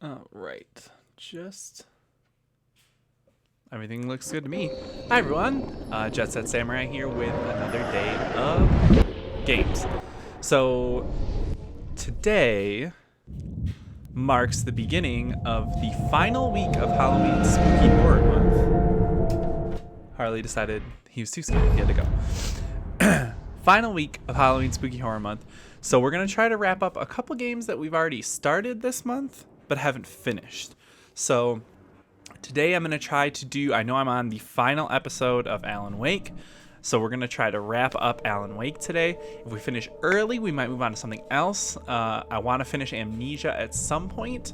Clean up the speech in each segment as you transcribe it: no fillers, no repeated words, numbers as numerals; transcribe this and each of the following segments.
All right. Just everything looks good to me. Hi everyone. JetSetSamurai here with another day of games. So today marks the beginning of the final week of Halloween Spooky Horror Month. Harley decided he was too scared. He had to go. Final week of Halloween Spooky Horror Month. So we're going to try to wrap up a couple games that we've already started this month but haven't finished. So today I'm going to try to do, I know I'm on the final episode of Alan Wake, so we're going to try to wrap up Alan Wake today. If we finish early, we might move on to something else. I want to finish Amnesia at some point,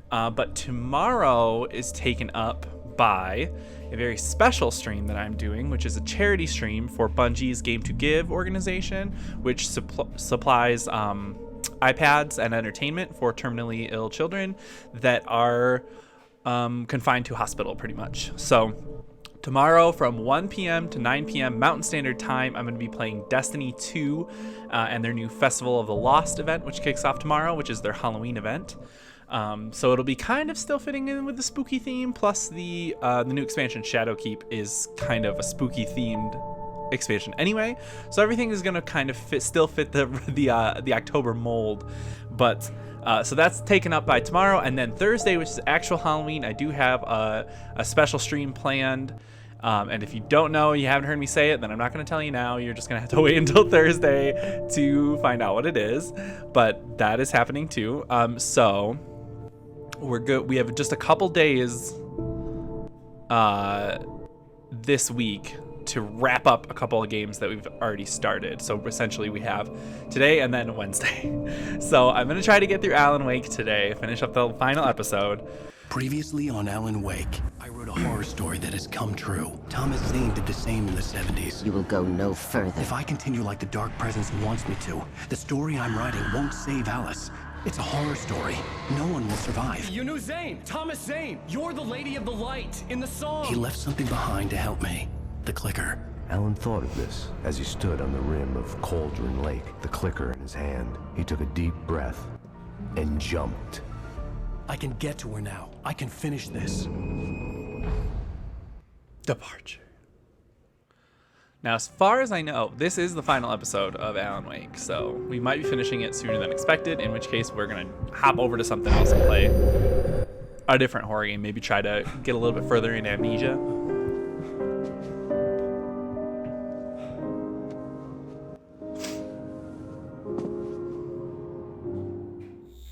but tomorrow is taken up by a very special stream that I'm doing, which is a charity stream for Bungie's Game to Give organization, which supplies iPads and entertainment for terminally ill children that are confined to hospital pretty much. So tomorrow from 1 p.m. to 9 p.m. Mountain Standard Time, I'm going to be playing Destiny 2 and their new Festival of the Lost event, which kicks off tomorrow, which is their Halloween event. So it'll be kind of still fitting in with the spooky theme, plus the new expansion Shadowkeep is kind of a spooky themed expansion anyway, so everything is gonna kind of still fit the October mold. But so that's taken up by tomorrow, and then Thursday, which is actual Halloween, I do have a special stream planned. And if you don't know, you haven't heard me say it, then I'm not going to tell you now. You're just going to have to wait until Thursday to find out what it is. But that is happening too. So we're good. We have just a couple days this week to wrap up a couple of games that we've already started. So essentially we have today and then Wednesday. So I'm going to try to get through Alan Wake today, finish up the final episode. Previously on Alan Wake, I wrote a horror story that has come true. Thomas Zane did the same in the 70s. You will go no further. If I continue like the Dark Presence wants me to, the story I'm writing won't save Alice. It's a horror story. No one will survive. You knew Zane! Thomas Zane! You're the Lady of the Light in the song! He left something behind to help me. The clicker. Alan thought of this as he stood on the rim of Cauldron Lake, the clicker in his hand. He took a deep breath and jumped. I can get to her now. I can finish this. Departure. Now, as far as I know, this is the final episode of Alan Wake, so we might be finishing it sooner than expected, in which case we're going to hop over to something else and play a different horror game, maybe try to get a little bit further in Amnesia.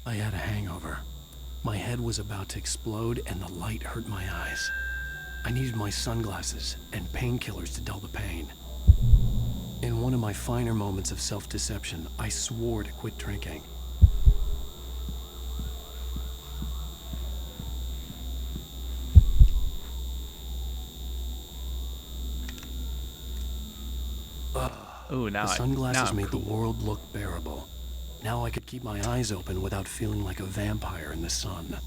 I had a hangover. My head was about to explode and the light hurt my eyes. I needed my sunglasses and painkillers to dull the pain. In one of my finer moments of self-deception, I swore to quit drinking. Ooh, now The sunglasses I'm made cool. the world look bearable. Now I could keep my eyes open without feeling like a vampire in the sun.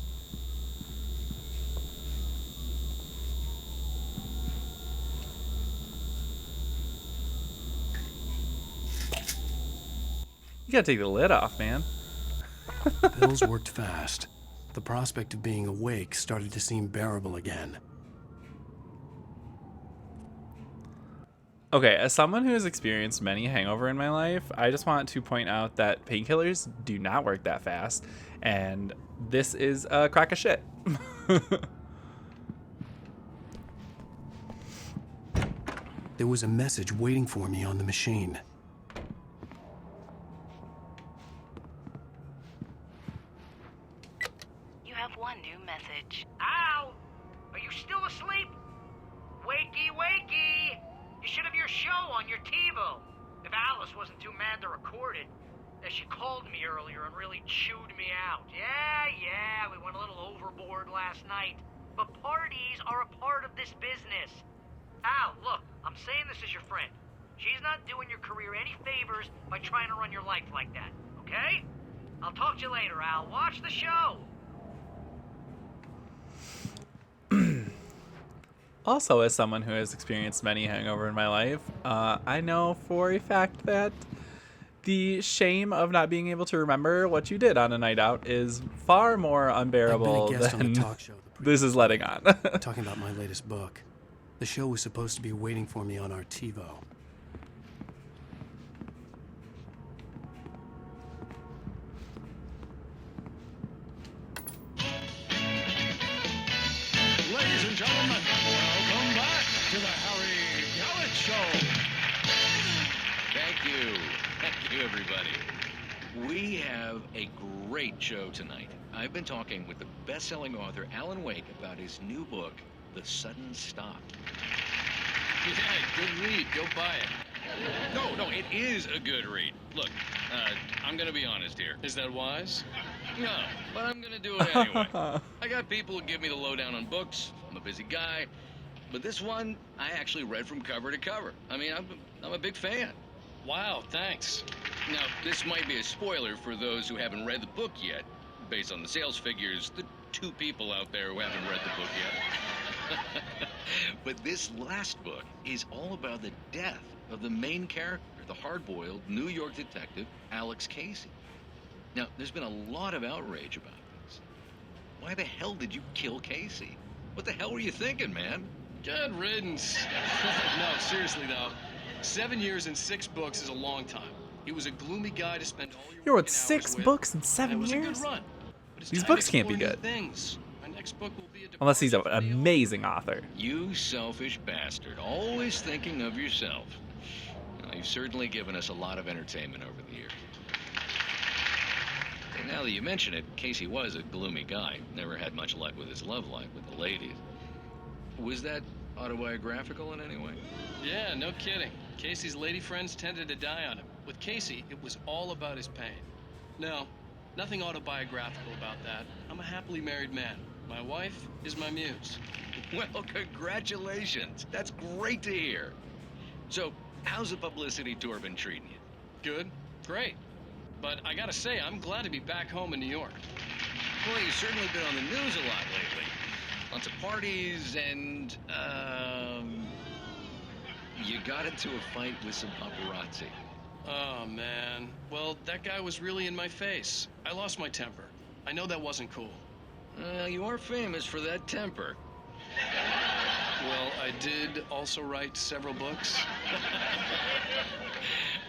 You gotta take the lid off, man. Pills worked fast. The prospect of being awake started to seem bearable again. Okay, as someone who has experienced many hangover in my life, I just want to point out that painkillers do not work that fast, and this is a crock of shit. There was a message waiting for me on the machine. You have one new message. Al! Are you still asleep? Wakey, wakey! You should have your show on your TiVo. If Alice wasn't too mad to record it. She called me earlier and really chewed me out. Yeah, we went a little overboard last night. But parties are a part of this business. Al, look, I'm saying this as your friend. She's not doing your career any favors by trying to run your life like that, okay? I'll talk to you later, Al. Watch the show. Also, as someone who has experienced many hangover in my life, I know for a fact that the shame of not being able to remember what you did on a night out is far more unbearable I've been a guest on than the talk show the this is letting on. talking about my latest book. The show was supposed to be waiting for me on our TiVo. Ladies and gentlemen, welcome back to the Harry Gallet Show. Thank you. Thank you, everybody. We have a great show tonight. I've been talking with the best-selling author Alan Wake about his new book, The Sudden Stop. Yeah, good read. Go buy it. No, it is a good read. Look, I'm gonna be honest here. Is that wise? No, but I'm gonna do it anyway. I got people who give me the lowdown on books. I'm a busy guy. But this one, I actually read from cover to cover. I mean, I'm a big fan. Wow, thanks. Now, this might be a spoiler for those who haven't read the book yet. Based on the sales figures, the 2 people out there who haven't read the book yet. But this last book is all about the death of the main character, the hard-boiled New York detective, Alex Casey. Now, there's been a lot of outrage about this. Why the hell did you kill Casey? What the hell were you thinking, man? Good riddance. No, seriously though. 7 years and 6 books is a long time. He was a gloomy guy to spend all your You wrote working 6 hours with. books in And 7 it was a years? good run. But it's These time books to can't be explore new good. Things. My next book will be a Unless he's an departure from the old. amazing author. You selfish bastard, always thinking of yourself. Well, you've certainly given us a lot of entertainment over the years. And now that you mention it, Casey was a gloomy guy. Never had much luck with his love life with the ladies. Was that autobiographical in any way? Yeah, no kidding. Casey's lady friends tended to die on him. With Casey, it was all about his pain. No, nothing autobiographical about that. I'm a happily married man. My wife is my muse. Well, congratulations. That's great to hear. So, how's the publicity tour been treating you? Good, great. But I gotta say, I'm glad to be back home in New York. Well, you've certainly been on the news a lot lately. Lots of parties and, you got into a fight with some paparazzi. Oh, man. Well, that guy was really in my face. I lost my temper. I know that wasn't cool. You are famous for that temper. Well, I did also write several books.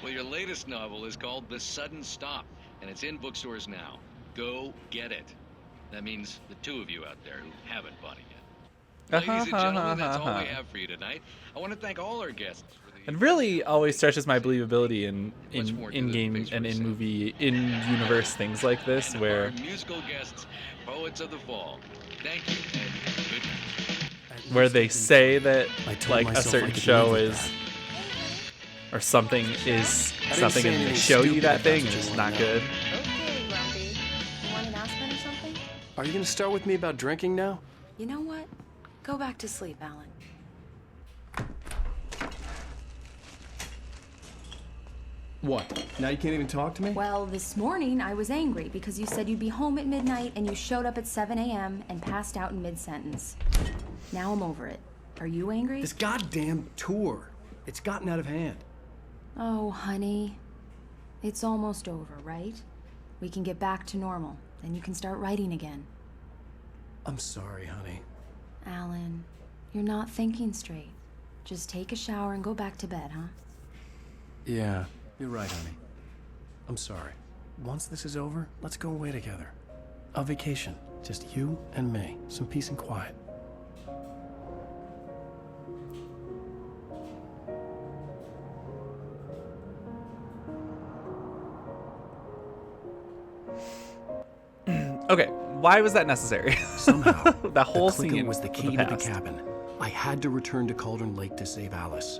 Well, your latest novel is called The Sudden Stop, and it's in bookstores now. Go get it. That means the 2 of you out there who haven't bought it yet. Ladies and gentlemen, that's all we have for you tonight. I want to thank all our guests for the... It really always stretches my believability in Much more to the in-game face and we're seeing. in-movie, in-universe things like this, Our where musical guests, Poets of the Fall. Thank you, and good night. where they say that I told like a myself I certain could show live with is or something is I didn't something say and they anything show you stupid that if thing that's and what it's you not wanna know. good. Okay, Grumpy. You want an aspirin or something? Are you gonna start with me about drinking now? You know what? Go back to sleep, Alan. What? Now you can't even talk to me? Well, this morning I was angry because you said you'd be home at midnight and you showed up at 7 a.m. and passed out in mid-sentence. Now I'm over it. Are you angry? This goddamn tour. It's gotten out of hand. Oh, honey. It's almost over, right? We can get back to normal. Then you can start writing again. I'm sorry, honey. Alan, you're not thinking straight. Just take a shower and go back to bed, huh? Yeah, you're right, honey. I'm sorry. Once this is over, let's go away together. A vacation. Just you and me. Some peace and quiet. Okay, why was that necessary? Somehow, that whole the clicker scene was the of key to the past. cabin. I had to return to Cauldron Lake to save Alice.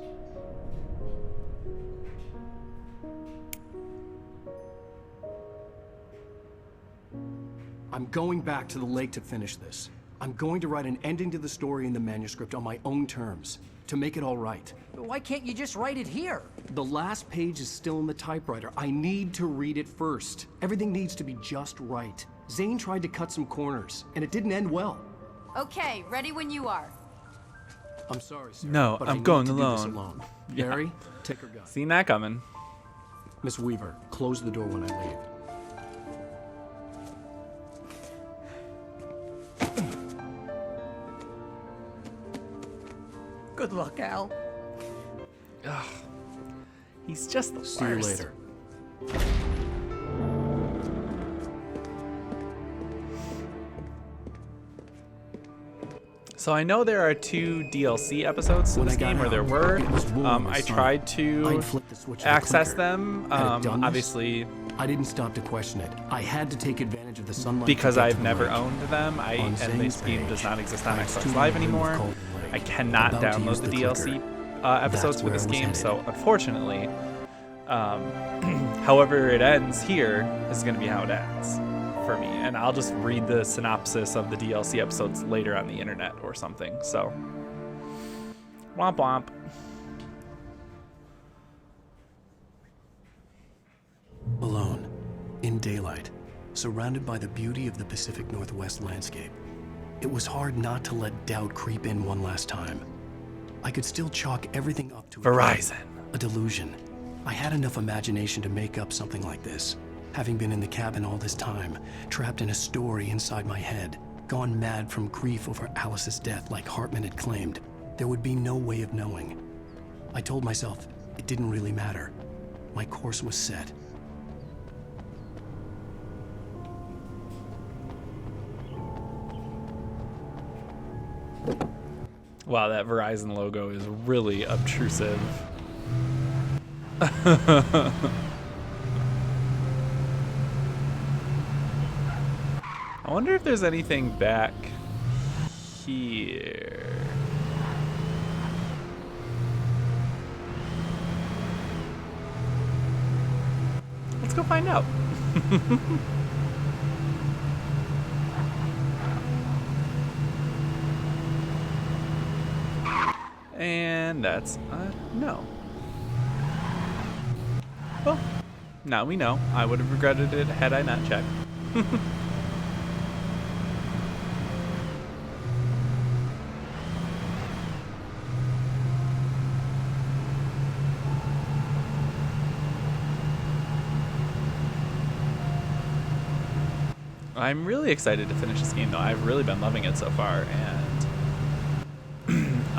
I'm going back to the lake to finish this. I'm going to write an ending to the story in the manuscript on my own terms, to make it all right. Why can't you just write it here? The last page is still in the typewriter. I need to read it first. Everything needs to be just right. Zane tried to cut some corners, and it didn't end well. Okay, ready when you are. I'm sorry, Sarah, No, but I I'm need going to do this alone. alone. Yeah. Barry, take her gun. Seen that coming. Miss Weaver, close the door when I leave. Good luck, Al. Ugh. He's just the See you worst. later. So I know there are 2 DLC episodes to When this I got game, or there out, were. it was warm and I sunny. tried to I'd flicked the switch of the access clicker. them. Had it done this? Obviously, I didn't stop to question it. I had to take advantage of the sunlight because to get I've to the never lake. owned them, On and Zane's this game page, does not exist on I Xbox tuned Live in with anymore. Golden Lake, I cannot about to download use the the DLC clicker. episodes That's for where this I was game, headed. so unfortunately, however it ends here is going to be how it ends for me. And I'll just read the synopsis of the DLC episodes later on the internet or something. So, womp womp. Alone, in daylight, surrounded by the beauty of the Pacific Northwest landscape, it was hard not to let doubt creep in one last time. I could still chalk everything up to Verizon. a delusion. I had enough imagination to make up something like this. Having been in the cabin all this time, trapped in a story inside my head, gone mad from grief over Alice's death like Hartman had claimed, there would be no way of knowing. I told myself it didn't really matter. My course was set. Wow, that Verizon logo is really obtrusive. I wonder if there's anything back here. Let's go find out. And that's a no. Well, now we know. I would have regretted it had I not checked. I'm really excited to finish this game, though. I've really been loving it so far, and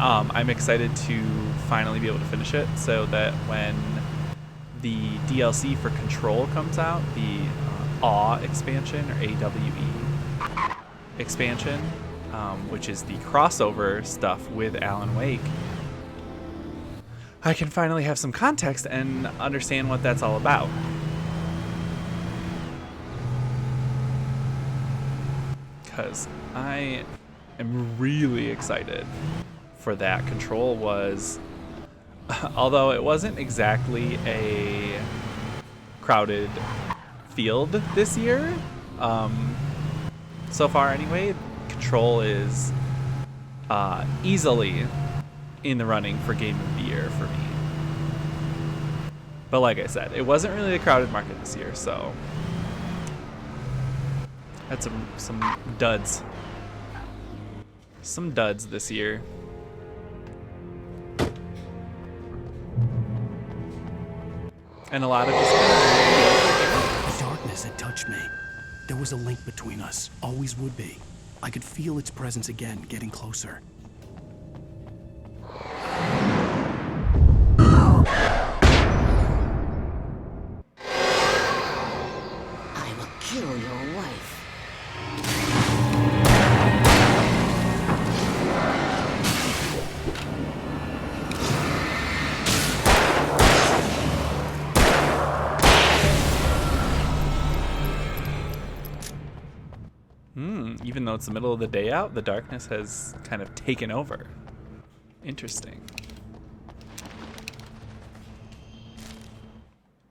I'm excited to finally be able to finish it so that when the DLC for Control comes out, the AWE expansion, or AWE expansion, which is the crossover stuff with Alan Wake, I can finally have some context and understand what that's all about. Because I am really excited for that. Control was, although it wasn't exactly a crowded field this year, so far anyway, Control is easily in the running for Game of the Year for me. But like I said, it wasn't really a crowded market this year, so had some duds. Some duds this year. And a lot of just The darkness had touched me. There was a link between us, always would be. I could feel its presence again, getting closer. I will kill your wife. even though it's the middle of the day out, the darkness has kind of taken over. Interesting.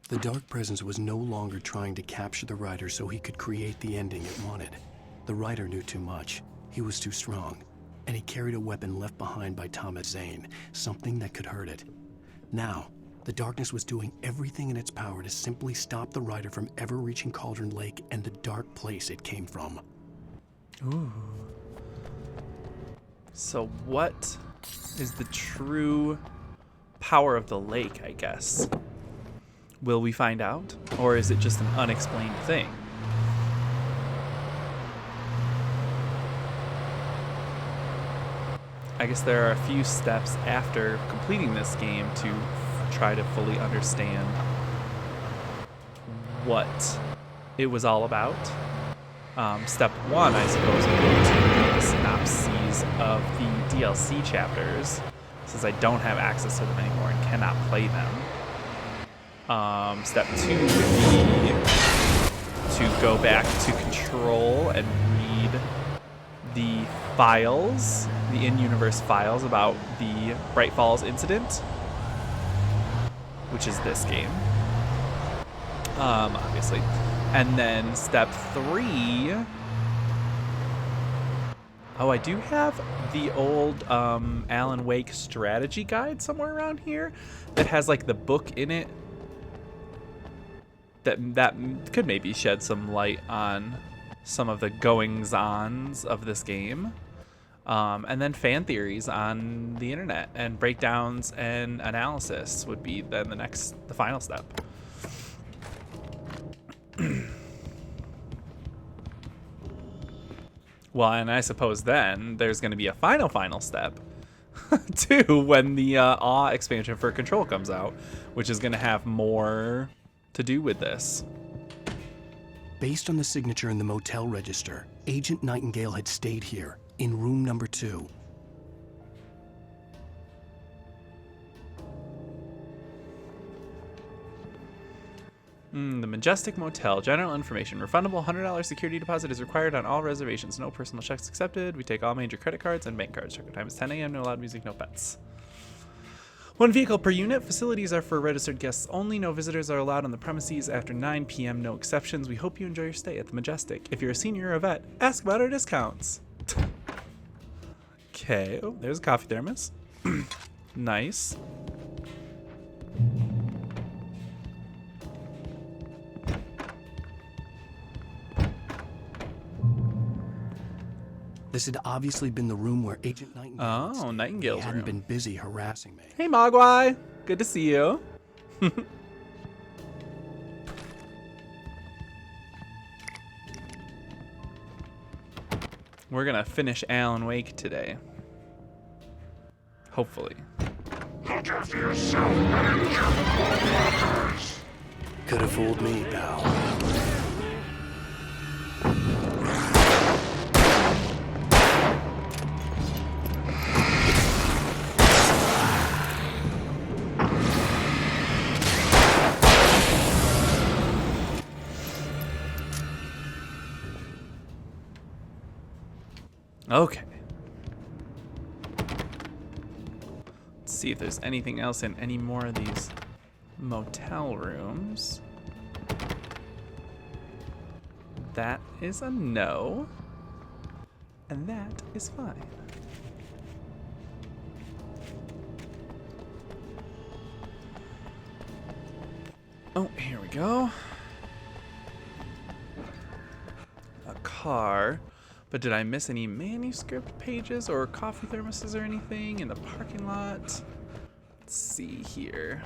The dark presence was no longer trying to capture the writer so he could create the ending it wanted. The writer knew too much. He was too strong. And he carried a weapon left behind by Thomas Zane, something that could hurt it. Now, the darkness was doing everything in its power to simply stop the writer from ever reaching Cauldron Lake and the dark place it came from. Ooh. So what is the true power of the lake, I guess? Will we find out? Or is it just an unexplained thing? I guess there are a few steps after completing this game to try to fully understand what it was all about. Step one, I suppose, would be to read the synopses of the DLC chapters, since I don't have access to them anymore and cannot play them. Step two would be to go back to Control and read the files, the in-universe files about the Bright Falls incident, which is this game, obviously. And then step three, oh, I do have the old Alan Wake strategy guide somewhere around here that has like the book in it that could maybe shed some light on some of the goings-ons of this game. And then fan theories on the internet and breakdowns and analysis would be then the final step. Well, and I suppose then there's going to be a final step too when the Awe expansion for Control comes out, which is going to have more to do with this. Based on the signature in the motel register, Agent Nightingale had stayed here, in room number 2. The Majestic Motel. General information. Refundable $100 security deposit is required on all reservations. No personal checks accepted. We take all major credit cards and bank cards. Check-in time is 10 a.m. No loud music, no pets. 1 vehicle per unit. Facilities are for registered guests only. No visitors are allowed on the premises after 9 p.m. No exceptions. We hope you enjoy your stay at the Majestic. If you're a senior or a vet, ask about our discounts. Okay. Oh, there's a coffee thermos. Nice. This had obviously been the room where Agent Nightingale Oh, Nightingale's hadn't room. been busy harassing me. Hey, Mogwai. Good to see you. We're gonna finish Alan Wake today. Hopefully. Look after yourself and be careful for others. Could have fooled me, pal. Okay. Let's see if there's anything else in any more of these motel rooms. That is a no. And that is fine. Oh, here we go. A car. But did I miss any manuscript pages or coffee thermoses or anything in the parking lot? Let's see here.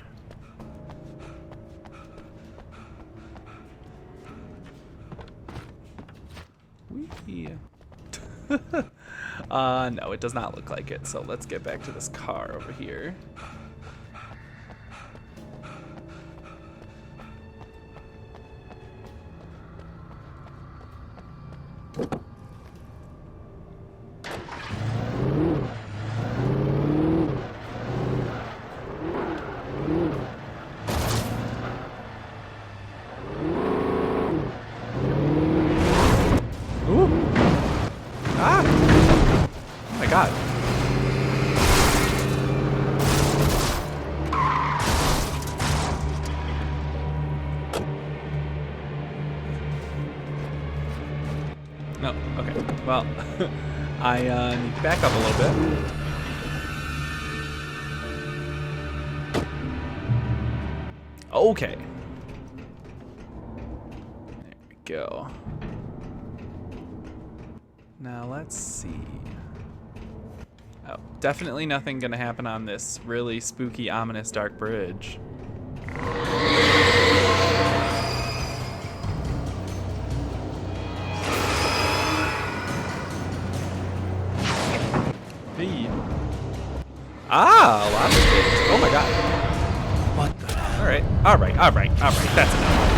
Wee. No, it does not look like it. So let's get back to this car over here. No, okay. Well, I need to back up a little bit. Okay. There we go. Now let's see. Oh, definitely nothing gonna happen on this really spooky, ominous, dark bridge. Ah, a lot of things. Oh my god. What the hell? Alright, alright, alright, alright. That's enough.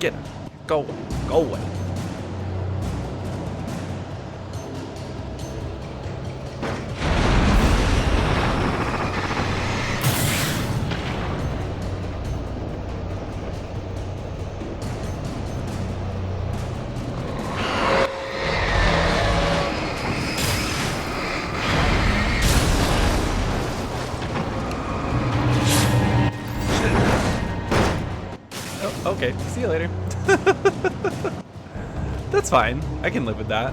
Get him. Go away. Go away. Okay, see you later. That's fine. I can live with that.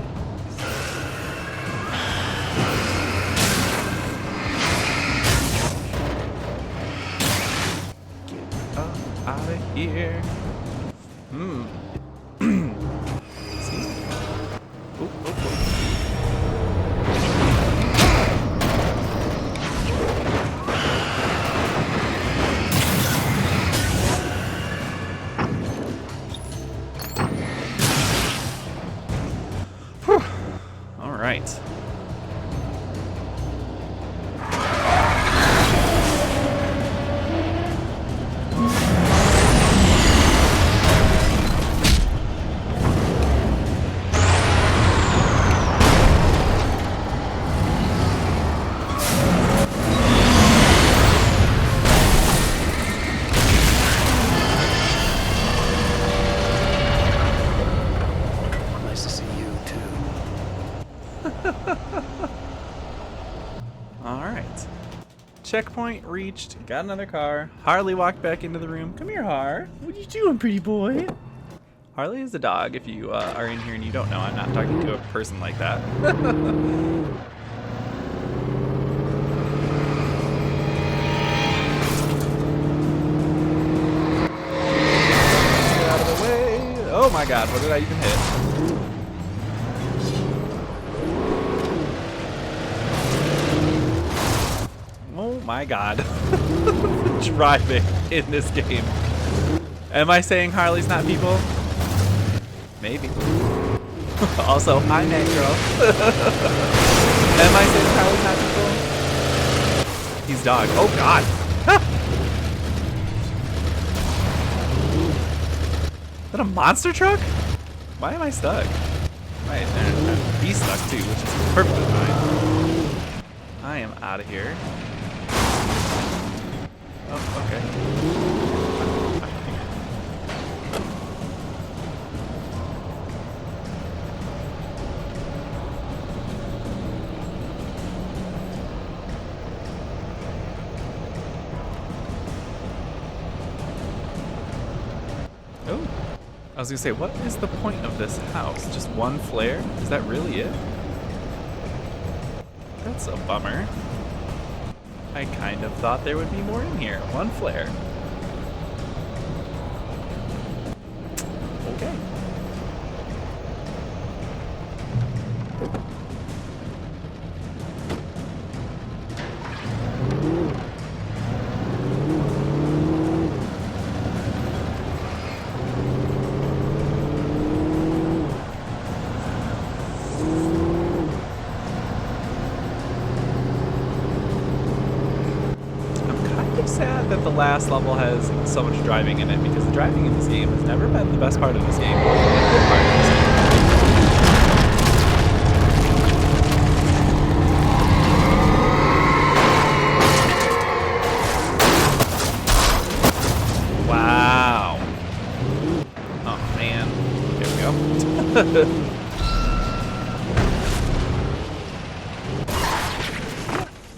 Get up out of here. Excuse me. Ooh, ooh, ooh. Right. Nice to see you too. Alright. Checkpoint reached. Got another car. Harley walked back into the room. Come here, Har. What are you doing, pretty boy? Harley is a dog. If you are in here and you don't know, I'm not talking to a person like that. Get out of the way. Oh my god, what did I even hit? Oh my god. Driving in this game. Am I saying Harley's not people? Maybe. Also, hi man girl. Am I saying Harley's not people? He's dog. Oh god. Is that a monster truck? Why am I stuck? Right, and be stuck too, which is perfectly fine. I am out of here. Oh, okay. Oh, I was gonna say, what is the point of this house? Just one flare? Is that really it? That's a bummer. I kind of thought there would be more in here. One flare. Okay. Sad that the last level has so much driving in it, because the driving in this game has never been the best part of this game or the good part of this game. Wow. Oh man. Here we go.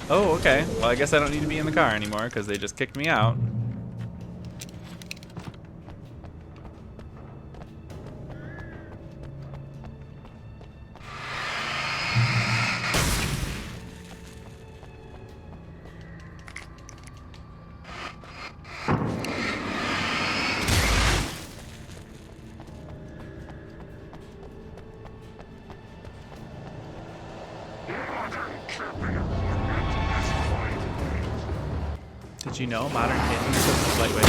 Oh, okay. Well, I guess I don't need to be in the car anymore because they just kicked me out. Did you know modern candy is lightweight?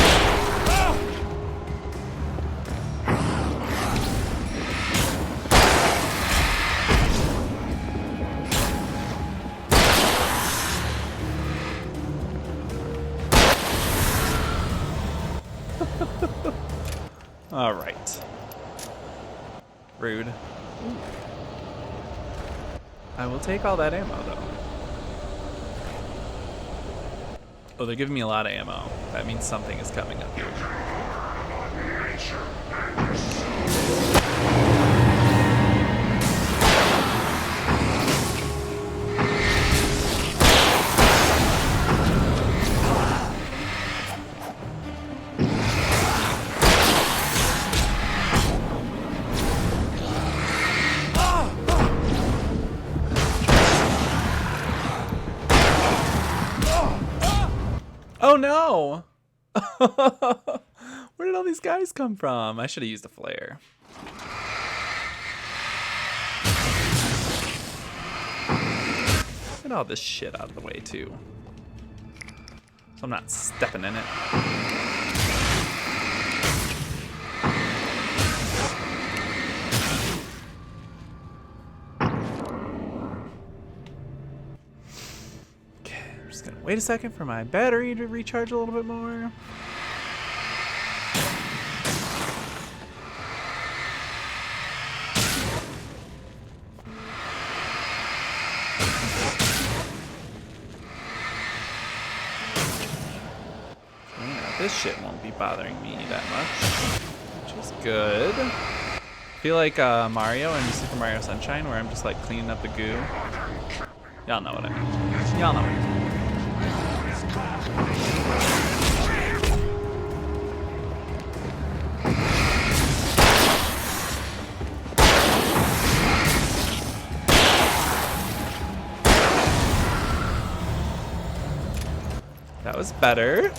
All right. Rude. I will take all that ammo, though. Oh, they're giving me a lot of ammo. That means something is coming up here. Oh no! Where did all these guys come from? I should have used a flare. Get all this shit out of the way too. So I'm not stepping in it. Just gonna wait a second for my battery to recharge a little bit more. Yeah, this shit won't be bothering me that much, which is good. I feel like Mario in Super Mario Sunshine, where I'm just like cleaning up the goo. Y'all know what I mean. Y'all know what I mean. That was better.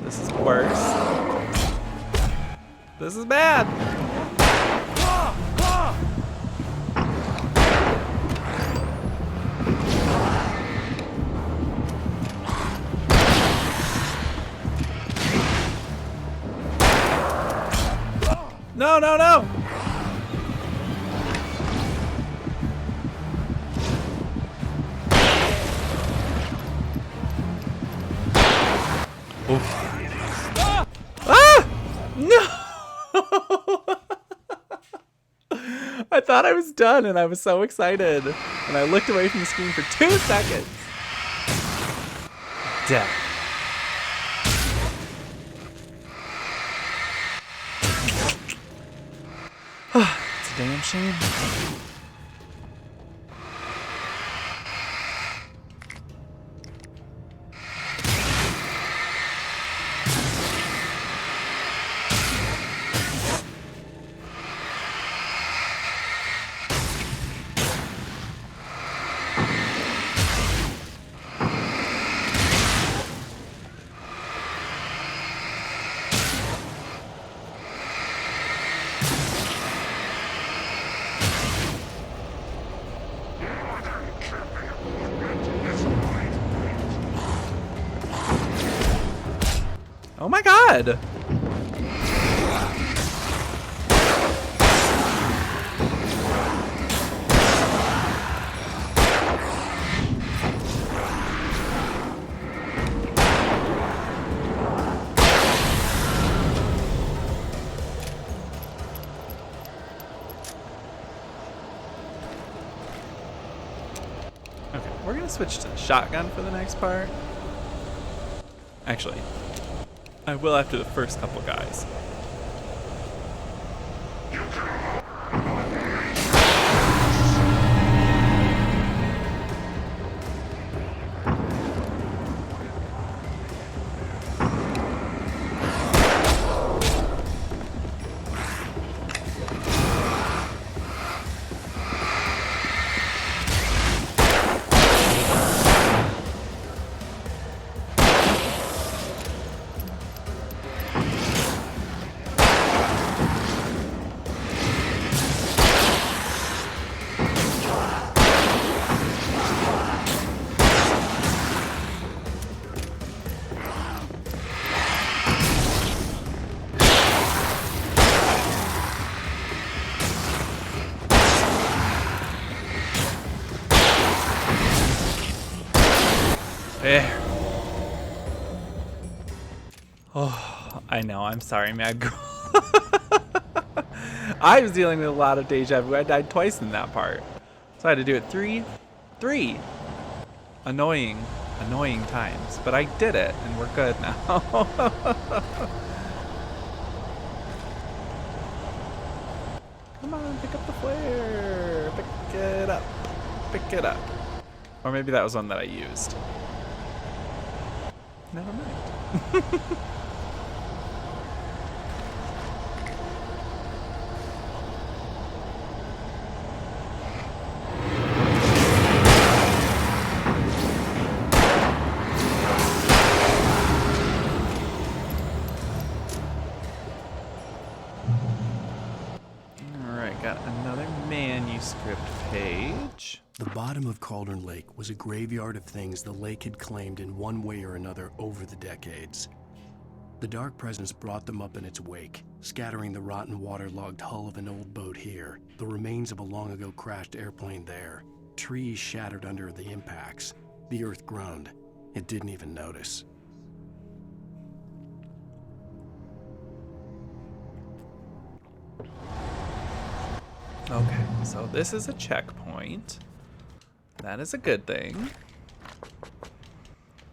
This is worse. This is bad. No, no, no. Oof. Ah! No! I thought I was done and I was so excited. And I looked away from the screen for 2 seconds. Death. It's a damn shame. Oh my god! Okay, we're gonna switch to the shotgun for the next part. Actually, I will after the first couple guys. I know, I'm sorry, Mad Girl. I was dealing with a lot of deja vu. I died twice in that part. So I had to do it three annoying times. But I did it, and we're good now. Come on, pick up the flare. Pick it up. Pick it up. Or maybe that was one that I used. Never mind. Alright, got another manuscript page. The bottom of Cauldron Lake was a graveyard of things the lake had claimed in one way or another over the decades. The dark presence brought them up in its wake, scattering the rotten waterlogged hull of an old boat here, the remains of a long-ago crashed airplane there, trees shattered under the impacts. The earth groaned. It didn't even notice. Okay, so this is a checkpoint. That is a good thing.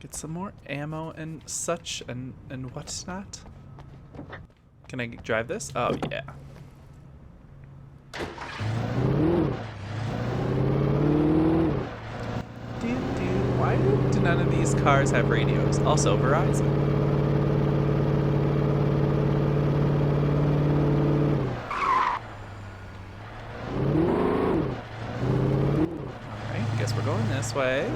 Get some more ammo and such and what's not. Can I drive this? Oh, yeah. Why do none of these cars have radios? Also, Verizon. Alright, guess we're going this way.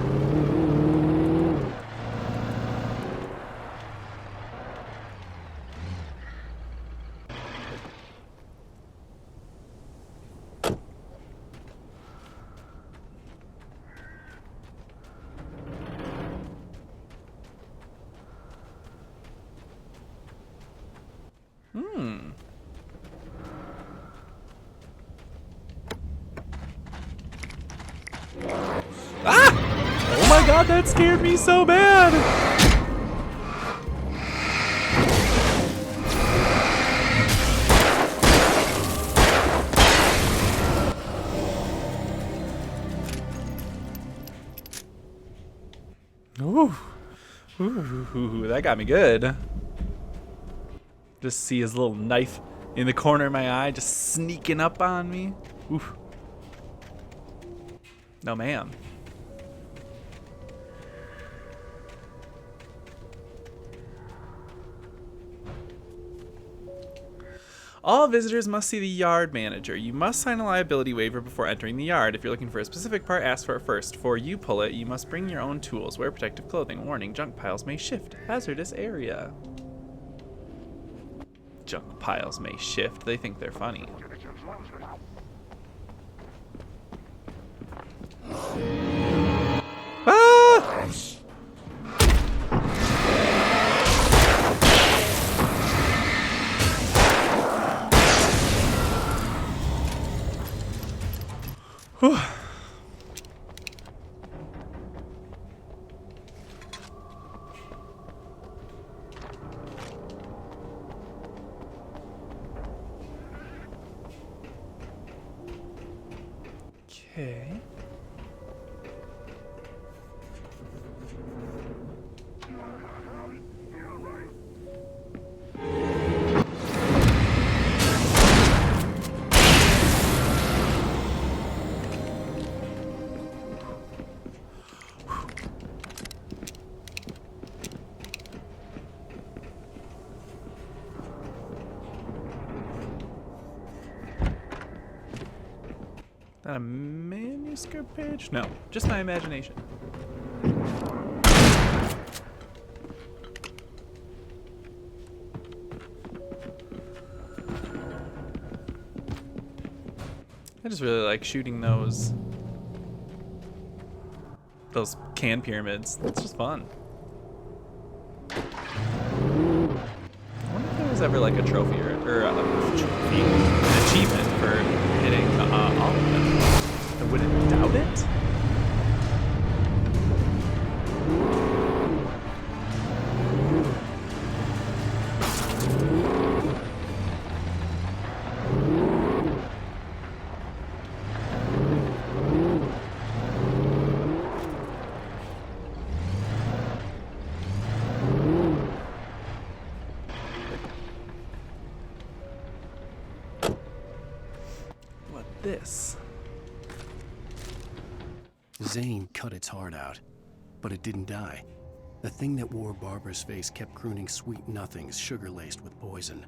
Ah! Oh my god, that scared me so bad! Ooh. Ooh, that got me good. Just see his little knife in the corner of my eye, just sneaking up on me. Oof. No, ma'am. All visitors must see the yard manager. You must sign a liability waiver before entering the yard. If you're looking for a specific part, ask for it first. Before you pull it, you must bring your own tools. Wear protective clothing. Warning, junk piles may shift. Hazardous area. Junk piles may shift. They think they're funny. Ah! Whew. Okay. That a manuscript page? No, just my imagination. I just really like shooting those can pyramids. It's just fun. I wonder if there was ever like a trophy or an achievement for hitting all of them. I wouldn't doubt it. this? Zane cut its heart out, but it didn't die. The thing that wore Barbara's face kept crooning sweet nothings sugar-laced with poison.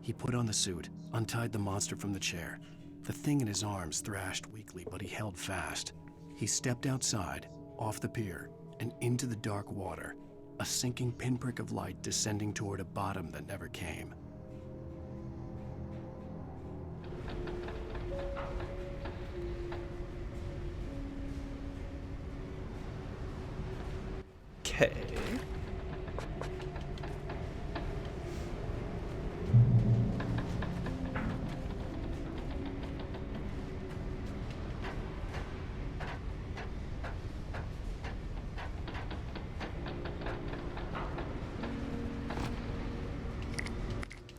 He put on the suit, untied the monster from the chair. The thing in his arms thrashed weakly, but he held fast. He stepped outside, off the pier, and into the dark water, a sinking pinprick of light descending toward a bottom that never came. Okay.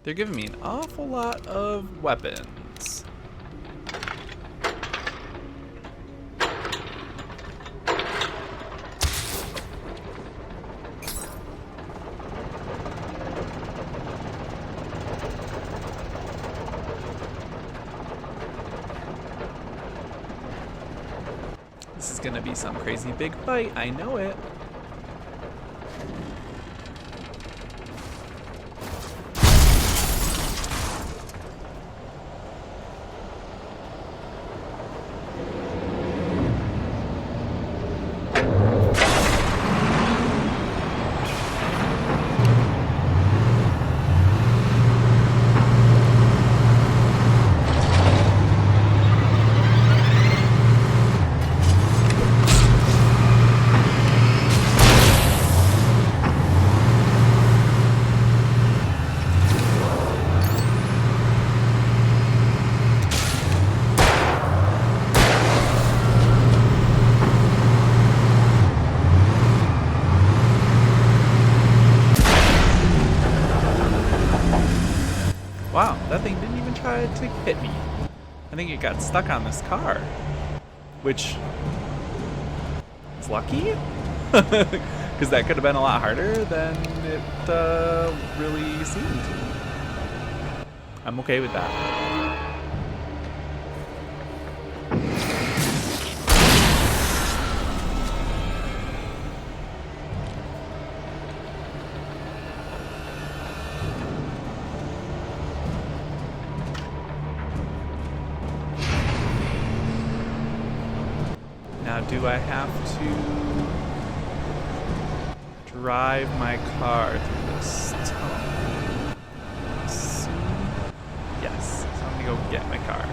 They're giving me an awful lot of weapons. This is gonna be some crazy big fight, I know it. Wow, that thing didn't even try to hit me. I think it got stuck on this car. Which is lucky. Because that could have been a lot harder than it really seemed. I'm okay with that. Now, do I have to drive my car through this tunnel? Yes, so I'm gonna go get my car.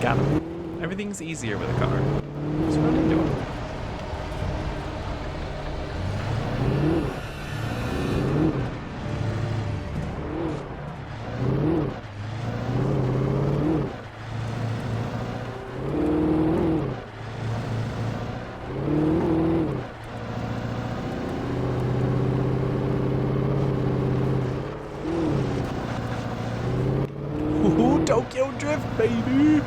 Got him. Everything's easier with a car. Just run into him. Ooh, Tokyo Drift, baby!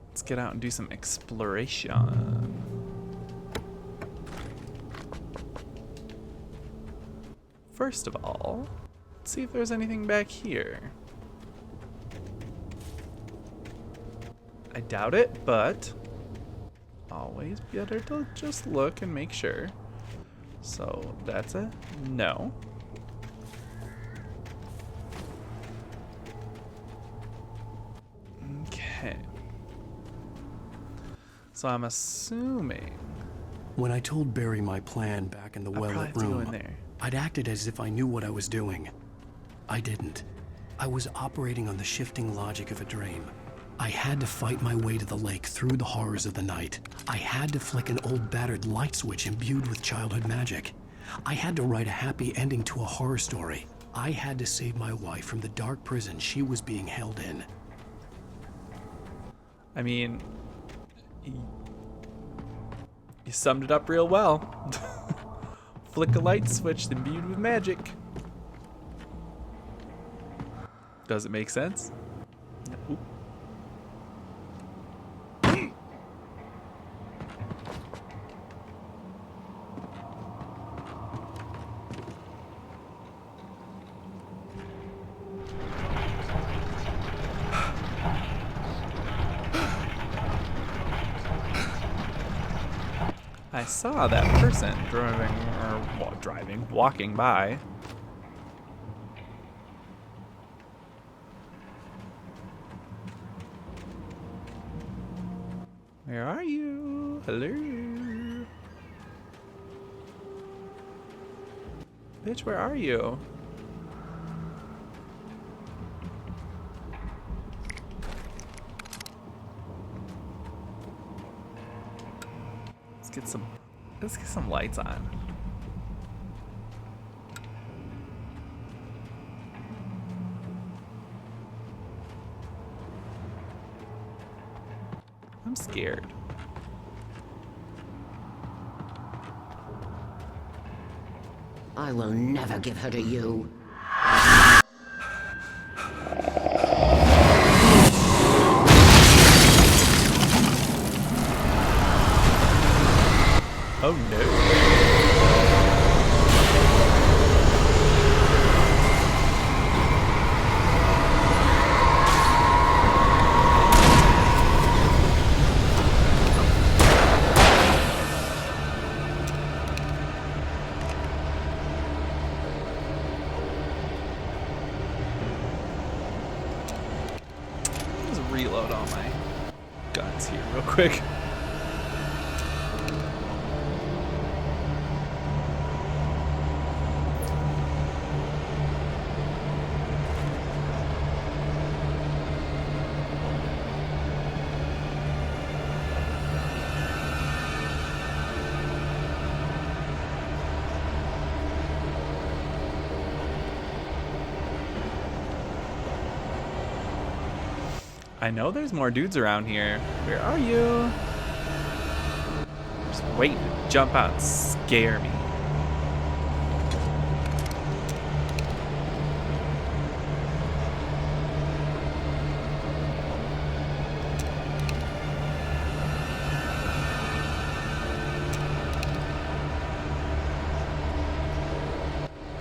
Let's get out and do some exploration. First of all, let's see if there's anything back here. I doubt it, but always better to just look and make sure. So that's a no. Okay. So I'm assuming. When I told Barry my plan back in the well-lit room, there. I'd acted as if I knew what I was doing. I didn't. I was operating on the shifting logic of a dream. I had to fight my way to the lake through the horrors of the night. I had to flick an old battered light switch imbued with childhood magic. I had to write a happy ending to a horror story. I had to save my wife from the dark prison she was being held in. I mean, you summed it up real well. Flick a light switch imbued with magic. Does it make sense? Oop. I saw that person walking by. Where are you? Hello? Bitch, where are you? Let's get some lights on. I'm scared. I will never give her to you. Oh no. Let's reload all my guns here real quick. I know there's more dudes around here. Where are you? Just waiting to jump out and scare me.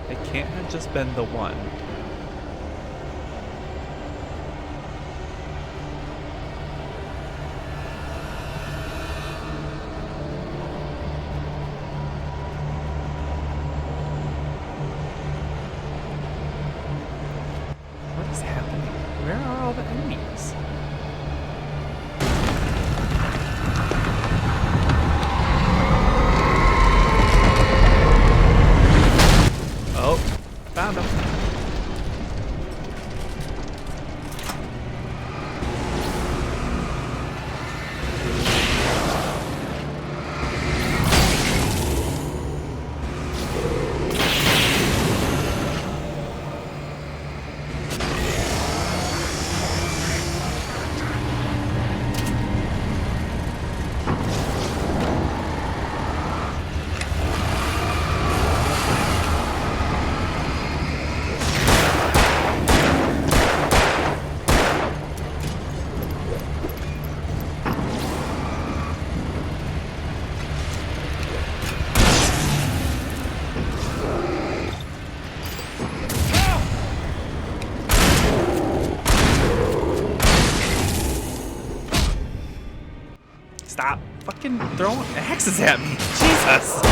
It can't have just been the one. What is happening? Where are all the enemies? Oh, found him. Stop fucking throwing axes at me. Jesus.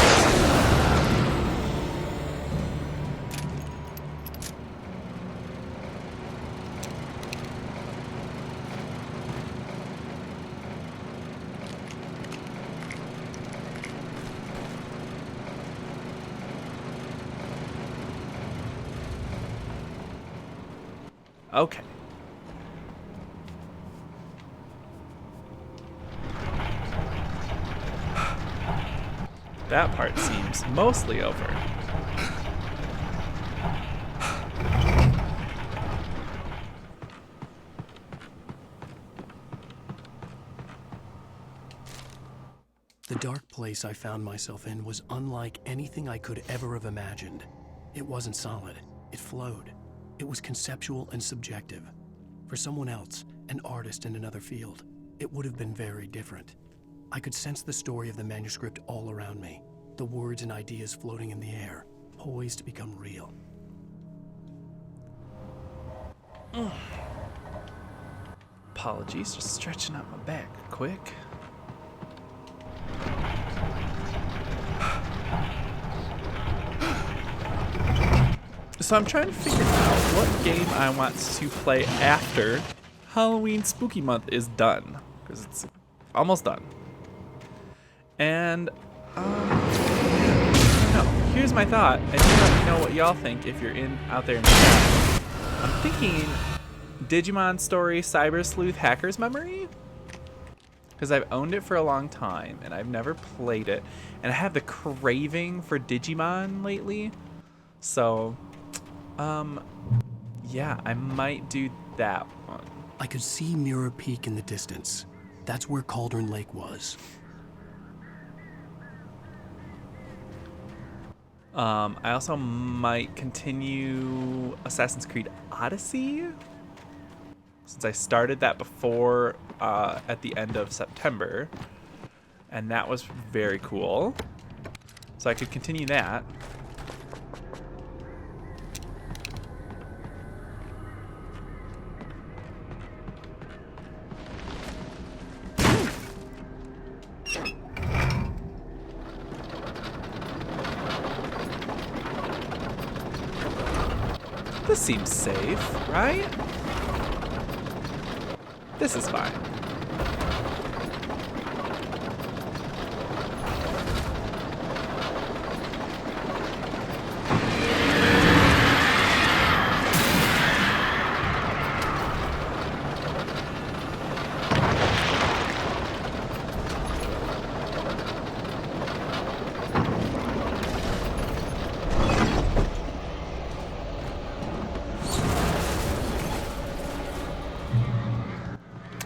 Okay. that part seems mostly over. The dark place I found myself in was unlike anything I could ever have imagined. It wasn't solid. It flowed. It was conceptual and subjective. For someone else, an artist in another field, it would have been very different. I could sense the story of the manuscript all around me, the words and ideas floating in the air, poised to become real. Apologies, just stretching out my back quick. So I'm trying to figure out what game I want to play after Halloween Spooky Month is done, because it's almost done. And I don't know. Here's my thought, and you let me know what y'all think if you're out there in the chat. I'm thinking Digimon Story Cyber Sleuth Hacker's Memory, because I've owned it for a long time and I've never played it, and I have the craving for Digimon lately. So yeah, I might do that one. I could see Mirror Peak in the distance. That's where Cauldron Lake was. I also might continue Assassin's Creed Odyssey, since I started that before at the end of September, and that was very cool. So I could continue that. This seems safe, right? This is fine.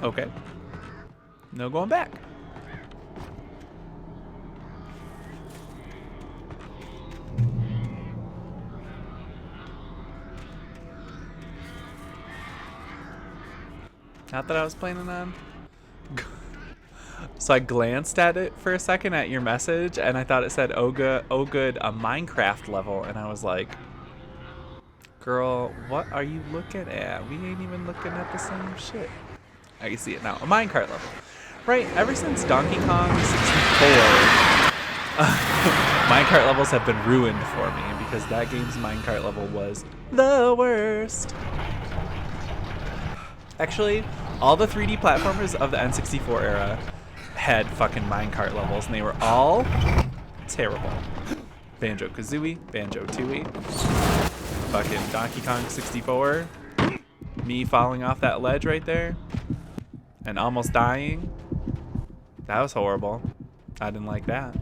Okay. No going back. Not that I was planning on. So I glanced at it for a second at your message, and I thought it said, oh good, a Minecraft level. And I was like, girl, what are you looking at? We ain't even looking at the same shit. I can see it now. A minecart level. Right, ever since Donkey Kong 64, minecart levels have been ruined for me because that game's minecart level was the worst. Actually, all the 3D platformers of the N64 era had fucking minecart levels, and they were all terrible. Banjo-Kazooie, Banjo-Tooie, fucking Donkey Kong 64, me falling off that ledge right there and almost dying. That was horrible. I didn't like that.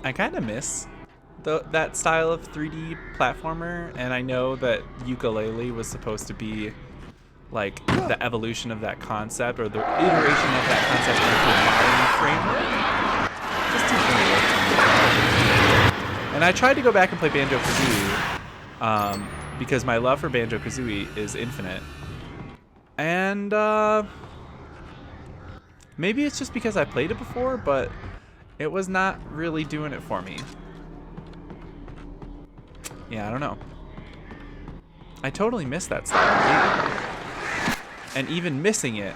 I kind of miss that style of 3D platformer, and I know that Yooka-Laylee was supposed to be like the evolution of that concept, or the iteration of that concept into a modern framework. Just too. And I tried to go back and play Banjo-Kazooie because my love for Banjo-Kazooie is infinite. And maybe it's just because I played it before, but it was not really doing it for me. Yeah, I don't know. I totally miss that style of game. And even missing it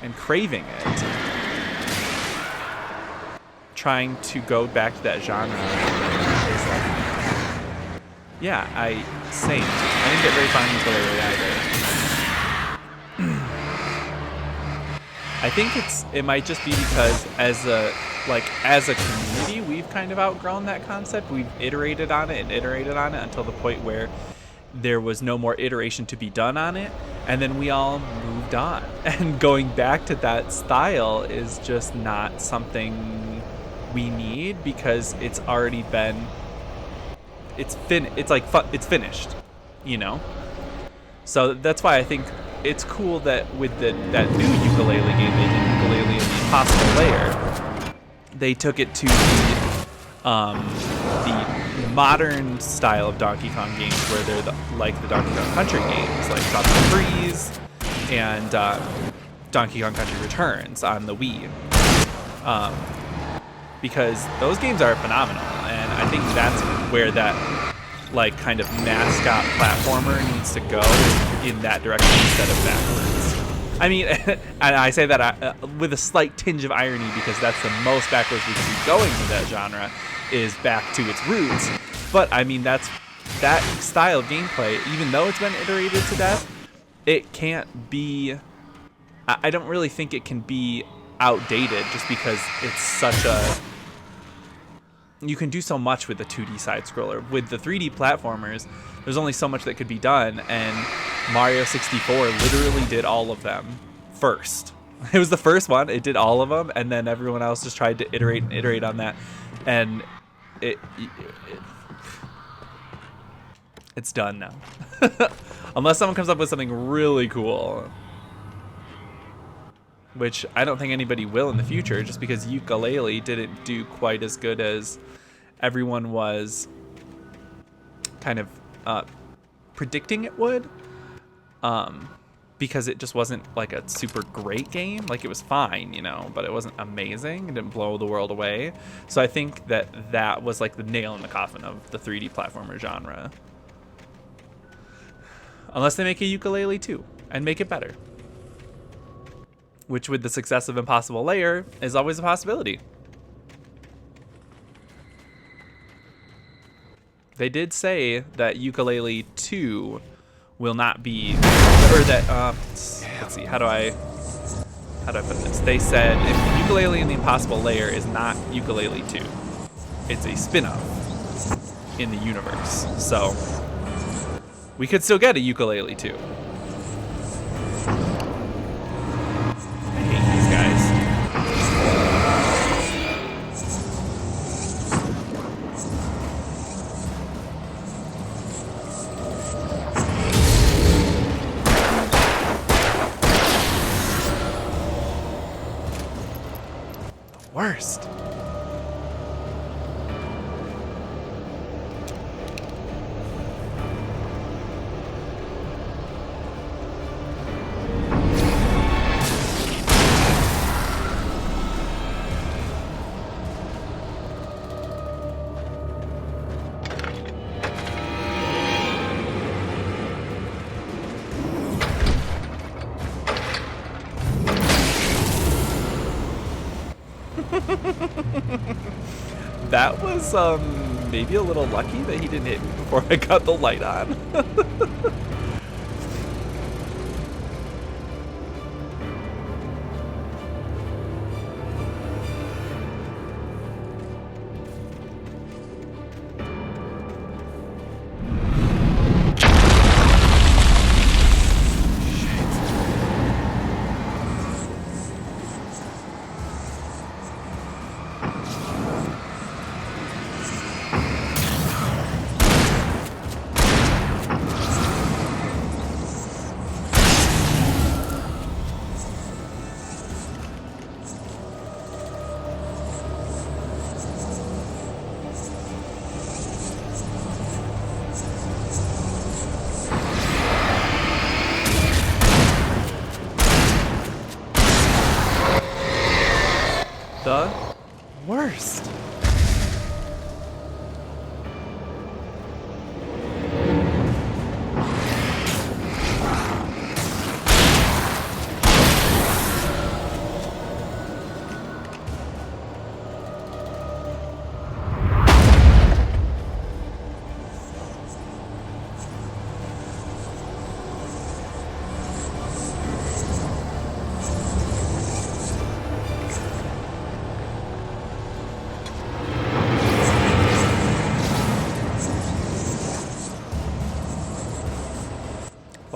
and craving it, trying to go back to that genre is like Yeah, same. I didn't get very far in ukulele either. I think it might just be because as a community, we've kind of outgrown that concept. We've iterated on it until the point where there was no more iteration to be done on it, and then we all moved on. And going back to that style is just not something we need, because it's already been it's finished, you know? So that's why I think it's cool that with that new ukulele game they did, Ukulele and the Impossible Layer, they took it to the modern style of Donkey Kong games, where they're like the Donkey Kong Country games, like Tropical Freeze and Donkey Kong Country Returns on the Wii, because those games are phenomenal, and I think that's where that like kind of mascot platformer needs to go, in that direction instead of backwards. I mean, and I say that with a slight tinge of irony, because that's the most backwards we can be going with that genre, is back to its roots. But I mean, that style of gameplay, even though it's been iterated to death, it can't be, I don't really think it can be outdated, just because it's such a, you can do so much with the 2D side scroller. With the 3D platformers, there's only so much that could be done, and Mario 64 literally did all of them first. It was the first one, it did all of them, and then everyone else just tried to iterate on that, and it's done now. Unless someone comes up with something really cool, which I don't think anybody will in the future, just because ukulele didn't do quite as good as everyone was kind of predicting it would, because it just wasn't like a super great game. Like, it was fine, you know, but it wasn't amazing. It didn't blow the world away. So I think that was like the nail in the coffin of the 3D platformer genre. Unless they make a ukulele too and make it better, which with the success of Impossible Layer is always a possibility. They did say that Ukulele 2 will not be, or that, let's see, how do I put this? They said if Ukulele and the Impossible Layer is not Ukulele 2, it's a spin-off in the universe. So we could still get a Ukulele 2. I hate these guys. Worst. That was maybe a little lucky that he didn't hit me before I got the light on. The worst.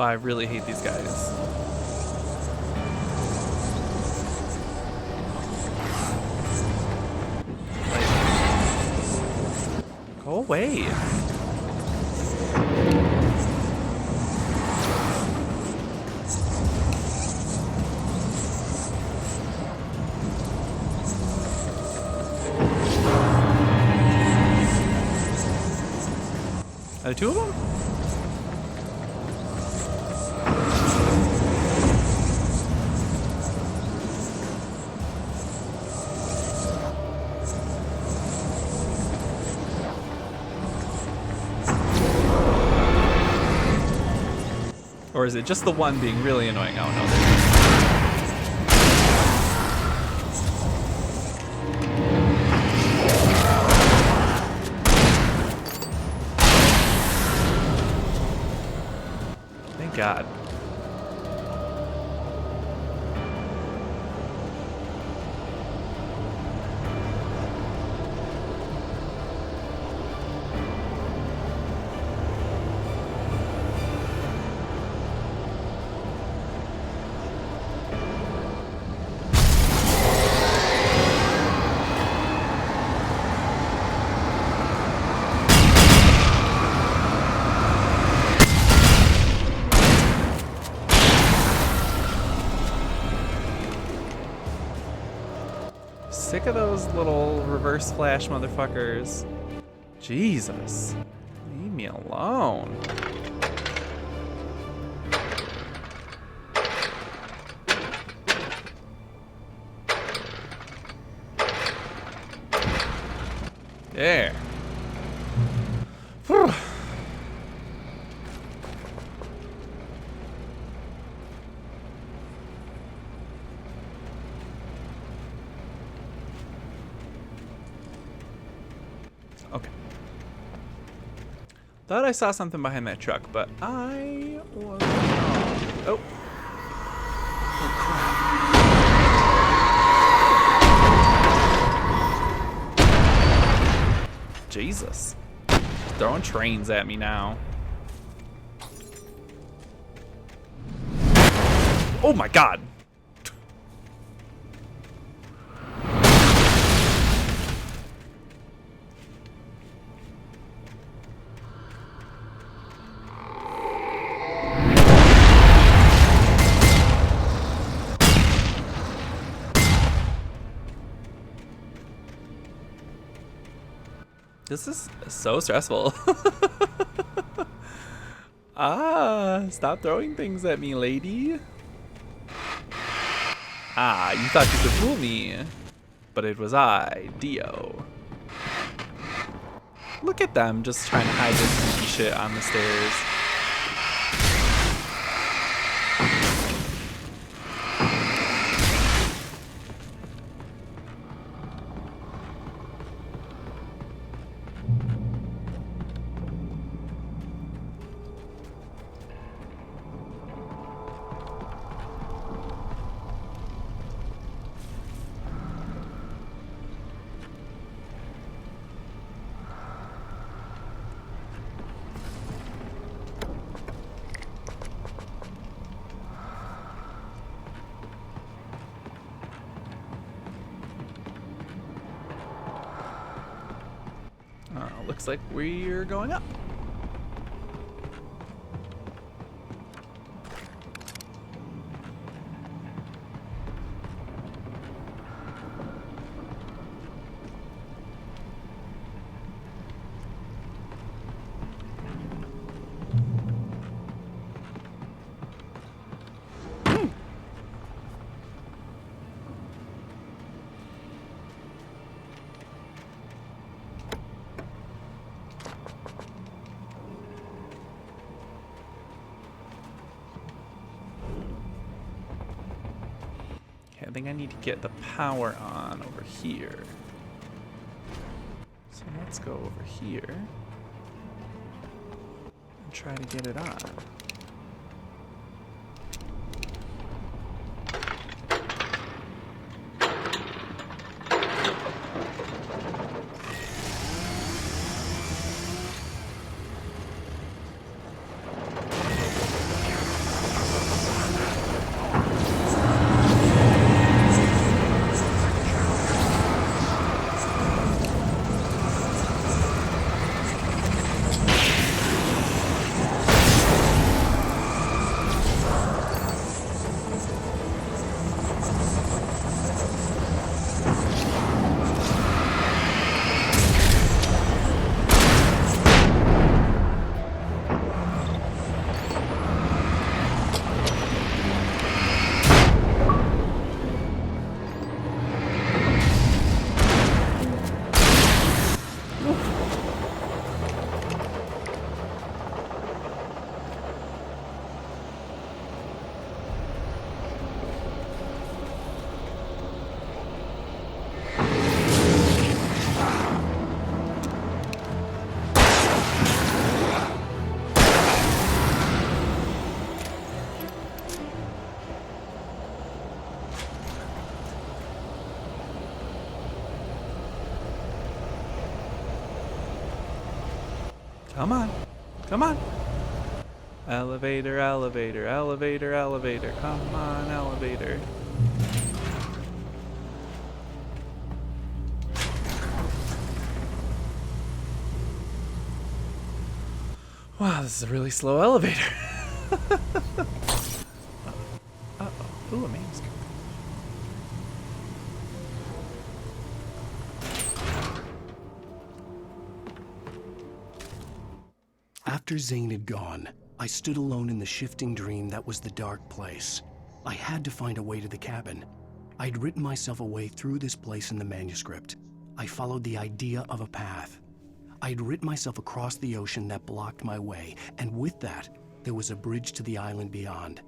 I really hate these guys. Like, go away. Are there two of them? Or is it just the one being really annoying? Oh no. Thank God. Sick of those little reverse flash motherfuckers. Jesus. Leave me alone. There. Whew. Okay. Thought I saw something behind that truck, but I was wrong. Oh. Oh crap. Jesus. Throwing trains at me now. Oh my God. This is so stressful. Ah, stop throwing things at me, lady. Ah, you thought you could fool me. But it was I, Dio. Look at them just trying to hide this sneaky shit on the stairs. Looks like we're going up. I think I need to get the power on over here. So let's go over here and try to get it on. Come on. Come on. Elevator, elevator, elevator, elevator. Come on, elevator. Wow, this is a really slow elevator. Uh-oh. Ooh, a manuscript. After Zane had gone, I stood alone in the shifting dream that was the dark place. I had to find a way to the cabin. I'd written myself a way through this place in the manuscript. I followed the idea of a path. I'd written myself across the ocean that blocked my way, and with that, there was a bridge to the island beyond.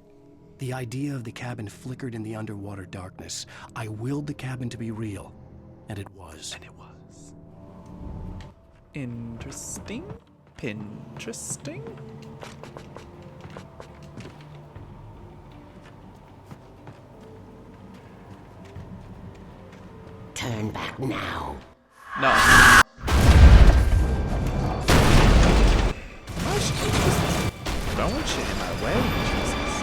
The idea of the cabin flickered in the underwater darkness. I willed the cabin to be real, and it was. And it was. Interesting. Pinteresting. Turn back now. No. Throwing shit in my way, Jesus.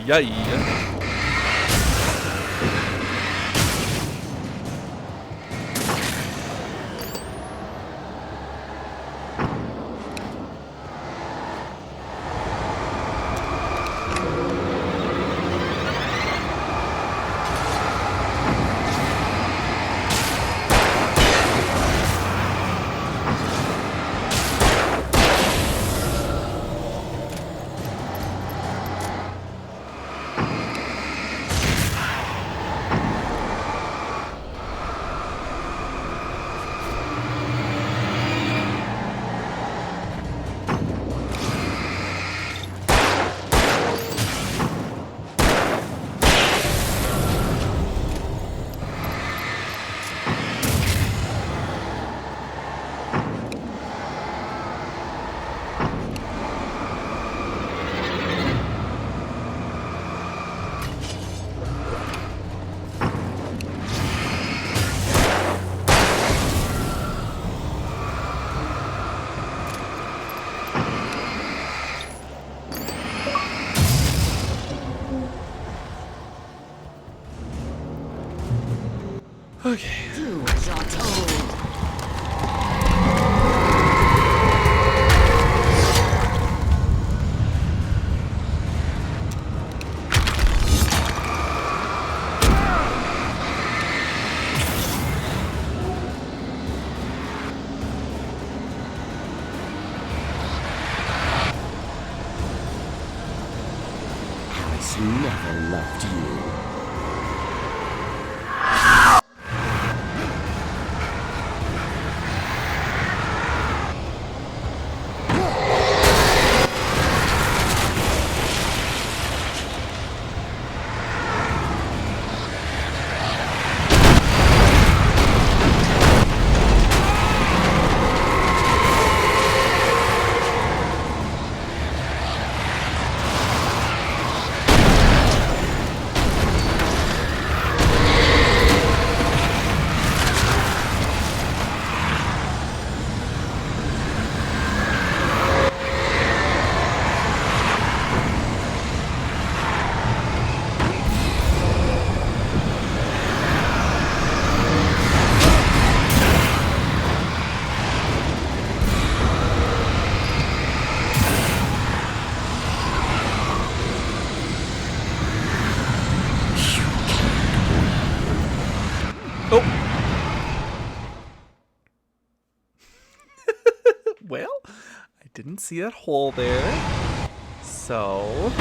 Yay. Okay. Do as you're told. Alice never loved you. Well, I didn't see that hole there. So...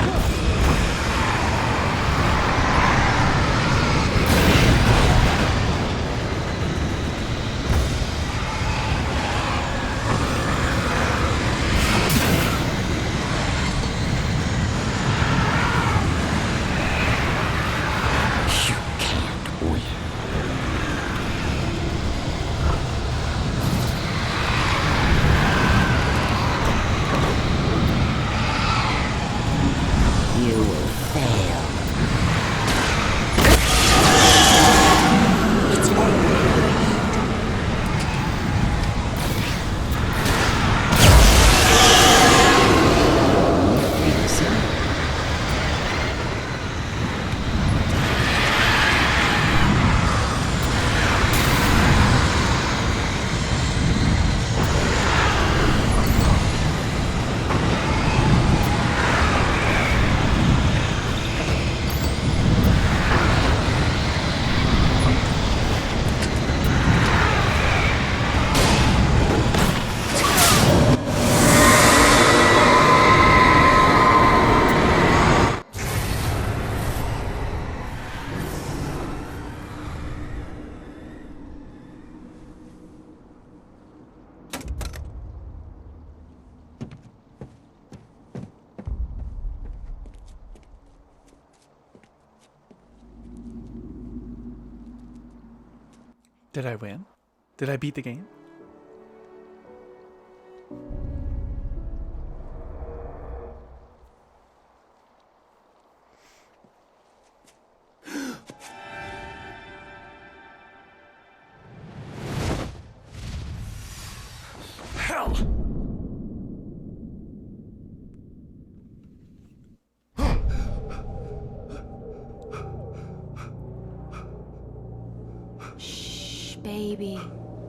You will Did I win? Did I beat the game? Hell! Shh, baby.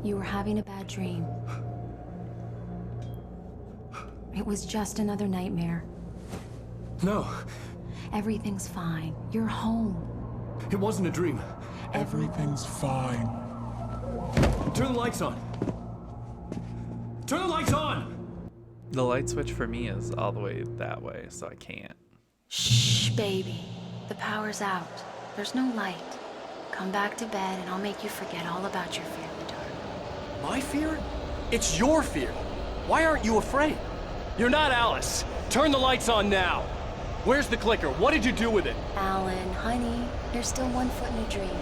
You were having a bad dream. It was just another nightmare. No, Everything's fine. You're home. it wasn't a dream. Everything's fine. Turn the lights on. Turn the lights on! The light switch for me is all the way that way, so I can't. Shh, baby. The power's out. There's no light. Come back to bed and I'll make you forget all about your fear of the dark. My fear? It's your fear. Why aren't you afraid? You're not Alice. Turn the lights on now. Where's the clicker? What did you do with it? Alan, honey, you're still 1 foot in a dream.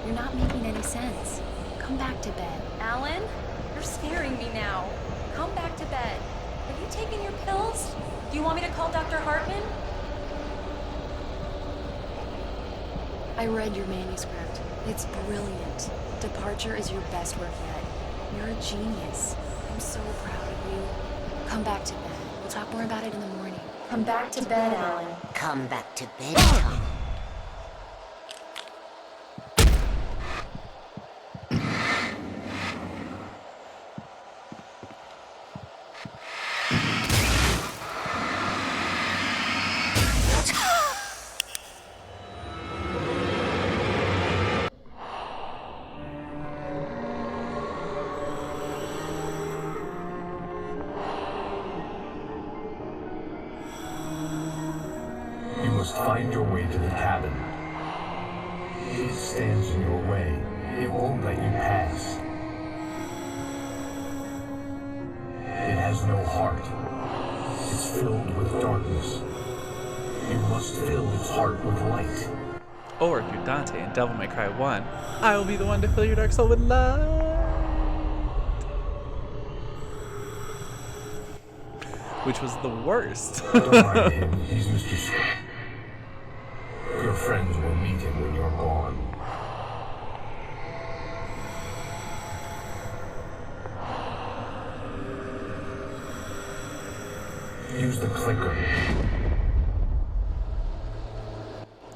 You're not making any sense. Come back to bed. Alan, you're scaring me now. Come back to bed. Have you taken your pills? Do you want me to call Dr. Hartman? I read your manuscript. It's brilliant. Departure is your best work yet. You're a genius. I'm so proud of you. Come back to bed. We'll talk more about it in the morning. Come back to bed, Alan. Come back to bed, Tom. You must find your way to the cabin. It stands in your way. It won't let you pass. It has no heart. It's filled with darkness. You must fill its heart with light. Or if you're Dante in Devil May Cry 1, I will be the one to fill your dark soul with love. Which was the worst. Don't mind him. He's Mr. Scott. Your friends will meet him when you're gone. Use the clicker.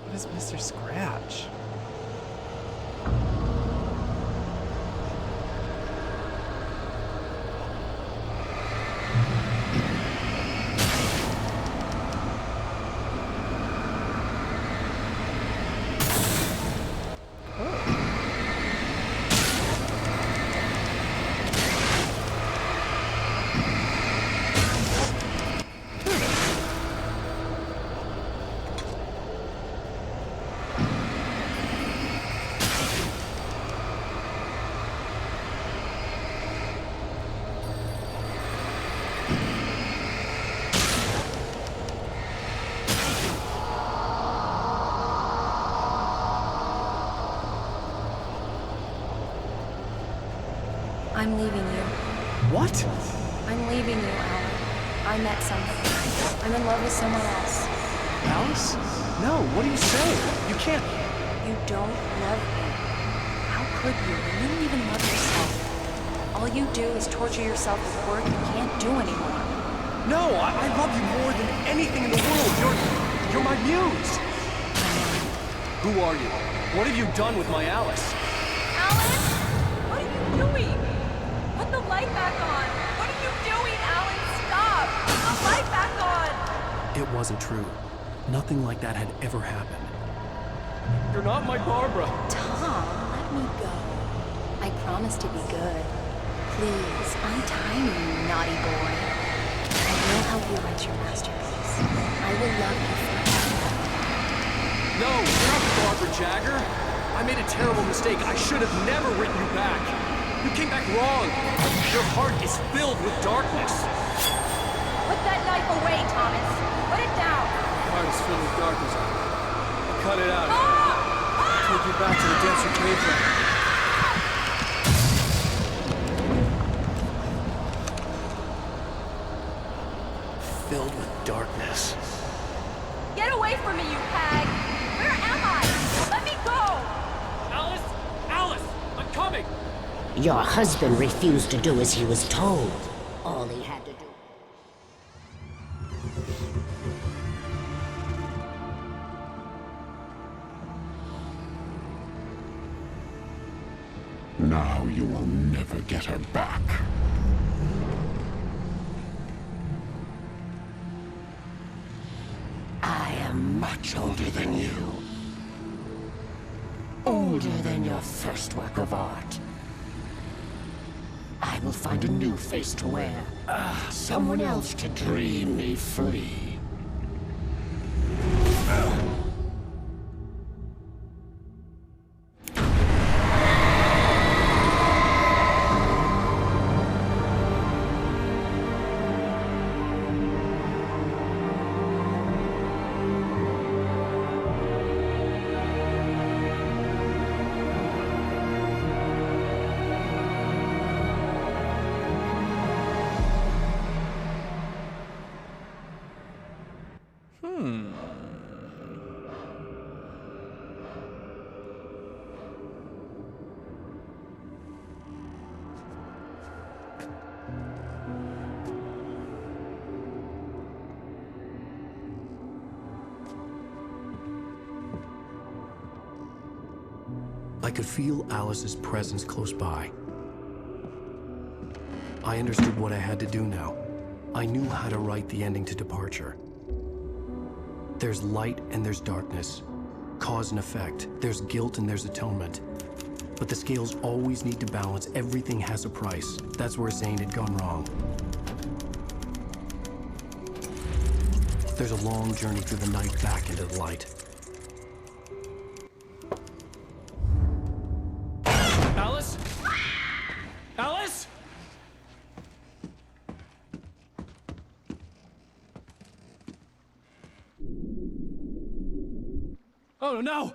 What is Mr. Scratch? I'm leaving you. What? I'm leaving you, Alan. I met somebody. I'm in love with someone else. Alice? No, what are you saying? You can't. You don't love me. How could you? You don't even love yourself. All you do is torture yourself with work you can't do anymore. No, I love you more than anything in the world. You're my muse. Who are you? What have you done with my Alice? Alan? What are you doing? Put the light back on. What are you doing, Alan? Stop. Put the light back on. It wasn't true. Nothing like that had ever happened. You're not my Barbara. Tom, let me go. I promise to be good. Please, untie me, you naughty boy. I will help you write your masterpiece. I will love you forever. No, you're not Barbara Jagger. I made a terrible mistake. I should have never written you back. You came back wrong. Your heart is filled with darkness. Put that knife away, Thomas. Put it down. Your heart is filled with darkness. Cut it out. Take you back to the depths you came from. filled with darkness. Get away from me, you hag! Where am I? Let me go! Alice! Alice! I'm coming! Your husband refused to do as he was told. All he had to do. Now you will never get her back. I am much older than you. Older than your first work of art. I will find a new face to wear. Someone else to dream me free. I could feel Alice's presence close by. I understood what I had to do now. I knew how to write the ending to Departure. There's light and there's darkness. Cause and effect. There's guilt and there's atonement. But the scales always need to balance. Everything has a price. That's where Zane had gone wrong. There's a long journey through the night back into the light. Alice? Alice? Oh no!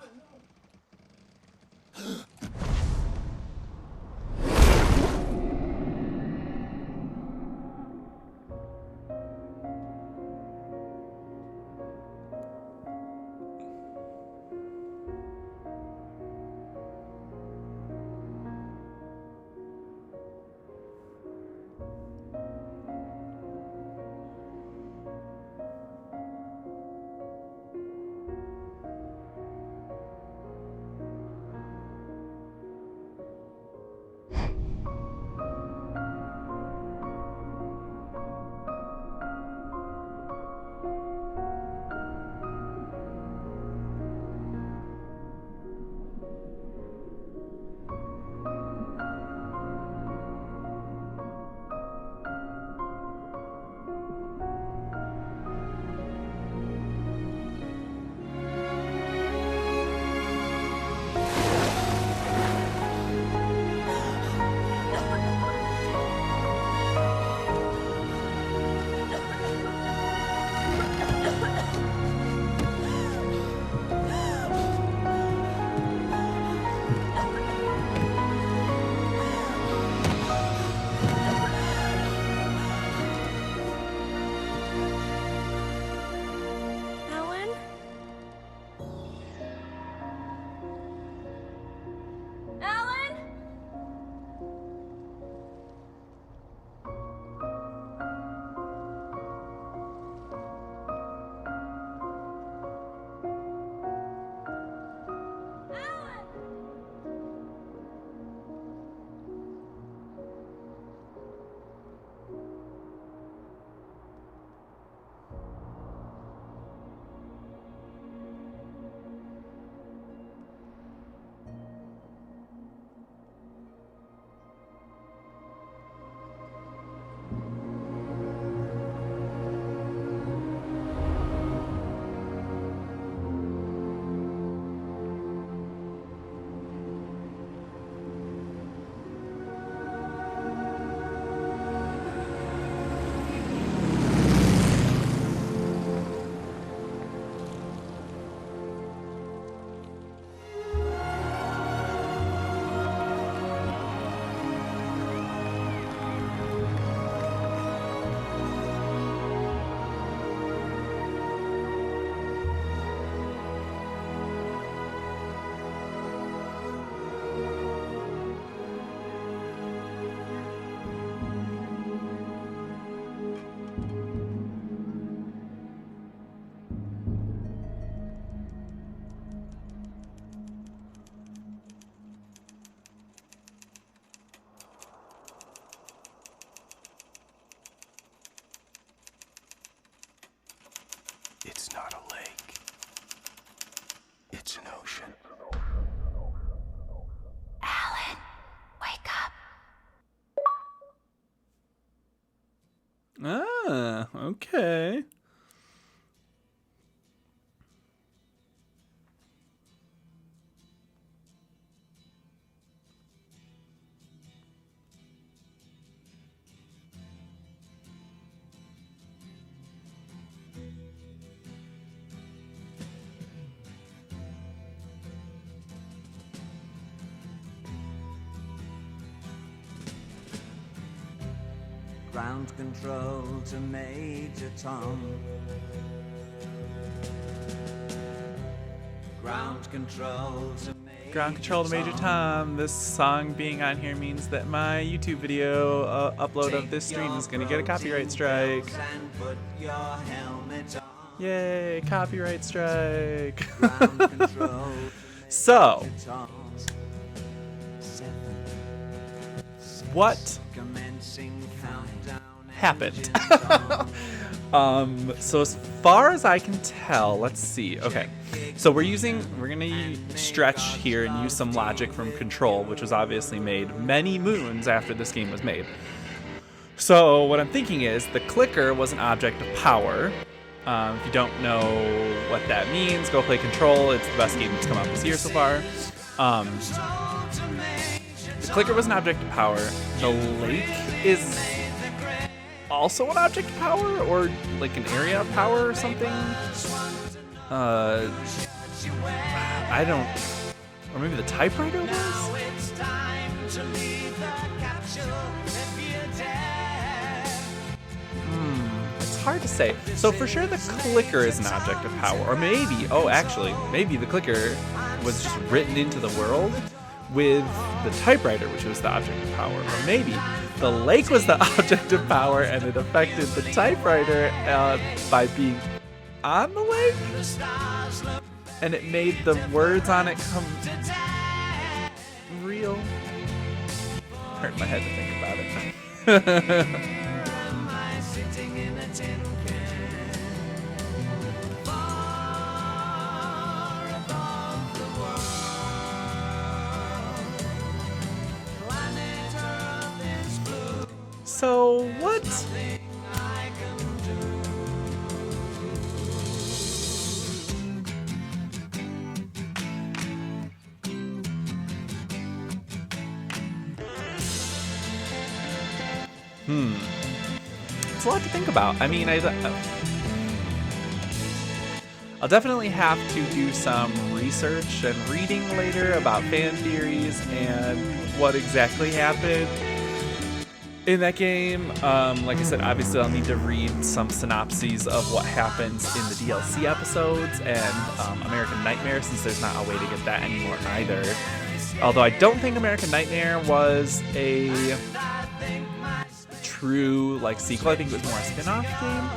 It's not a lake. It's an ocean. Alan, wake up. Ah, okay. Ground control to Major Tom. Ground control to Ground control to Major Tom. This song being on here means that my YouTube video upload of this stream is going to get a copyright strike. Yay, copyright strike. So, what happened? So as far as I can tell, let's see. Okay, so we're gonna stretch here and use some logic from Control, which was obviously made many moons after this game was made. So what I'm thinking is the clicker was an object of power. If you don't know what that means, go play Control. It's the best game that's come out this year so far. The clicker was an object of power. The lake is also an object of power, or like an area of power or something. I don't, or maybe the typewriter was? It's hard to say. So for sure the clicker is an object of power, or maybe, maybe the clicker was just written into the world with the typewriter, which was the object of power. Or maybe the lake was the object of power and it affected the typewriter by being on the lake, and it made the words on it come real. Hurt my head to think about it. So what? It's a lot to think about. I mean, I'll definitely have to do some research and reading later about fan theories and what exactly happened in that game. Like I said, obviously I'll need to read some synopses of what happens in the DLC episodes and American Nightmare, since there's not a way to get that anymore either. Although I don't think American Nightmare was a true like sequel. I think it was more a spin-off game.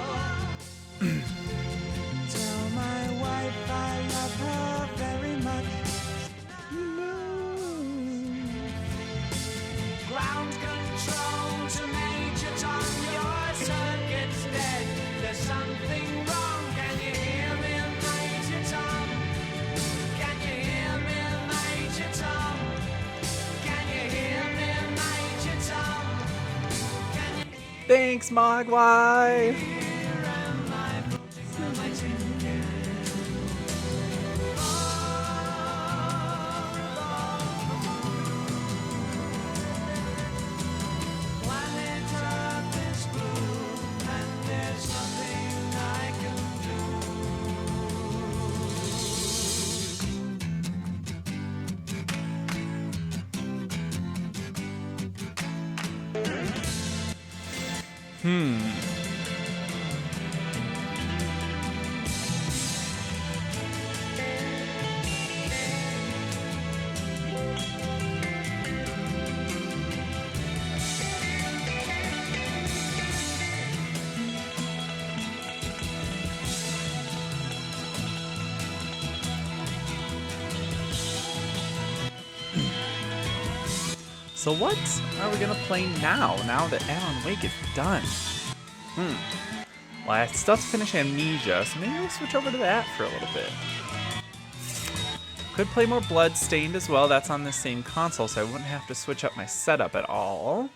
Thanks, Mogwai! So what are we gonna play now that Alan Wake is done? Well, Well, I still have to finish Amnesia, so maybe we'll switch over to that for a little bit. Could play more Bloodstained as well. That's on the same console, so I wouldn't have to switch up my setup at all.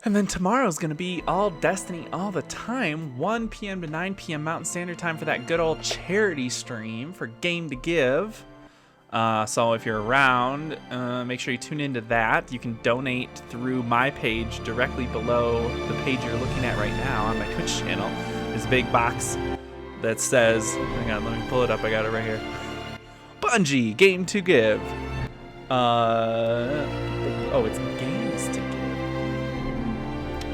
And then tomorrow's going to be all Destiny all the time, 1 p.m. to 9 p.m. Mountain Standard Time for that good old charity stream for Game to Give. So if you're around, make sure you tune into that. You can donate through my page directly below the page you're looking at right now on my Twitch channel. There's a big box that says, hang on, let me pull it up. I got it right here. Bungie, Game to Give. Oh, it's Games to Give.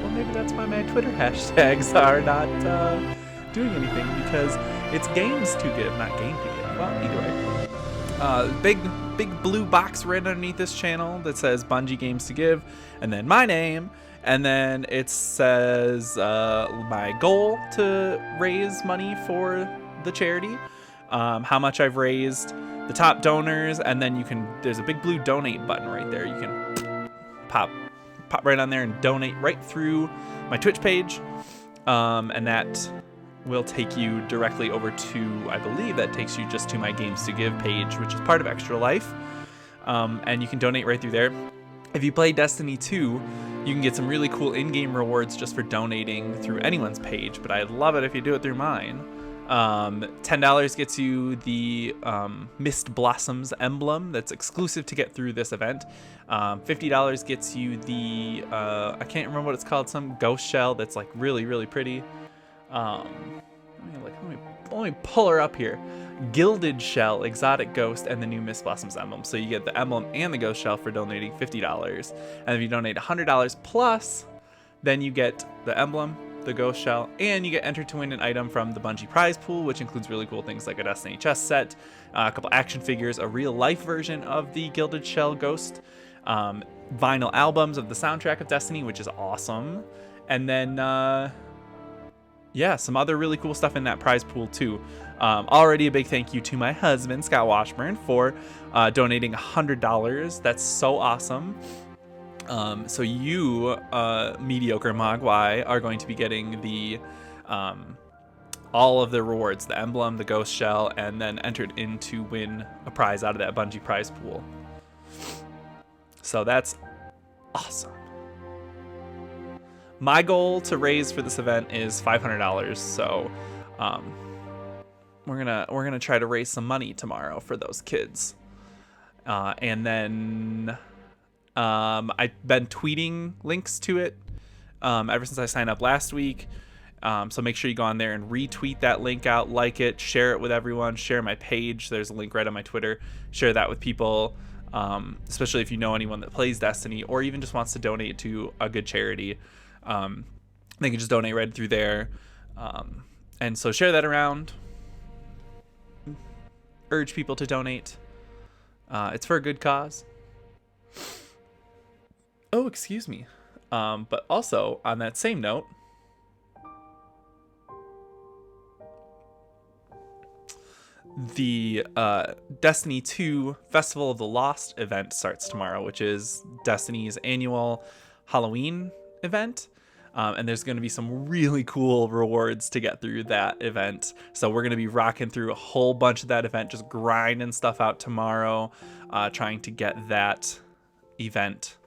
Well, maybe that's why my Twitter hashtags are not doing anything, because it's Games to Give, not Game to Give. Well, either way. Big blue box right underneath this channel that says Bungie Games to Give, and then my name, and then it says my goal to raise money for the charity, how much I've raised, the top donors, and then there's a big blue donate button right there. You can pop right on there and donate right through my Twitch page, and that will take you directly over to, I believe that takes you just to my Games to Give page, which is part of Extra Life, and you can donate right through there. If you play Destiny 2, you can get some really cool in-game rewards just for donating through anyone's page, but I'd love it if you do it through mine. $10 gets you the Mist Blossoms emblem that's exclusive to get through this event. $50 gets you the, I can't remember what it's called, some ghost shell that's like really, really pretty. Let me pull her up here. Gilded Shell, Exotic Ghost, and the new Mist Blossoms emblem. So you get the emblem and the ghost shell for donating $50. And if you donate $100 plus, then you get the emblem, the ghost shell, and you get entered to win an item from the Bungie prize pool, which includes really cool things like a Destiny chess set, a couple action figures, a real life version of the Gilded Shell Ghost, vinyl albums of the soundtrack of Destiny, which is awesome, and then yeah, some other really cool stuff in that prize pool too. Already a big thank you to my husband, Scott Washburn, for donating $100. That's so awesome. So you, mediocre Mogwai, are going to be getting the all of the rewards, the emblem, the ghost shell, and then entered in to win a prize out of that Bungie prize pool. So that's awesome. My goal to raise for this event is $500. So we're gonna try to raise some money tomorrow for those kids, and then. I've been tweeting links to it ever since I signed up last week. So make sure you go on there and retweet that link out, like it, share it with everyone, share my page. There's a link right on my Twitter. Share that with people, especially if you know anyone that plays Destiny or even just wants to donate to a good charity. They can just donate right through there. And so share that around. Urge people to donate. It's for a good cause. Oh, excuse me. But also, on that same note, the Destiny 2 Festival of the Lost event starts tomorrow, which is Destiny's annual Halloween event. And there's going to be some really cool rewards to get through that event. So we're going to be rocking through a whole bunch of that event, just grinding stuff out tomorrow, trying to get that event.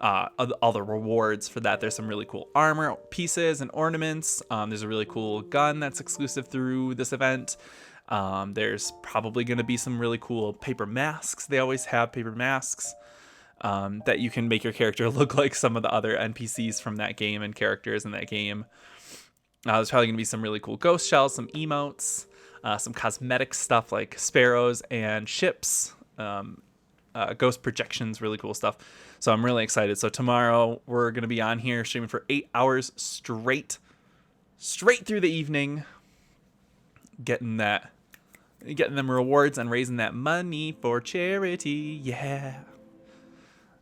All the rewards for that. There's some really cool armor pieces and ornaments. There's a really cool gun that's exclusive through this event. There's probably going to be some really cool paper masks. They always have paper masks that you can make your character look like some of the other NPCs from that game and characters in that game. There's probably going to be some really cool ghost shells, some emotes, some cosmetic stuff like sparrows and ships, ghost projections, really cool stuff. So I'm really excited. So tomorrow we're going to be on here streaming for 8 hours straight. straight through the evening, getting them rewards and raising that money for charity. Yeah.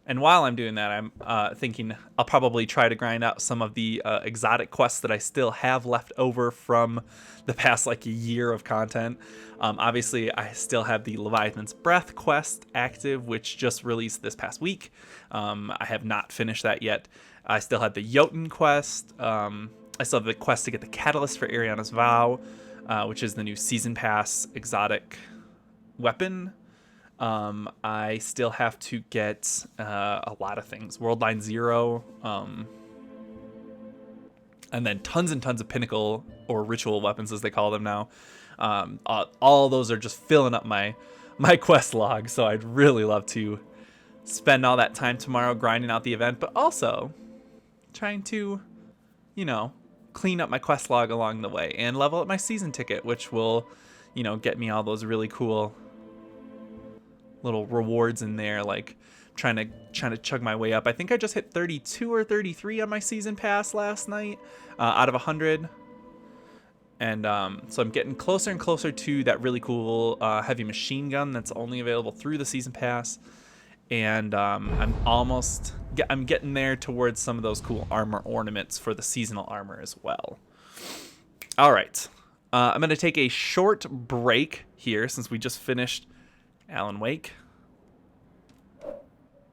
And while I'm doing that, I'm thinking I'll probably try to grind out some of the exotic quests that I still have left over from the past like year of content. Obviously, I still have the Leviathan's Breath quest active, which just released this past week. I have not finished that yet. I still have the Jotun quest. I still have the quest to get the Catalyst for Ariana's Vow, which is the new Season Pass exotic weapon. I still have to get a lot of things. World Line Zero, and then tons and tons of pinnacle or ritual weapons, as they call them now. All those are just filling up my quest log, so I'd really love to spend all that time tomorrow grinding out the event, but also trying to, clean up my quest log along the way and level up my season ticket, which will, get me all those really cool little rewards in there, like trying to chug my way up. I think I just hit 32 or 33 on my season pass last night out of 100, and so I'm getting closer and closer to that really cool heavy machine gun that's only available through the season pass, and I'm getting there towards some of those cool armor ornaments for the seasonal armor as well. All right, I'm gonna take a short break here since we just finished Alan Wake.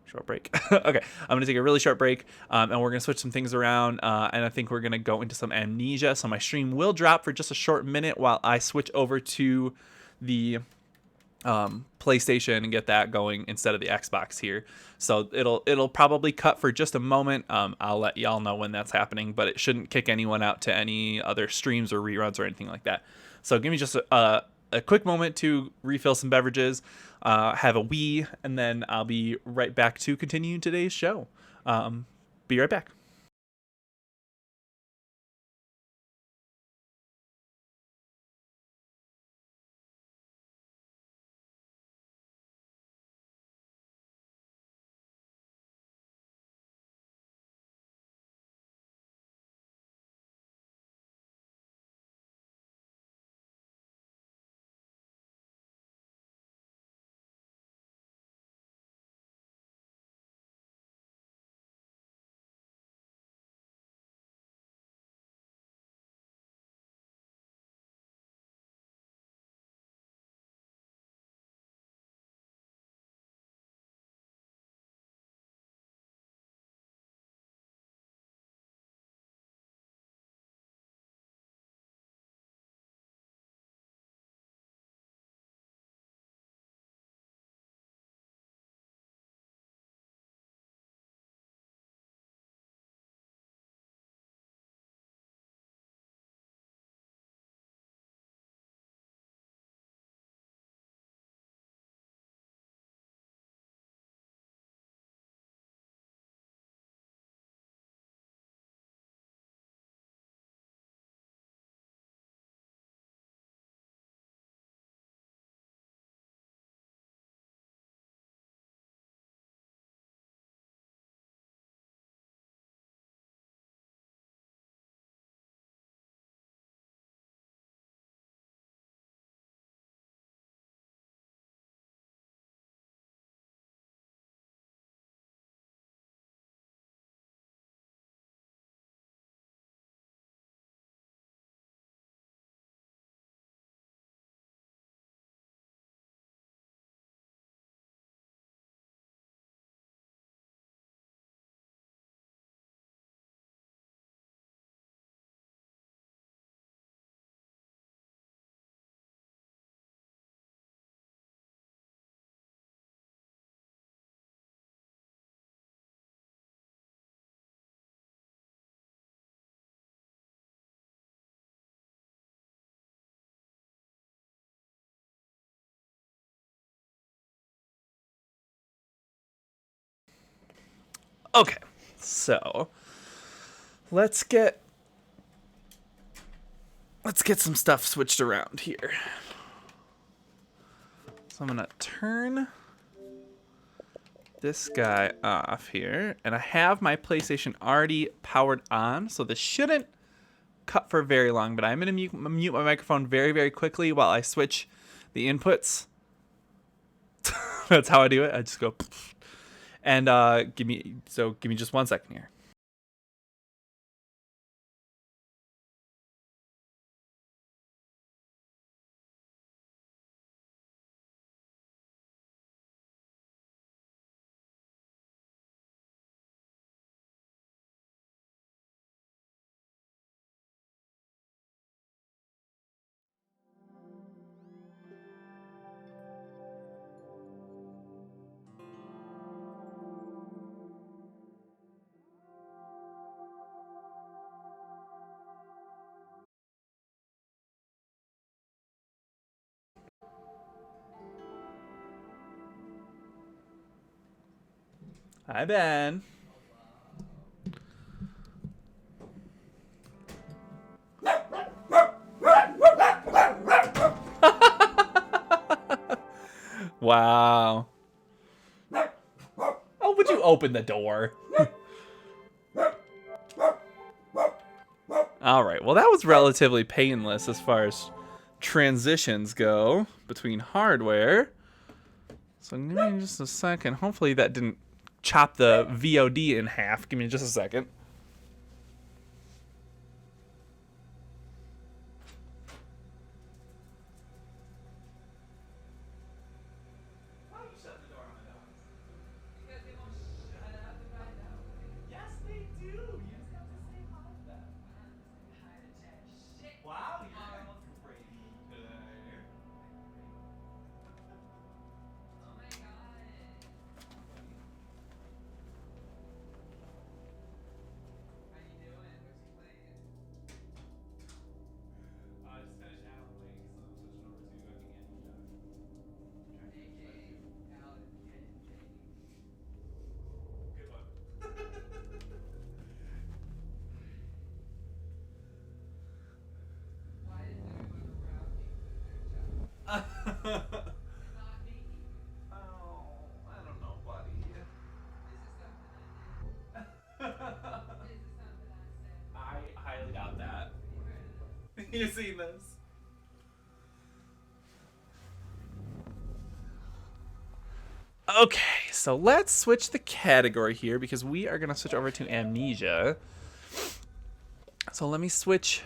Short break. Okay, I'm going to take a really short break, and we're going to switch some things around, and I think we're going to go into some Amnesia. So my stream will drop for just a short minute while I switch over to the PlayStation and get that going instead of the Xbox here. So it'll probably cut for just a moment. I'll let y'all know when that's happening, but it shouldn't kick anyone out to any other streams or reruns or anything like that. So give me just a quick moment to refill some beverages, have a wee, and then I'll be right back to continue today's show. Be right back. Okay, so let's get some stuff switched around here. So I'm gonna turn this guy off here, and I have my PlayStation already powered on, so this shouldn't cut for very long, but I'm going to mute my microphone very, very quickly while I switch the inputs. That's how I do it. I just go, and give me just 1 second here. Hi, Ben. Wow. Oh, would you open the door? All right. Well, that was relatively painless as far as transitions go between hardware. So give me just a second. Hopefully that didn't chop the VOD in half. Give me just a second. Wow, you look crazy today. Oh my god. How you doing? What you playing? I just finished Alan Wake, so I'm switching over to Amnesia. AKA Alan and Jamie. Good one. Why does everyone around me quit their job? And not me. Oh, I don't know, buddy. This is something I did. This is something I said. I highly doubt that. Have you heard of this? You seen this? Okay, so let's switch the category here because we are going to switch over to Amnesia. So let me switch.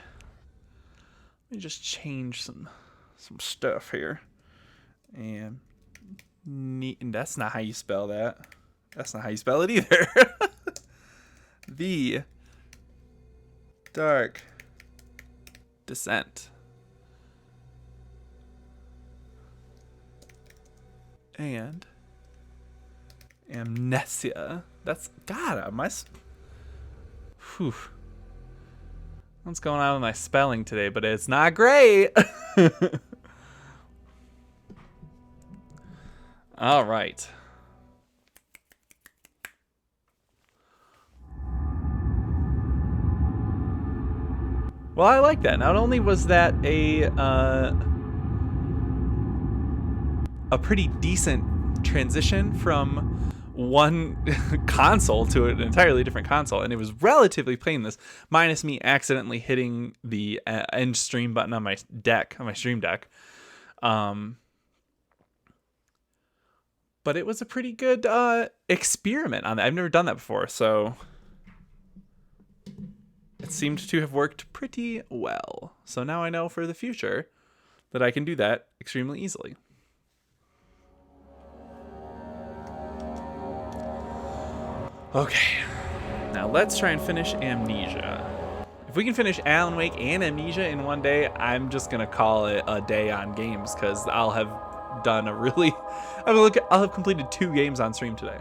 Let me just change some stuff here. And that's not how you spell that. That's not how you spell it either. The Dark Descent. And Amnesia. That's God. Whew. What's going on with my spelling today? But it's not great. All right. Well, I like that. Not only was that a pretty decent transition from one console to an entirely different console, and it was relatively painless, minus me accidentally hitting the end stream button on my stream deck. But it was a pretty good experiment on that. I've never done that before, so it seemed to have worked pretty well. So now I know for the future that I can do that extremely easily. Okay, now let's try and finish Amnesia. If we can finish Alan Wake and Amnesia in one day, I'm just gonna call it a day on games because I'll have done I'll have completed 2 games on stream today.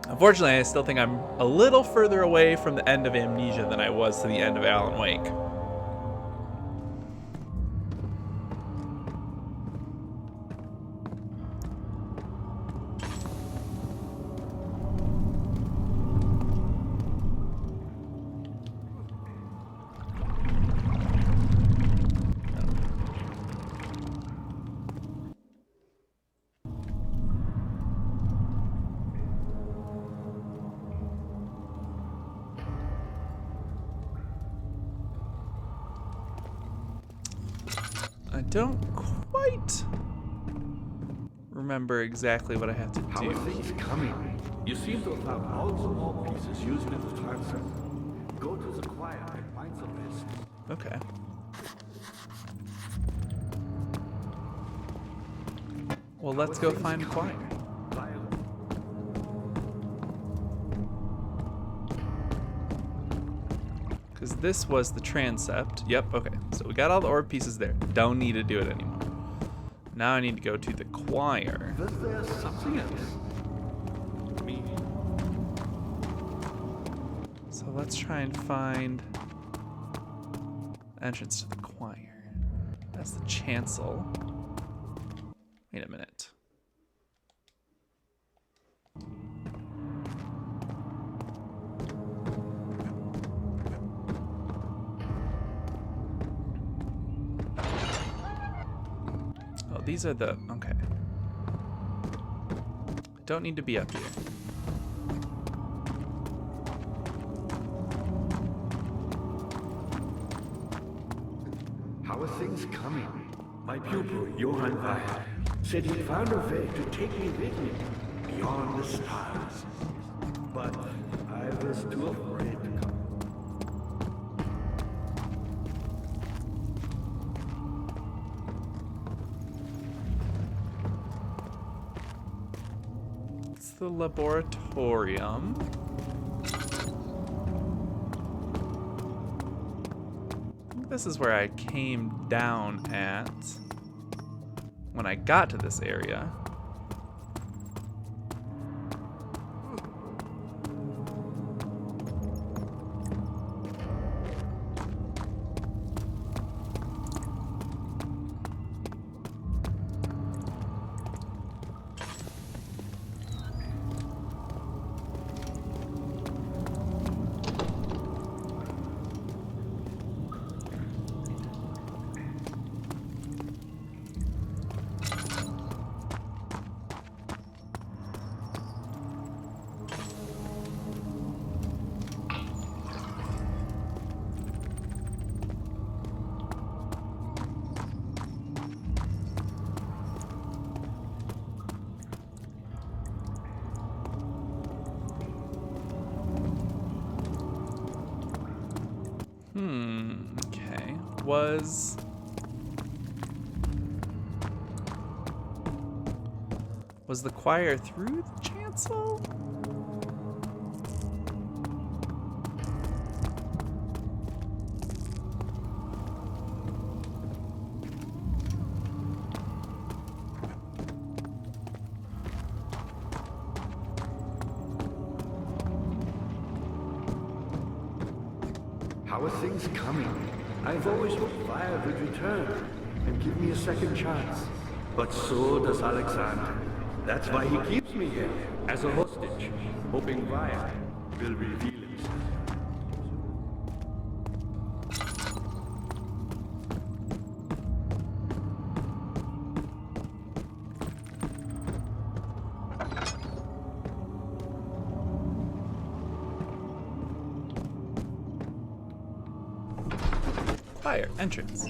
Unfortunately, I still think I'm a little further away from the end of Amnesia than I was to the end of Alan Wake. I don't quite remember exactly what I have to do. How are things coming? You seem to have found all the small pieces used in the transept. Go to the choir and find the rest. Okay. Well, let's go find the choir. Because this was the transept. Yep, okay. So we got all the orb pieces there. Don't need to do it anymore. Now I need to go to the choir. Was there something else? Me. So let's try and find entrance to the choir. That's the chancel. Wait a minute. Oh, these are the... okay. Don't need to be up here. How are things coming? My pupil, Johann Weyer, said he found a way to take me with him beyond the stars. But I was too afraid to come. It's the laboratorium. This is where I came down at when I got to this area. Okay. Was the choir through the chancel? How are things coming? I've always hoped Fire would return and give me a second chance. But so does Alexander. That's why he keeps me here, as a hostage, hoping Fire will reveal himself. Fire entrance.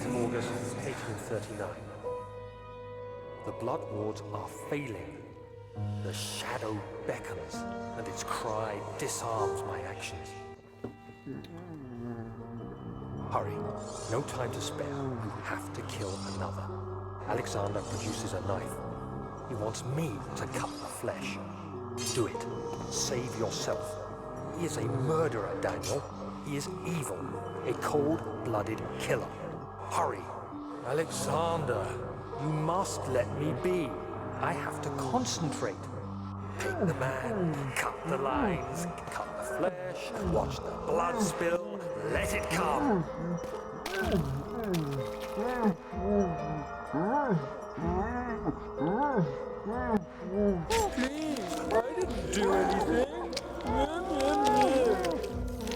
August 1839. The blood wards are failing. The shadow beckons, and its cry disarms my actions. Hurry. No time to spare. You have to kill another. Alexander produces a knife. He wants me to cut the flesh. Do it. Save yourself. He is a murderer, Daniel. He is evil. A cold-blooded killer. Hurry. Alexander, you must let me be. I have to concentrate. Take the man, cut the lines, cut the flesh, watch the blood spill, let it come. Please, I didn't do anything.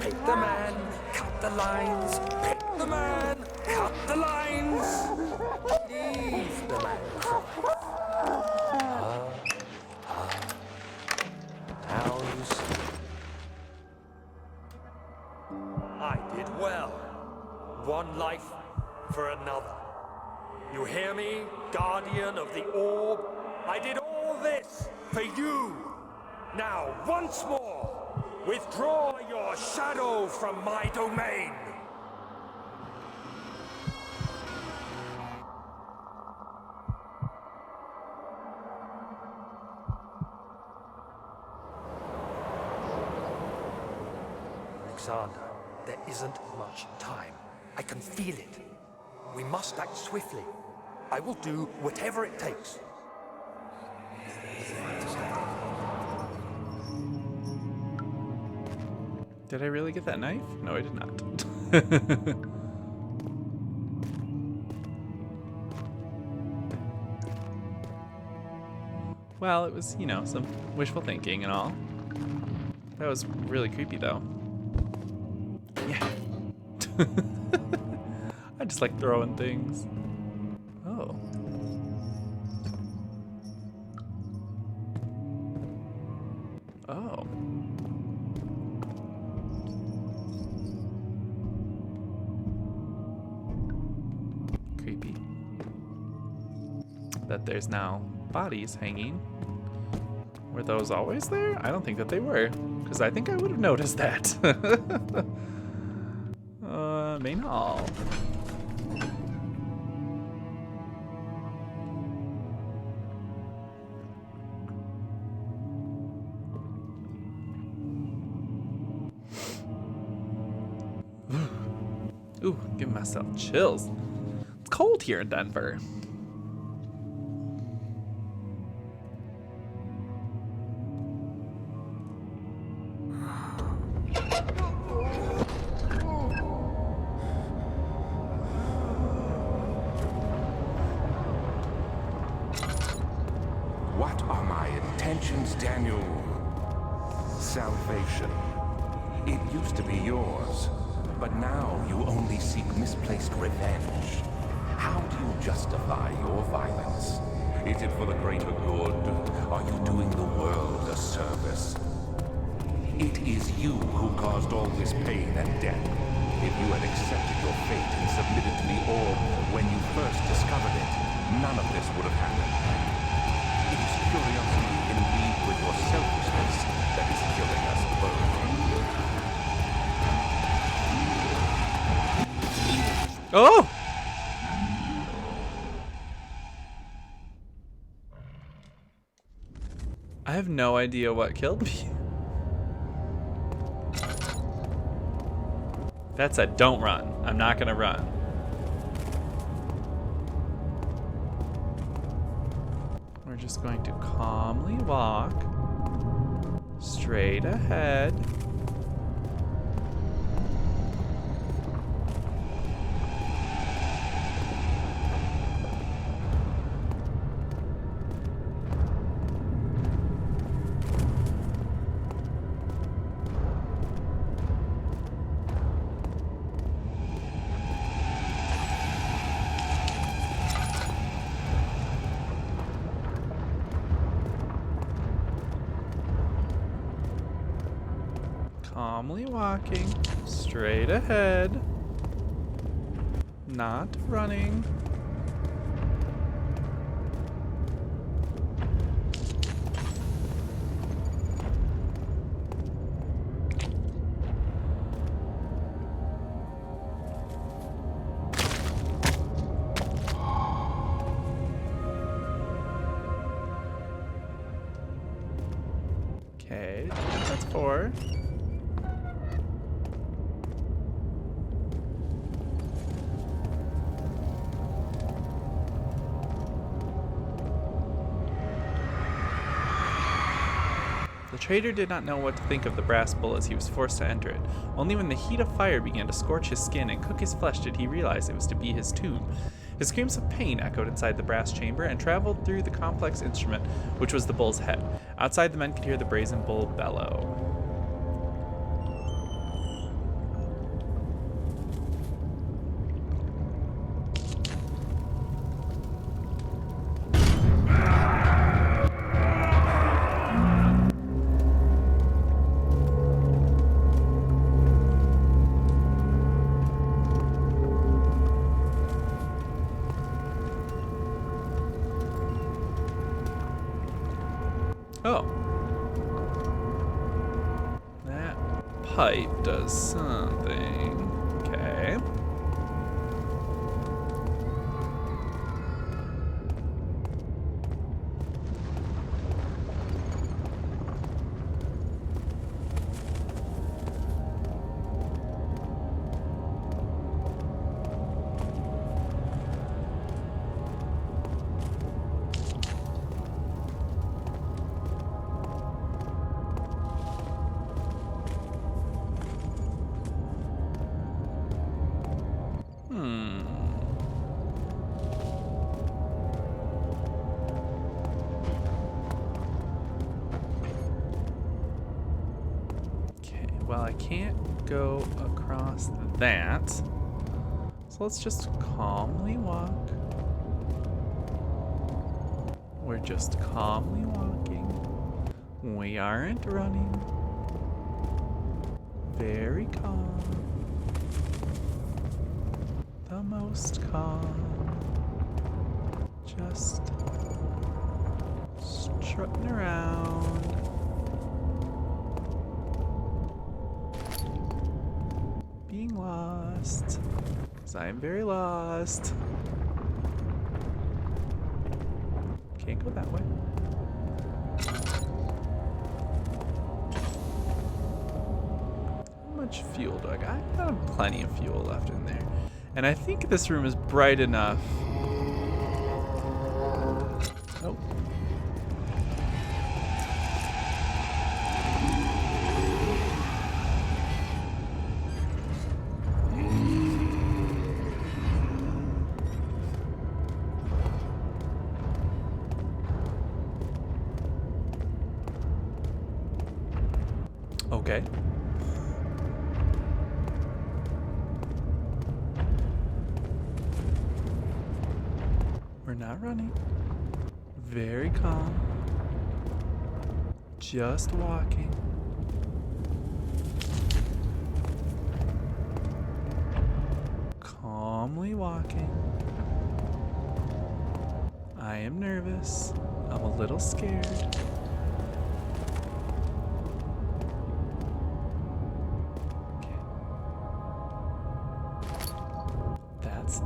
Pick the man, cut the lines. Pick the man, cut the lines. Leave the man cry. Now you see. I did well. One life for another. You hear me, guardian of the orb? I did all this for you. Now, once more, withdraw your shadow from my domain. Alexander, there isn't much time. I can feel it. We must act swiftly. I will do whatever it takes. Did I really get that knife? No, I did not. Well, it was, you know, some wishful thinking and all. That was really creepy, though. Yeah. I just like throwing things. Oh. Oh. Creepy. That there's now bodies hanging. Were those always there? I don't think that they were, because I think I would have noticed that. Main hall. Ooh, giving myself chills. It's cold here in Denver. What are my intentions, Daniel? Salvation. It used to be yours, but now you only seek misplaced revenge. How do you justify your violence? Is it for the greater good? Are you doing the world a service? It is you who caused all this pain and death. If you had accepted your fate and submitted to the orb when you first discovered it, none of this would have happened. It is curiosity in league with your selfishness that is killing us both. Oh! I have no idea what killed me. That said, don't run. I'm not gonna run. We're just going to calmly walk straight ahead. Calmly walking straight ahead, not running. Okay, that's 4. trader did not know what to think of the brass bowl as he was forced to enter it. Only when the heat of fire began to scorch his skin and cook his flesh did he realize it was to be his tomb. His screams of pain echoed inside the brass chamber and traveled through the complex instrument, which was the bull's head. Outside, the men could hear the brazen bull bellow. Oh. That pipe does something. Okay. Well, I can't go across that. So let's just calmly walk. We're just calmly walking. We aren't running. Very calm. The most calm. Just strutting around. Being lost. Because I am very lost. Can't go that way. How much fuel do I got? I got plenty of fuel left in there. And I think this room is bright enough. Oh. Okay. We're not running. Very calm. Just walking. Calmly walking. I am nervous. I'm a little scared.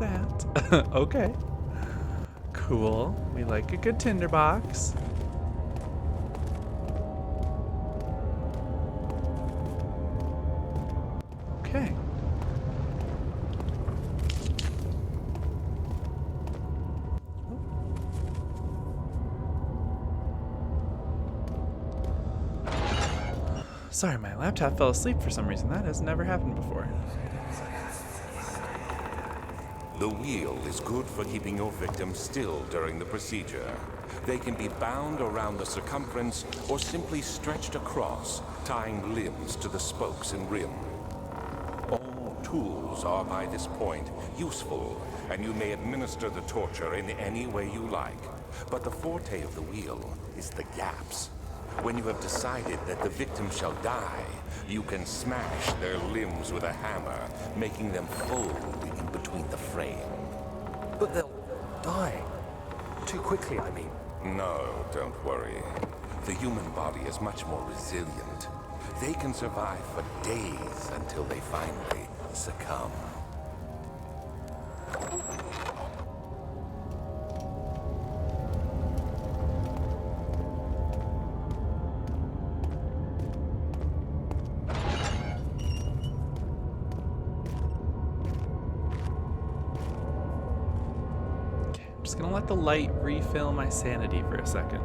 That. Okay. Cool. We like a good tinderbox. Okay. Sorry, my laptop fell asleep for some reason. That has never happened before. The wheel is good for keeping your victim still during the procedure. They can be bound around the circumference or simply stretched across, tying limbs to the spokes and rim. All tools are by this point useful, and you may administer the torture in any way you like. But the forte of the wheel is the gaps. When you have decided that the victim shall die, you can smash their limbs with a hammer, making them fold in between the frame. But they'll die. Too quickly, I mean. No, don't worry. The human body is much more resilient. They can survive for days until they finally succumb. Just gonna let the light refill my sanity for a second.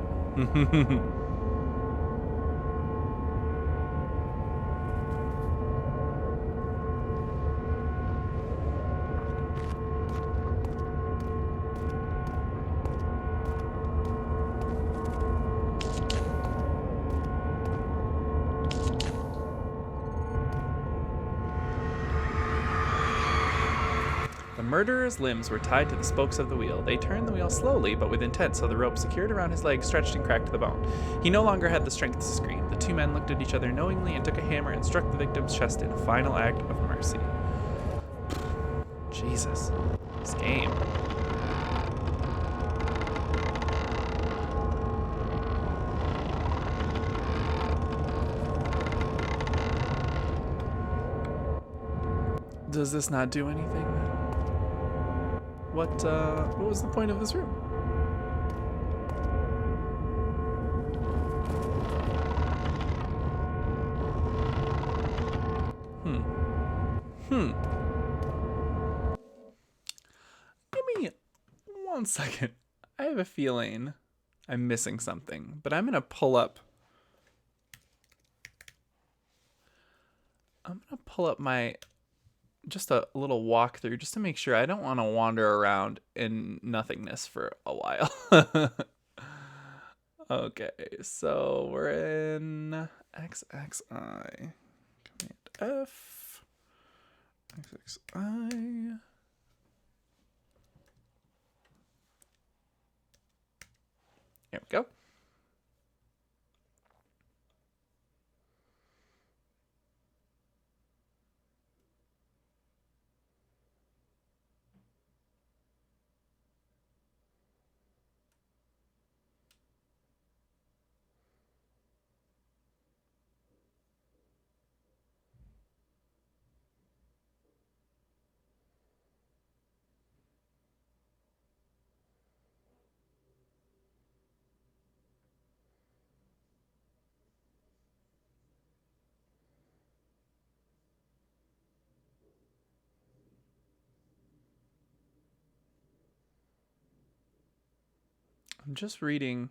murderer's limbs were tied to the spokes of the wheel. They turned the wheel slowly, but with intent, so the rope secured around his leg stretched and cracked to the bone. He no longer had the strength to scream. The two men looked at each other knowingly and took a hammer and struck the victim's chest in a final act of mercy. Jesus. This game. Does this not do anything? What was the point of this room? Give me 1 second. I have a feeling I'm missing something, but I'm gonna pull up my just a little walkthrough just to make sure. I don't want to wander around in nothingness for a while. Okay, so we're in XXI. Command F. XXI. There we go. I'm just reading.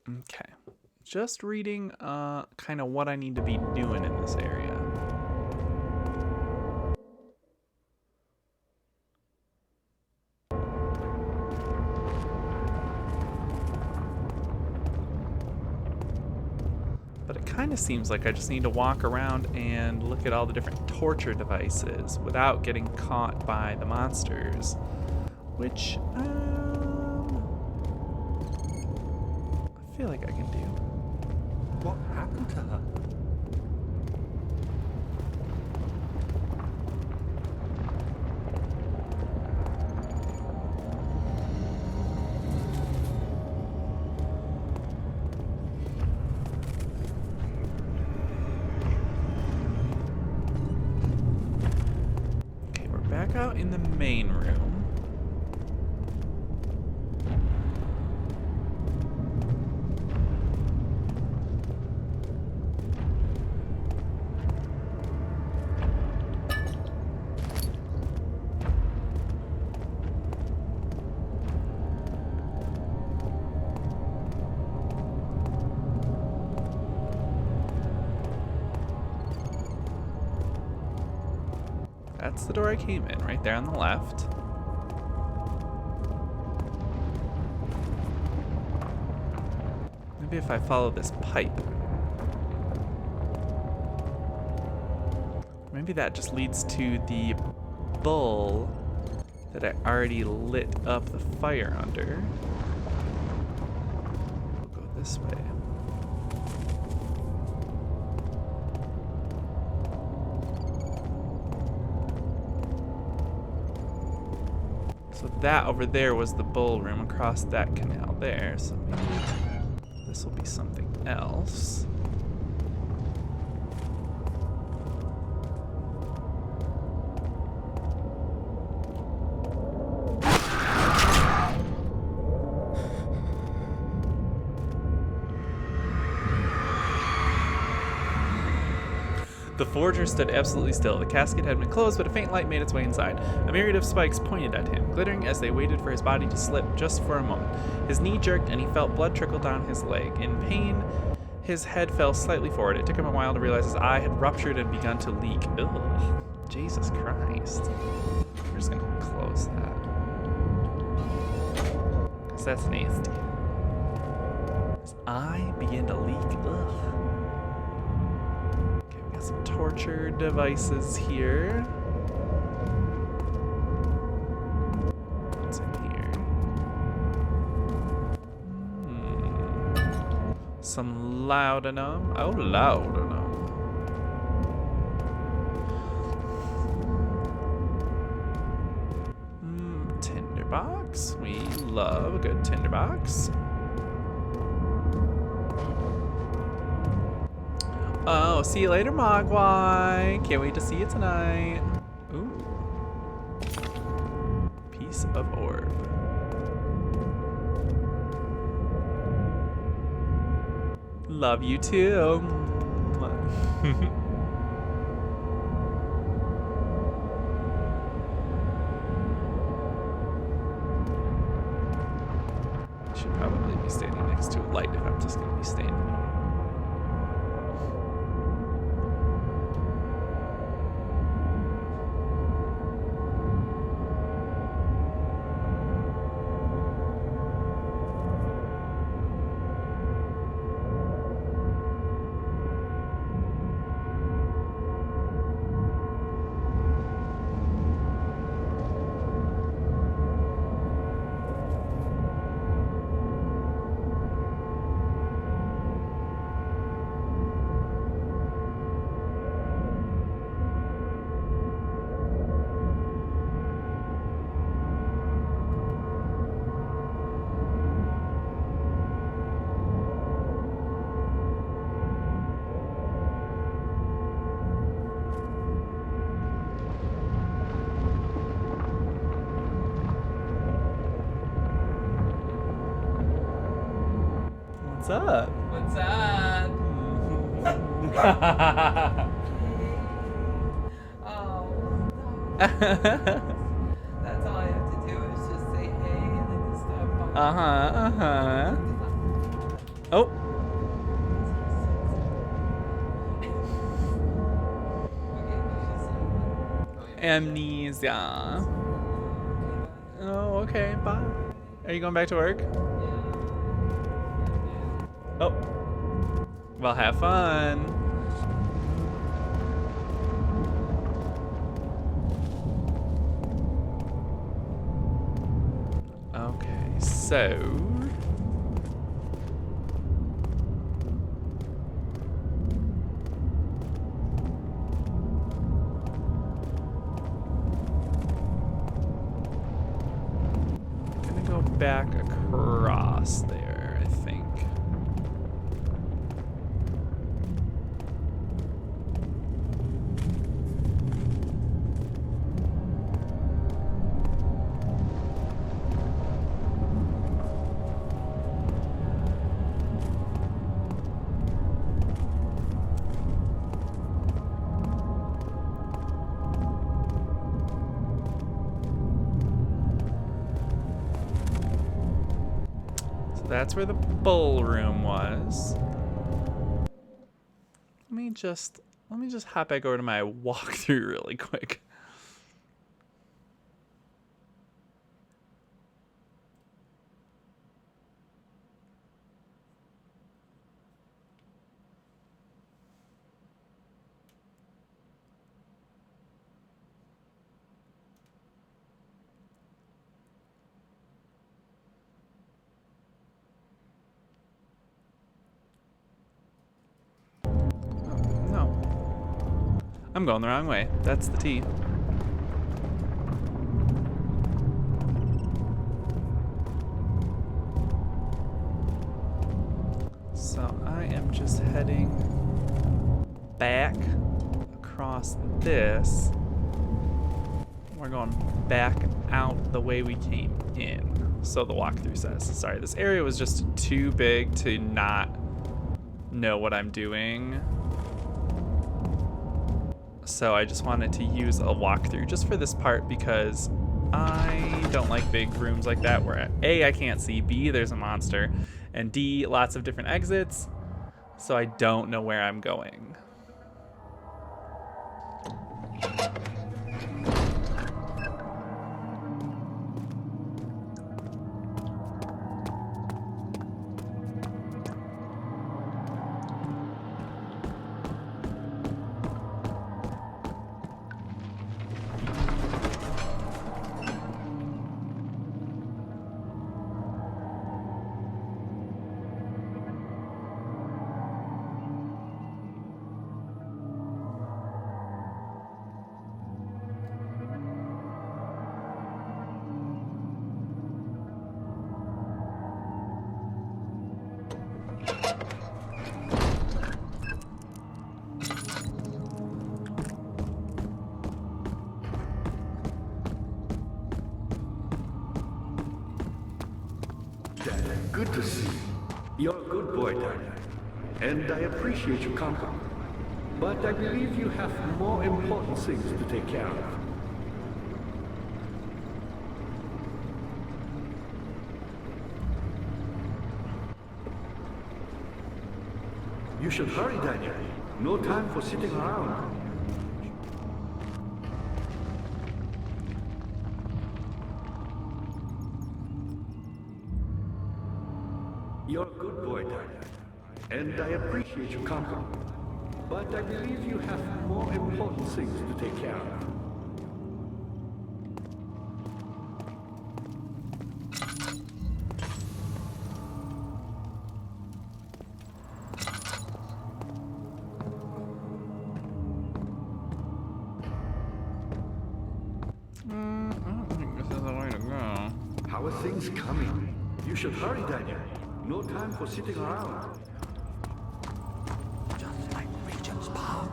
Okay. Just reading kind of what I need to be doing in this area. But it kind of seems like I just need to walk around and look at all the different torture devices without getting caught by the monsters, which I feel like I can do. What happened to her? Okay, we're back out in the main room. That's the door I came in, right there on the left. Maybe if I follow this pipe. Maybe that just leads to the bull that I already lit up the fire under. We'll go this way. So that over there was the bull room across that canal there. So maybe this will be something else. The forger stood absolutely still. The casket had been closed, but a faint light made its way inside. A myriad of spikes pointed at him, glittering as they waited for his body to slip just for a moment. His knee jerked, and he felt blood trickle down his leg. In pain, His head fell slightly forward. It took him a while to realize his eye had ruptured and begun to leak. Ugh. Jesus Christ. We're just gonna close that. Because that's nasty. His eye began to leak. Ugh. Okay, we got some torture devices here. What's in here? Some laudanum. Oh, laudanum. Tinderbox. We love a good tinderbox. Oh, see you later, Mogwai. Can't wait to see you tonight. Ooh. Piece of orb. Love you too. Should probably be standing next to a light if I'm just gonna be standing here. What's up? What's up? Oh. That's all I have to do is just say hey and then just stop by. Oh. Amnesia. Oh, okay, bye. Are you going back to work? Oh. Well, have fun. Okay, so... I'm gonna go back across there, I think. That's where the ballroom was. Let me just hop back over to my walkthrough really quick. I'm going the wrong way. That's the T. So I am just heading back across this. We're going back out the way we came in. So the walkthrough says. Sorry, this area was just too big to not know what I'm doing. So I just wanted to use a walkthrough just for this part because I don't like big rooms like that where A, I can't see, B, there's a monster, and D, lots of different exits. So I don't know where I'm going. Dad, good to see you. You're a good boy, Dad. And I appreciate your company. But I believe you have more important things to take care of. You should hurry, Daniel. No time for sitting around. You're a good boy, Daniel. And I appreciate your company. But I believe you have more important things to take care of. I don't think this is the way to go. How are things coming? You should hurry, Daniel. No time for sitting around. Just like Regent's Park.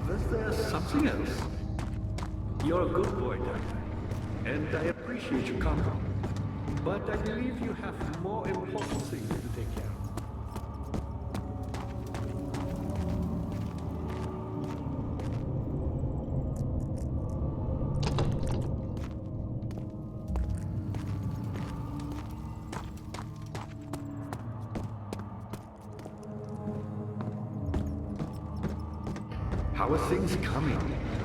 Was there something else? You're a good boy, Daniel. And I appreciate your company. But I believe you have more important things to take care of. How are things coming?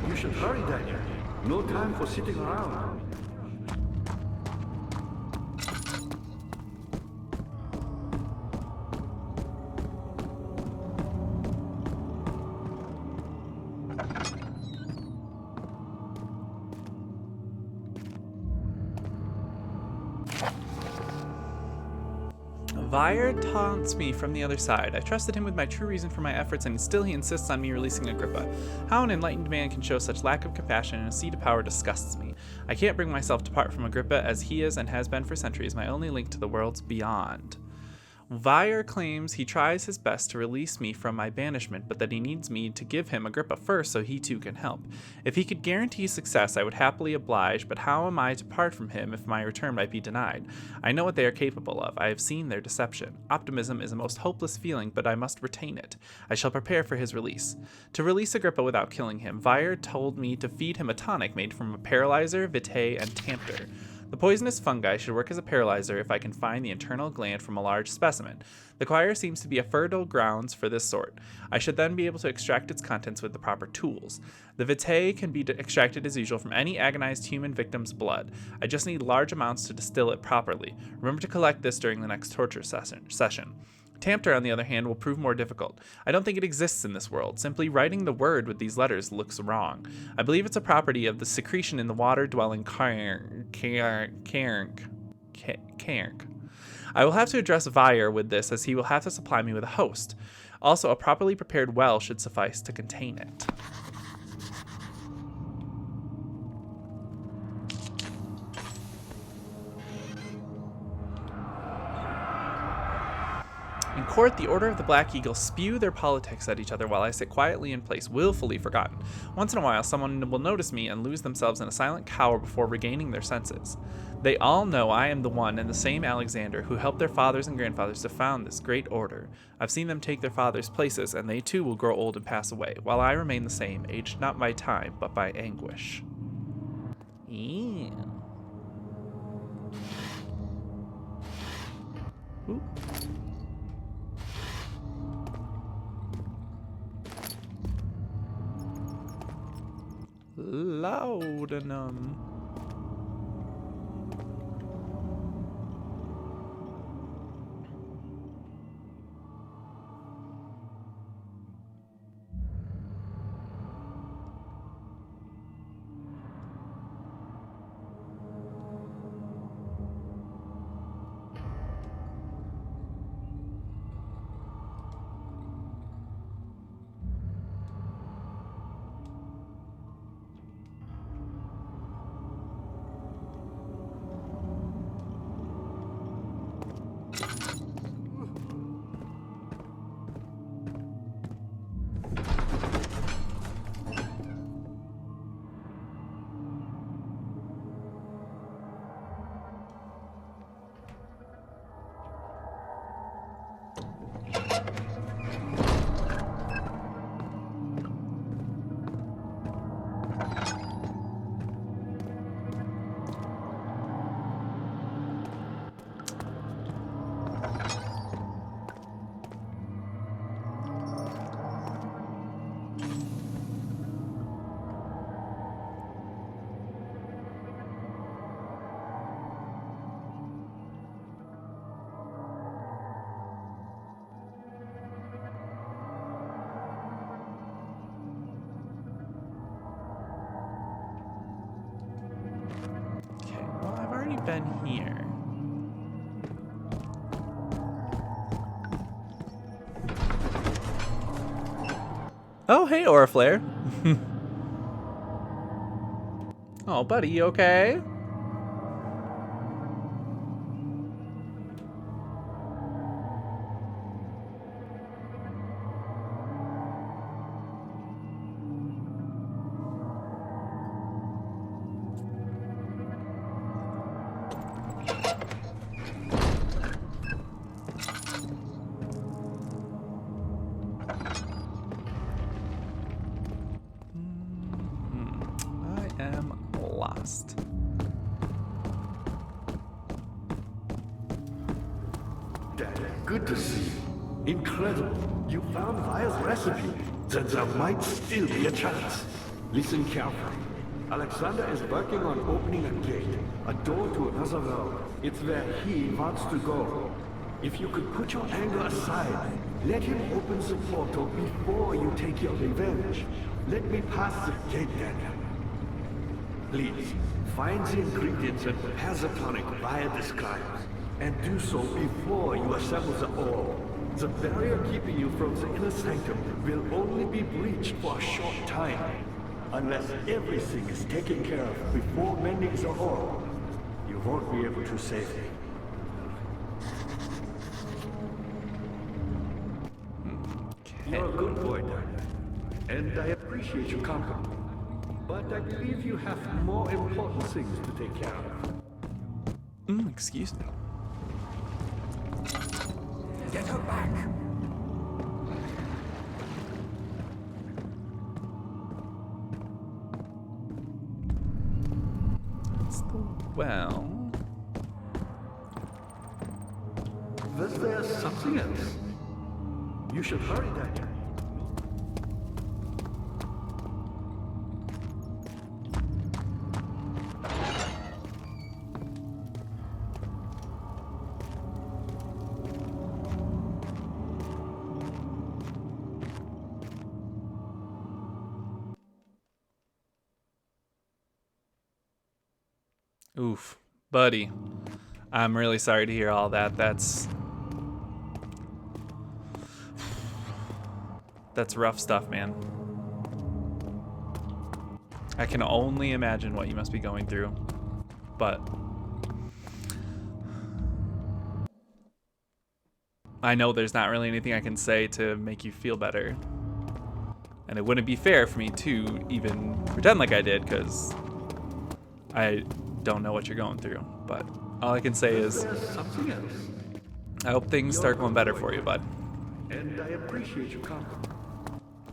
You should hurry, Daniel. No time for sitting around. Vire taunts me from the other side. I trusted him with my true reason for my efforts, and still he insists on me releasing Agrippa. How an enlightened man can show such lack of compassion and a seat of power disgusts me. I can't bring myself to part from Agrippa, as he is and has been for centuries my only link to the worlds beyond. Vire claims he tries his best to release me from my banishment, but that he needs me to give him Agrippa first so he too can help. If he could guarantee success, I would happily oblige, but how am I to part from him if my return might be denied? I know what they are capable of. I have seen their deception. Optimism is a most hopeless feeling, but I must retain it. I shall prepare for his release. To release Agrippa without killing him, Vire told me to feed him a tonic made from a paralyzer, vitae, and Tampter. The poisonous fungi should work as a paralyzer if I can find the internal gland from a large specimen. The choir seems to be a fertile grounds for this sort. I should then be able to extract its contents with the proper tools. The vitae can be extracted as usual from any agonized human victim's blood. I just need large amounts to distill it properly. Remember to collect this during the next torture session. Tampter, on the other hand, will prove more difficult. I don't think it exists in this world. Simply writing the word with these letters looks wrong. I believe it's a property of the secretion in the water-dwelling cairn. I will have to address Vire with this, as he will have to supply me with a host. Also, a properly prepared well should suffice to contain it. In court, the Order of the Black Eagle spew their politics at each other while I sit quietly in place, willfully forgotten. Once in a while, someone will notice me and lose themselves in a silent cower before regaining their senses. They all know I am the one and the same Alexander who helped their fathers and grandfathers to found this great order. I've seen them take their fathers' places, and they too will grow old and pass away, while I remain the same, aged not by time, but by anguish. Yeah. Ooh. Laudanum. Been here. Oh, hey, Oriflare. Oh, buddy, you okay? Lost. Dad, good to see you. Incredible. You found Vaya's recipe. Then there might still be a chance. Listen carefully. Alexander is working on opening a gate, a door to another world. It's where he wants to go. If you could put your anger aside, let him open the portal before you take your revenge. Let me pass the gate, Daniel. Please, find the ingredients and prepare the tonic Vaya describes. And do so before you assemble the orb. The barrier keeping you from the inner sanctum will only be breached for a short time. Unless everything is taken care of before mending the orb, you won't be able to save me. You're a good boy, Daniel. And I appreciate your company. But I believe you have more important things to take care of. Excuse me. Get her back! That's the well. Was there something else? You should hurry, Daniel. Oof, buddy. I'm really sorry to hear all that. That's rough stuff, man. I can only imagine what you must be going through. But I know there's not really anything I can say to make you feel better. And it wouldn't be fair for me to even pretend like I did, because I don't know what you're going through. But all I can say is, Something else. I hope things start going better for you, bud. And I appreciate your compliment.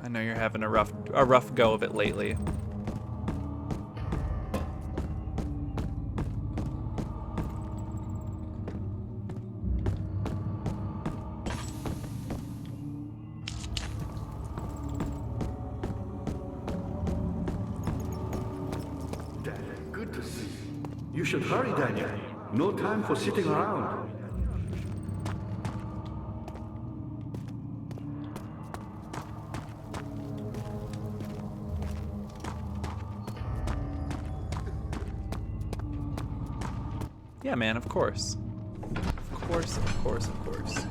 I know you're having a rough go of it lately. Good to see you. You should hurry, Daniel. No time for sitting around. Yeah, man, of course. Of course, of course, of course.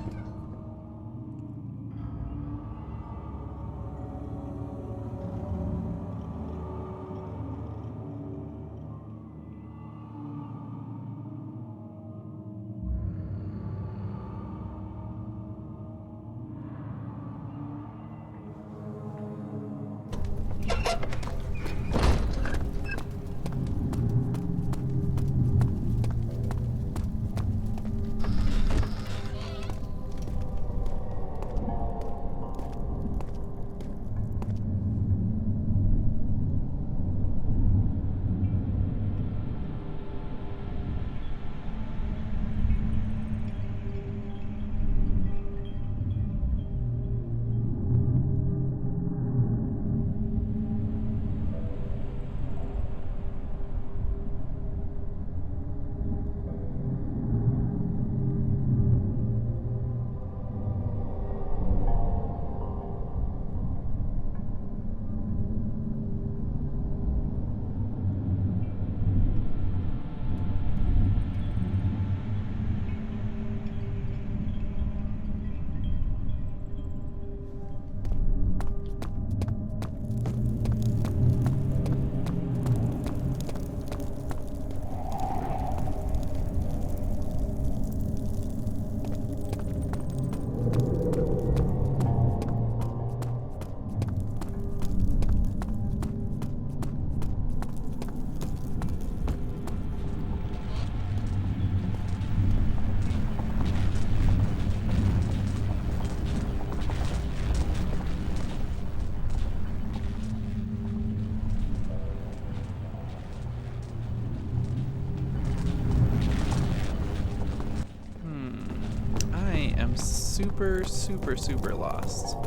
Super lost.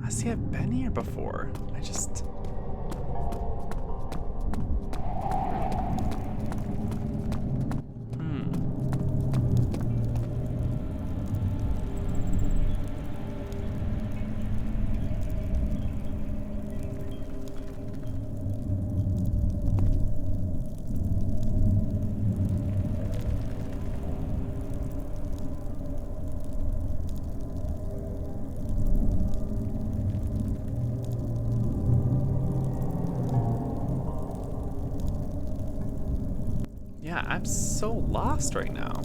I see I've been here before. I just... Yeah, I'm so lost right now.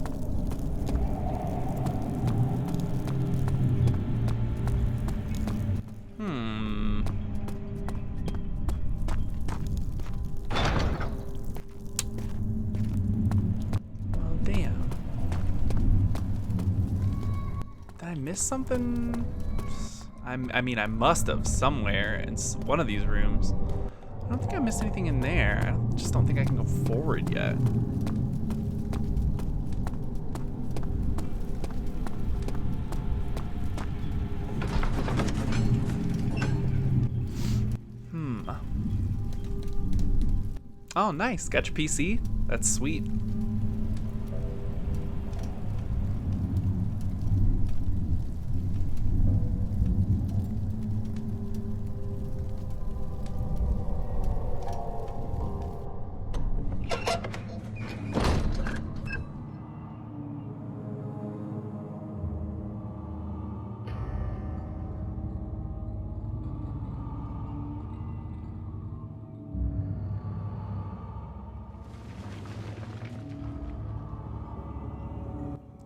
Well, damn. Did I miss something? I mean, I must have somewhere in one of these rooms. I don't think I missed anything in there. I just don't think I can go forward yet. Oh, nice. Got your PC? That's sweet.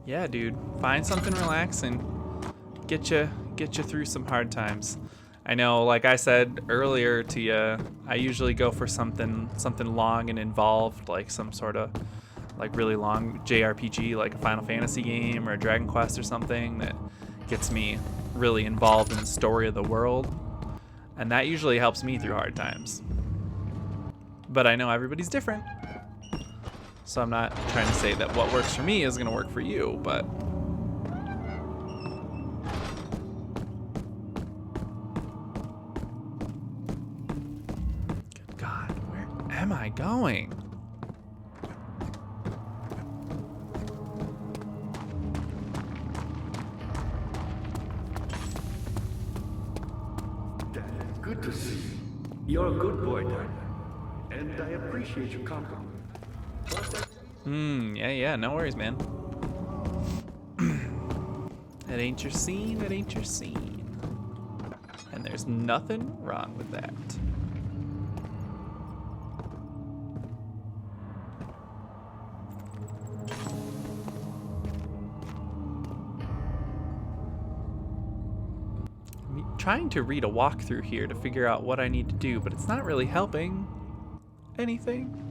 Yeah, dude. Find something relaxing. Get you through some hard times. I know, like I said earlier to you, I usually go for something long and involved, like some sort of like really long JRPG, like a Final Fantasy game or a Dragon Quest or something that gets me really involved in the story of the world. And that usually helps me through hard times. But I know everybody's different. So I'm not trying to say that what works for me is going to work for you, but good God, where am I going? Daniel, good to see you. You're a good boy, Daniel. And I appreciate your compliment. Yeah, no worries, man. It ain't your scene, it ain't your scene. And there's nothing wrong with that. I'm trying to read a walkthrough here to figure out what I need to do, but it's not really helping anything.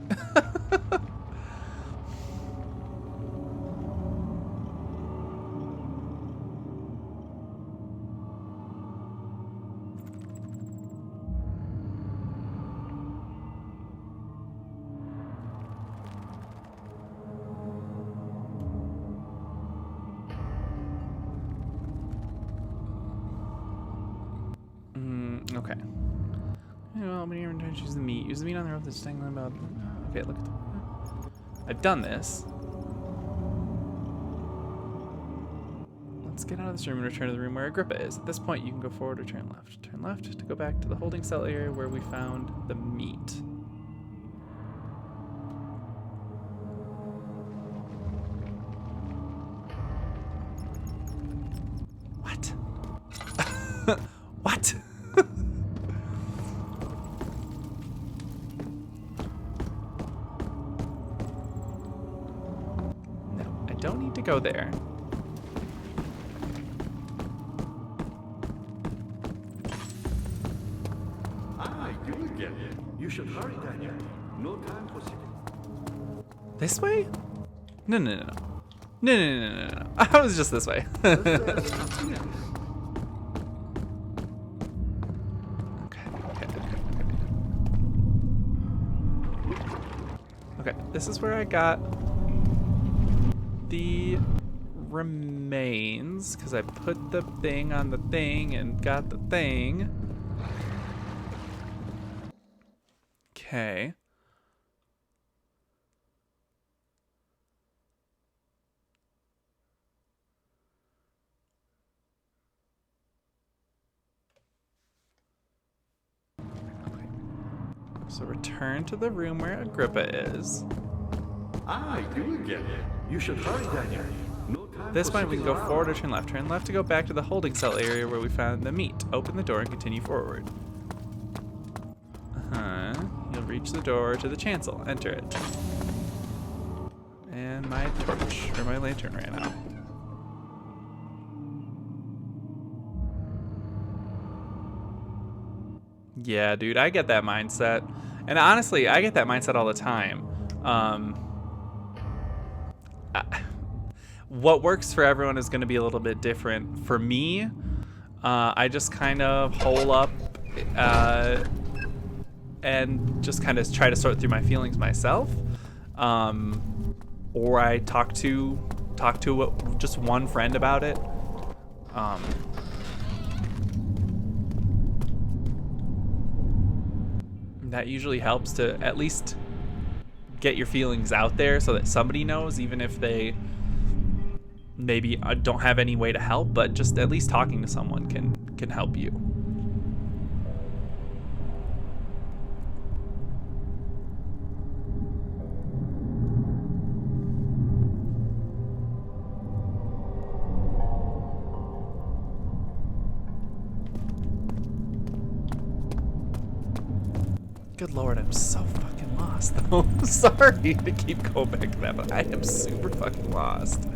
Okay. Well, when you're trying to choose the meat, use the meat on the rope that's dangling about. Okay, look at the. I've done this. Let's get out of this room and return to the room where Agrippa is. At this point, you can go forward or turn left. Turn left to go back to the holding cell area where we found the meat. What? What? No, I don't need to go there. You again. You should hurry, Daniel. No time for sitting. This way? No. No. I was just this way. Okay, this is where I got the remains, because I put the thing on the thing and got the thing. Okay. So return to the room where Agrippa is. You again. You should hurry, Daniel. No time. This point we can go forward or turn left. Turn left to go back to the holding cell area where we found the meat. Open the door and continue forward. You'll reach the door to the chancel. Enter it. And my torch, or my lantern ran out. Yeah, dude, I get that mindset. And honestly, I get that mindset all the time. What works for everyone is going to be a little bit different. For me, I just kind of hole up and just kind of try to sort through my feelings myself. Or I talk to just one friend about it. That usually helps to at least get your feelings out there so that somebody knows, even if they maybe don't have any way to help, but just at least talking to someone can help you. Good Lord, I'm so fucking lost though. Sorry to keep going back to that, but I am super fucking lost.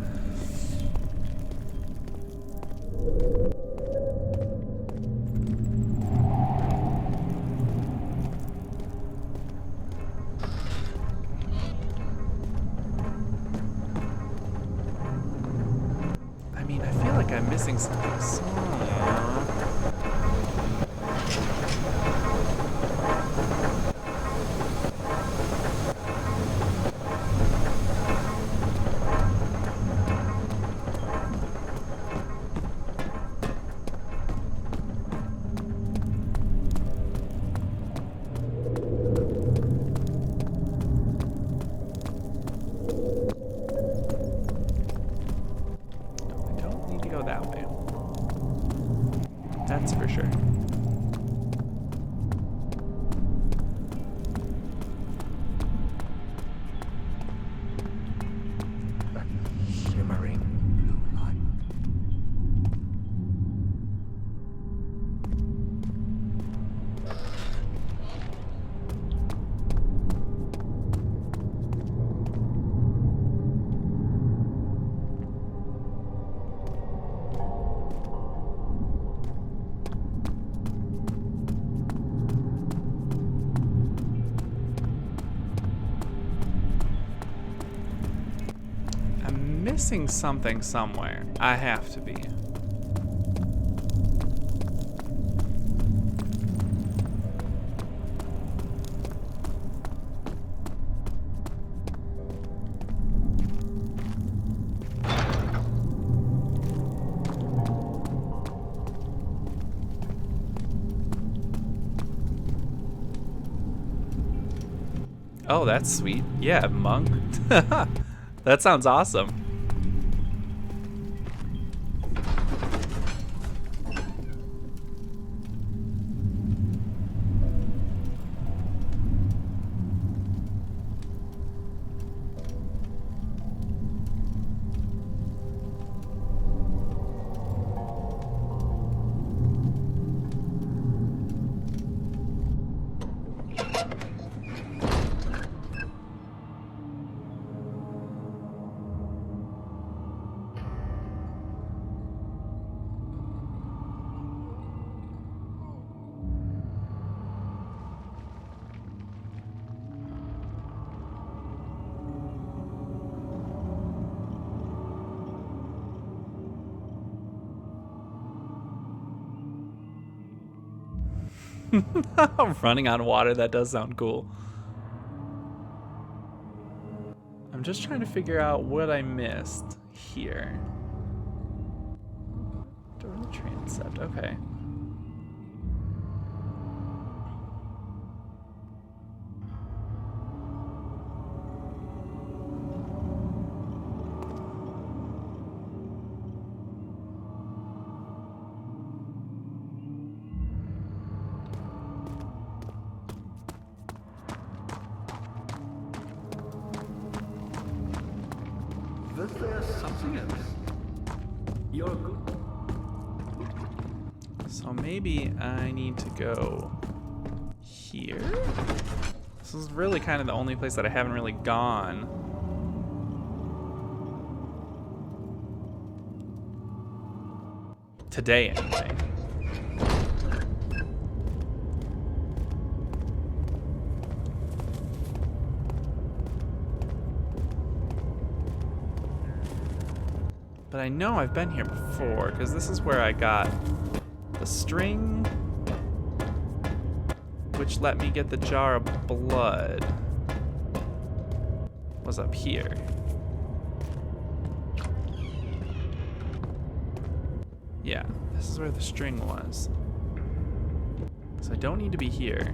That's for sure. Shimmering blue light. I'm missing something somewhere. I have to be. Oh, that's sweet. Yeah, monk. That sounds awesome. Running on water, that does sound cool. I'm just trying to figure out what I missed here. Door to the transept, okay. Was there something else? You're good. So maybe I need to go here? This is really kind of the only place that I haven't really gone. Today, anyway. But I know I've been here before, because this is where I got the string, which let me get the jar of blood. Was up here. Yeah, this is where the string was. So I don't need to be here.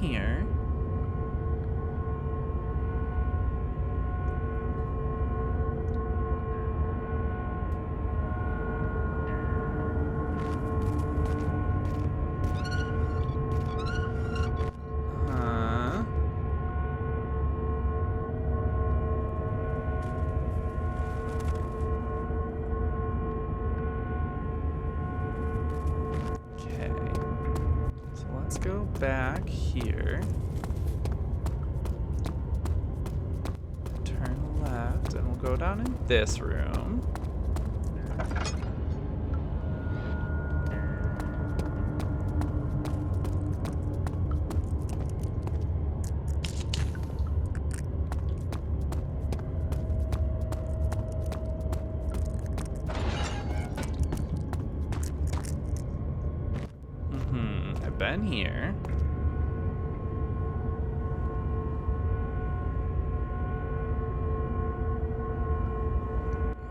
Here. Okay. So let's go back here. Turn left, and we'll go down in this room. been here.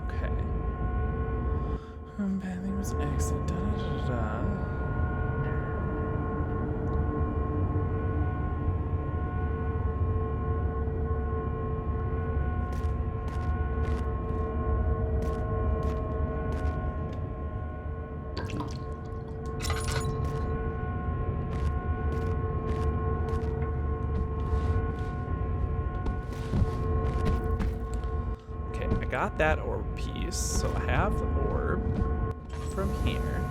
Okay. Badly was an accident. Da, da, da, da. Got that orb piece, so I have the orb from here.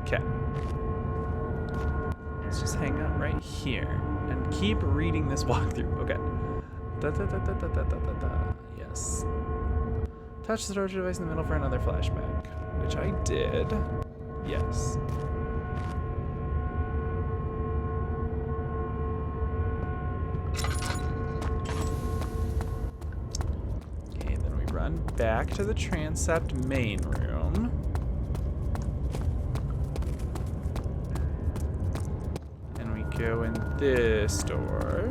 Okay. Let's just hang out right here and keep reading this walkthrough. Okay. Da, da, da, da, da, da, da, da, da. Yes. Touch the torture device in the middle for another flashback, which I did. Yes. Back to the transept main room. And we go in this door.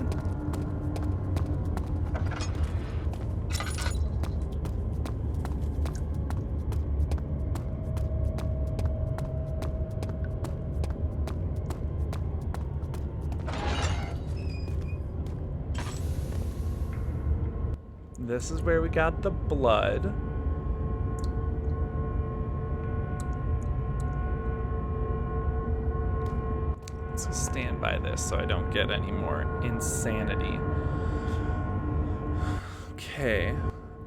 This is where we got the blood. Let's just stand by this so I don't get any more insanity. Okay.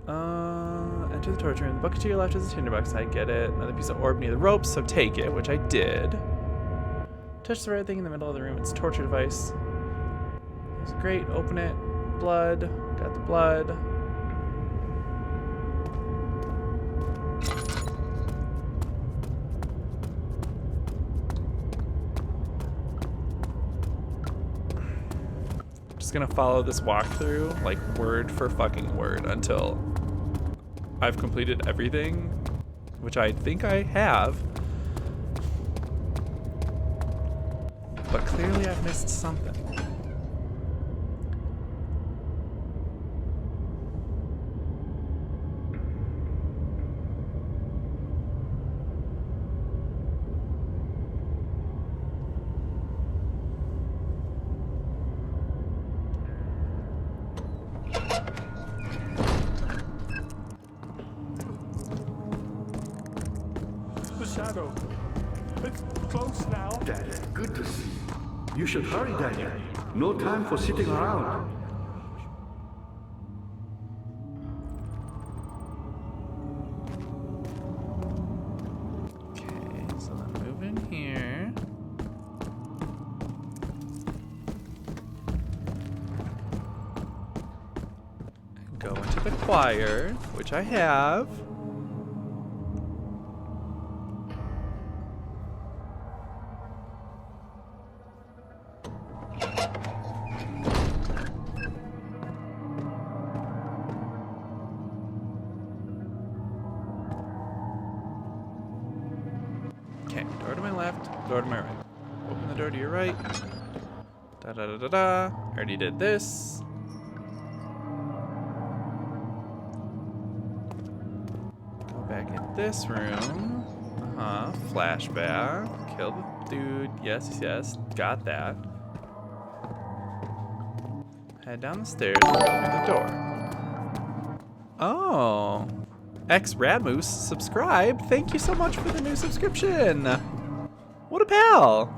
Enter the torture room. The bucket to your left is a tinderbox. I get it. Another piece of orb near the ropes, so take it, which I did. Touch the red thing in the middle of the room. It's a torture device. It's great. Open it. Blood. Got the blood. Gonna follow this walkthrough like word for fucking word until I've completed everything, which I think I have, but clearly I've missed something. Shadow. It's close now. Dad, good to see you. You should hurry, Daniel. No time for sitting around. Okay, so then move in here. And go into the choir, which I have. Door to my left, door to my right. Open the door to your right. Da da da da da. Already did this. Go back in this room. Flashback. Kill the dude. Yes, yes. Got that. Head down the stairs and open the door. Oh. X-Radmoose, subscribe. Thank you so much for the new subscription. What a pal.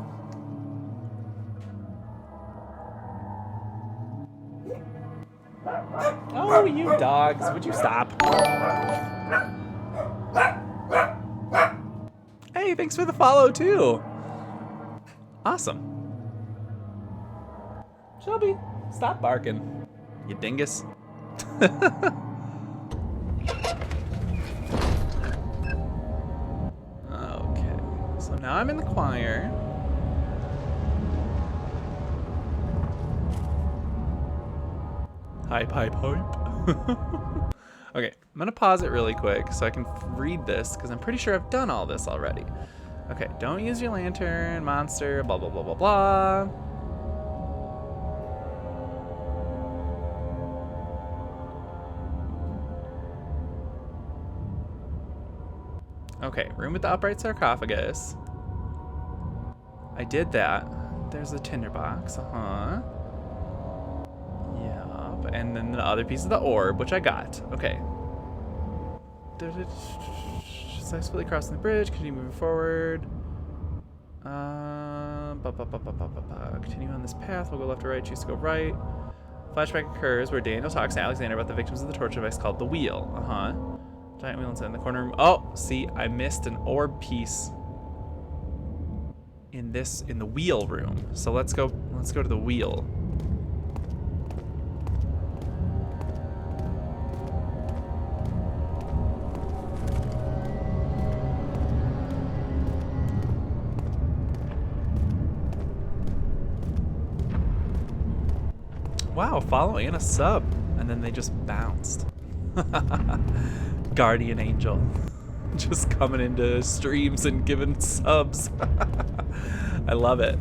Oh, you dogs. Would you stop? Hey, thanks for the follow, too. Awesome. Shelby, stop barking. You dingus. So now I'm in the choir. Hype, hype, hype. Okay, I'm gonna pause it really quick so I can read this because I'm pretty sure I've done all this already. Okay, don't use your lantern, monster, blah, blah, blah, blah, blah. Okay, room with the upright sarcophagus. I did that. There's a tinderbox, Yup, and then the other piece of the orb, which I got. Okay. Successfully crossing the bridge, continue moving forward. Continue on this path, we'll go left or right, choose to go right. Flashback occurs where Daniel talks to Alexander about the victims of the torture device called the Wheel. Giant wheel inside in the corner room. Oh, see, I missed an orb piece in the wheel room. So let's go to the wheel. Wow, follow and a sub. And then they just bounced. Guardian angel. Just coming into streams and giving subs. I love it.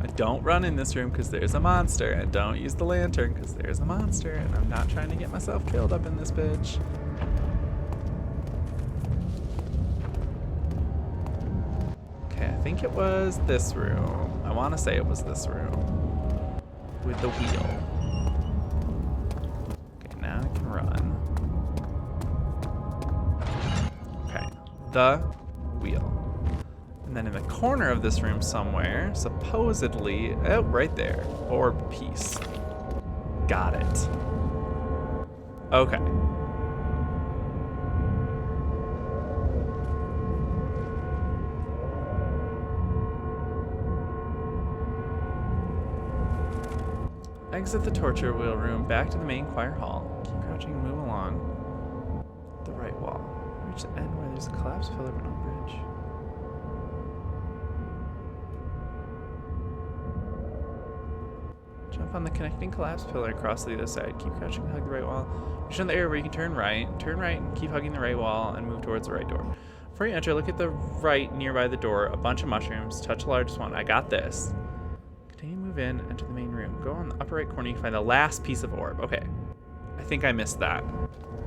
I don't run in this room because there's a monster. And don't use the lantern because there's a monster. And I'm not trying to get myself killed up in this bitch. I think it was this room. I want to say it was this room. With the wheel. Okay, now I can run. Okay, the wheel. And then in the corner of this room somewhere, supposedly, oh, right there, orb piece. Got it. Okay. Exit the torture wheel room, back to the main choir hall. Keep crouching and move along the right wall. Reach the end where there's a collapsed pillar but no bridge. Jump on the connecting collapsed pillar and cross to the other side. Keep crouching and hug the right wall. Reach on the area where you can turn right and keep hugging the right wall and move towards the right door. Before you enter, look at the right nearby the door, a bunch of mushrooms, touch the largest one. I got this. Continue to move in, enter the main room. Go on the upper right corner, you can find the last piece of orb. Okay. I think I missed that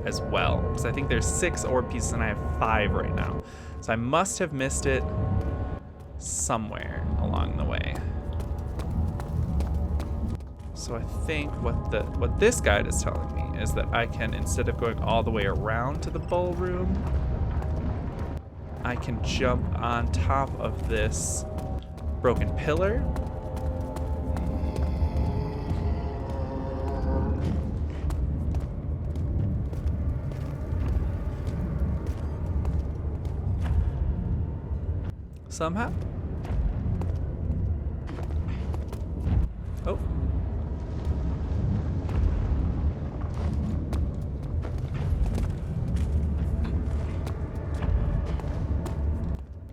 as well. Because I think there's 6 orb pieces and I have 5 right now. So I must have missed it somewhere along the way. So I think what this guide is telling me is that I can, instead of going all the way around to the ballroom, I can jump on top of this broken pillar. Somehow. Oh.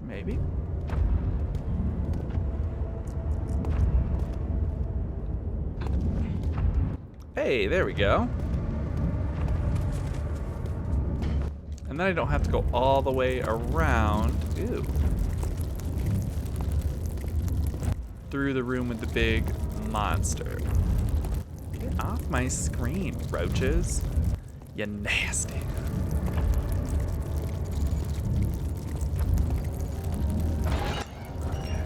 Maybe. Hey, there we go. And then I don't have to go all the way around. Ew. Through the room with the big monster. Get off my screen, roaches. You nasty. Okay.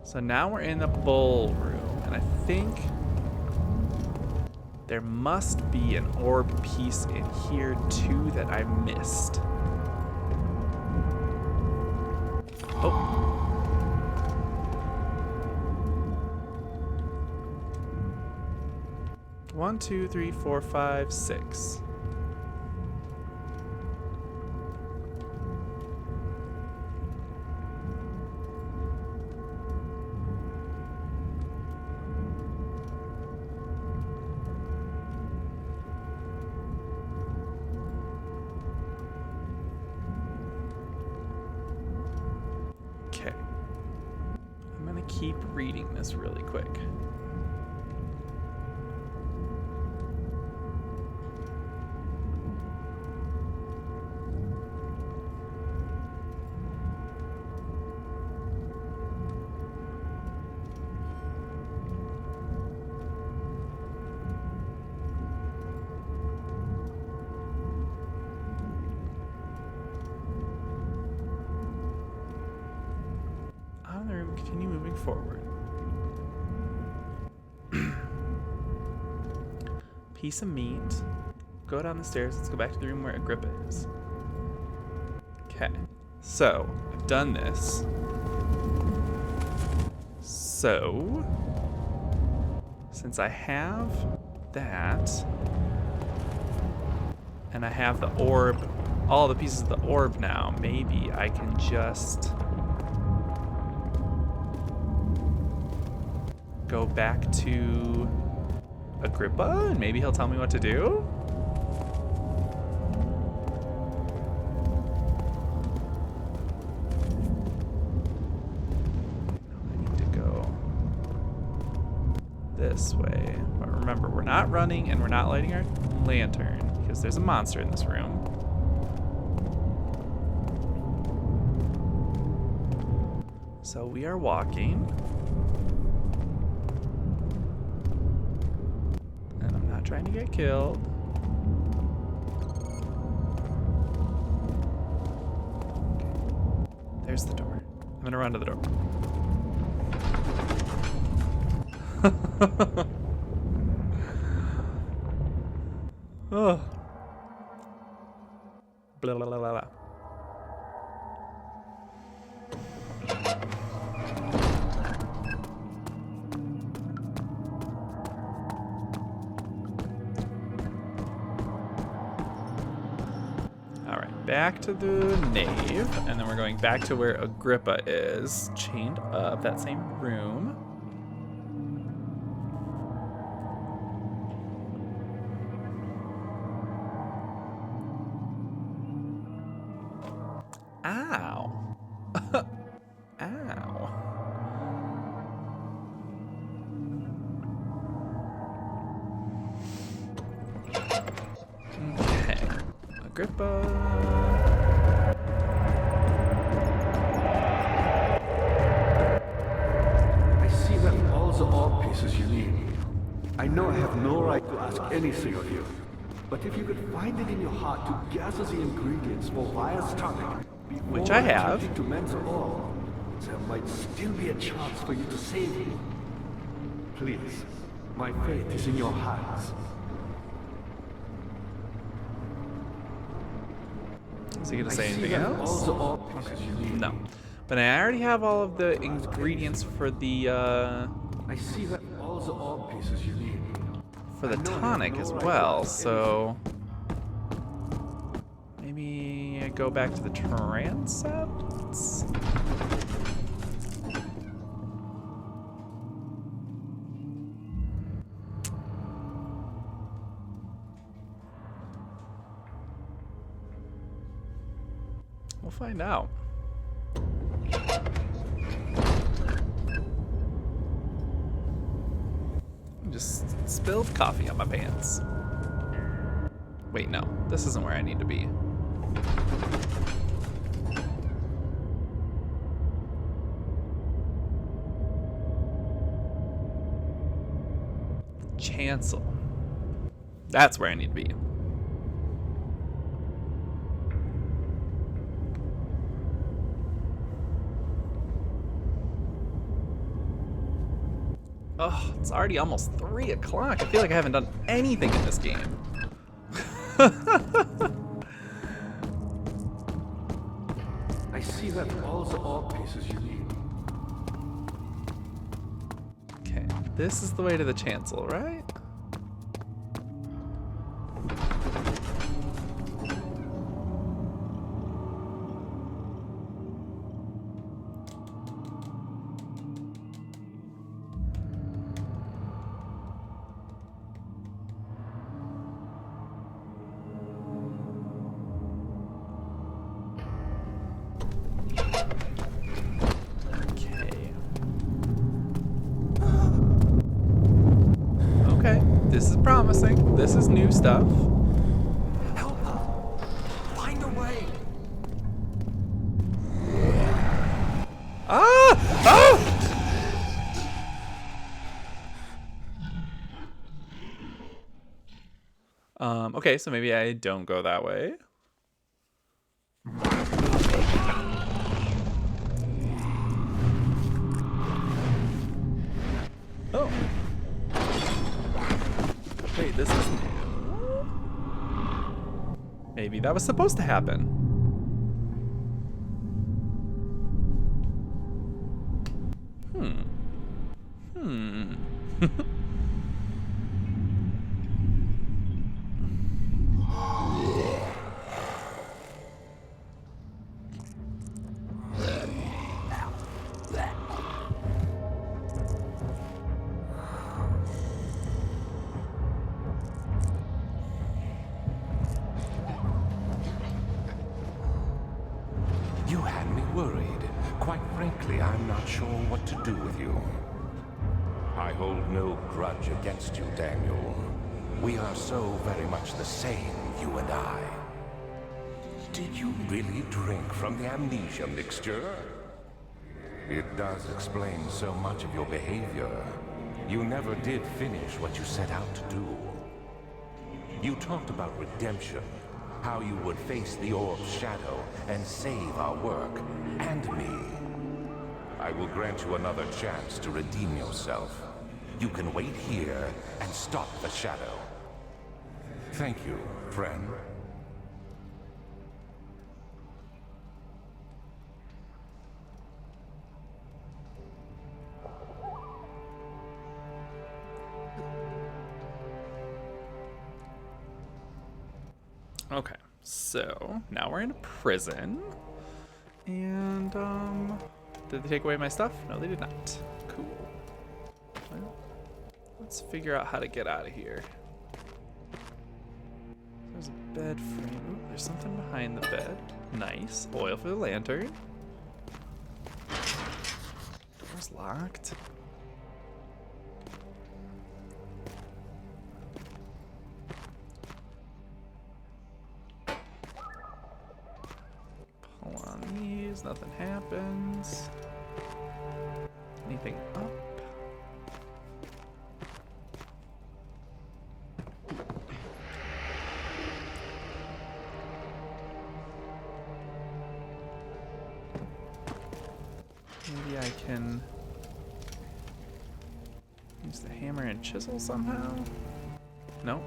So now we're in the ballroom, and I think there must be an orb piece in here too that I missed. Oh. 1, 2, 3, 4, 5, 6. Okay. I'm gonna keep reading this really quick. forward. Piece of meat. Go down the stairs. Let's go back to the room where Agrippa is. Okay. So, I've done this. So, since I have that, and I have the orb, all the pieces of the orb now, maybe I can just go back to Agrippa and maybe he'll tell me what to do? I need to go this way. But remember, we're not running and we're not lighting our lantern because there's a monster in this room. So we are walking. And I'm not trying to get killed. Okay. There's the door. I'm gonna run to the door. Oh. Blah, blah, blah, blah, blah. Back to the nave, and then we're going back to where Agrippa is, chained up, that same room. Ow. Ow. Okay. Agrippa. All pieces you need. I know I have no right to ask anything of you, but if you could find it in your heart to gather the ingredients for Vaya's tonic, which I have, to mentor all, there might still be a chance for you to save me. Please, my fate is in your hands. Is he gonna say anything else? No. But I already have all of the ingredients for the I see that all the orb pieces you need. For the tonic as well, so maybe I go back to the transepts. We'll find out. Just spilled coffee on my pants. Wait, no. This isn't where I need to be. Chancel. That's where I need to be. Oh, it's already almost 3 o'clock. I feel like I haven't done anything in this game. I see that all the orb pieces you need. Okay, this is the way to the chancel, right? This is promising. This is new stuff. Help her. Find a way. Ah! Ah! Okay, so maybe I don't go that way. Maybe that was supposed to happen. You had me worried. Quite frankly, I'm not sure what to do with you. I hold no grudge against you, Daniel. We are so very much the same, you and I. Did you really drink from the amnesia mixture? It does explain so much of your behavior. You never did finish what you set out to do. You talked about redemption, how you would face the orb's shadow and save our work, and me. I will grant you another chance to redeem yourself. You can wait here and stop the shadow. Thank you, friend. Okay, so now we're in a prison. And, did they take away my stuff? No, they did not. Cool. Well, let's figure out how to get out of here. There's a bed frame. Ooh, there's something behind the bed. Nice. Oil for the lantern. Door's locked. Pull on these, nothing happens. Anything up? Maybe I can use the hammer and chisel somehow? No?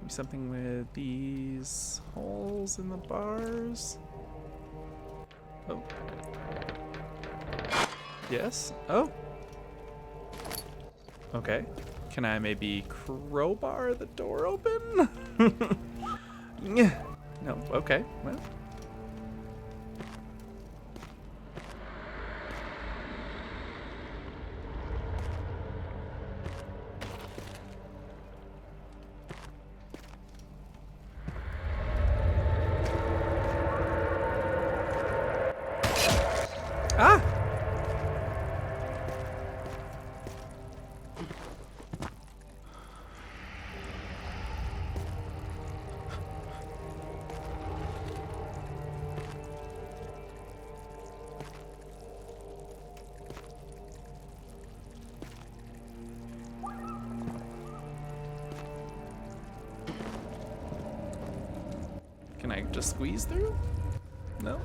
Maybe something with these holes in the bars? Oh. Yes? Oh. Okay. Can I maybe crowbar the door open? No. Okay. Well. Ah! Can I just squeeze through? No?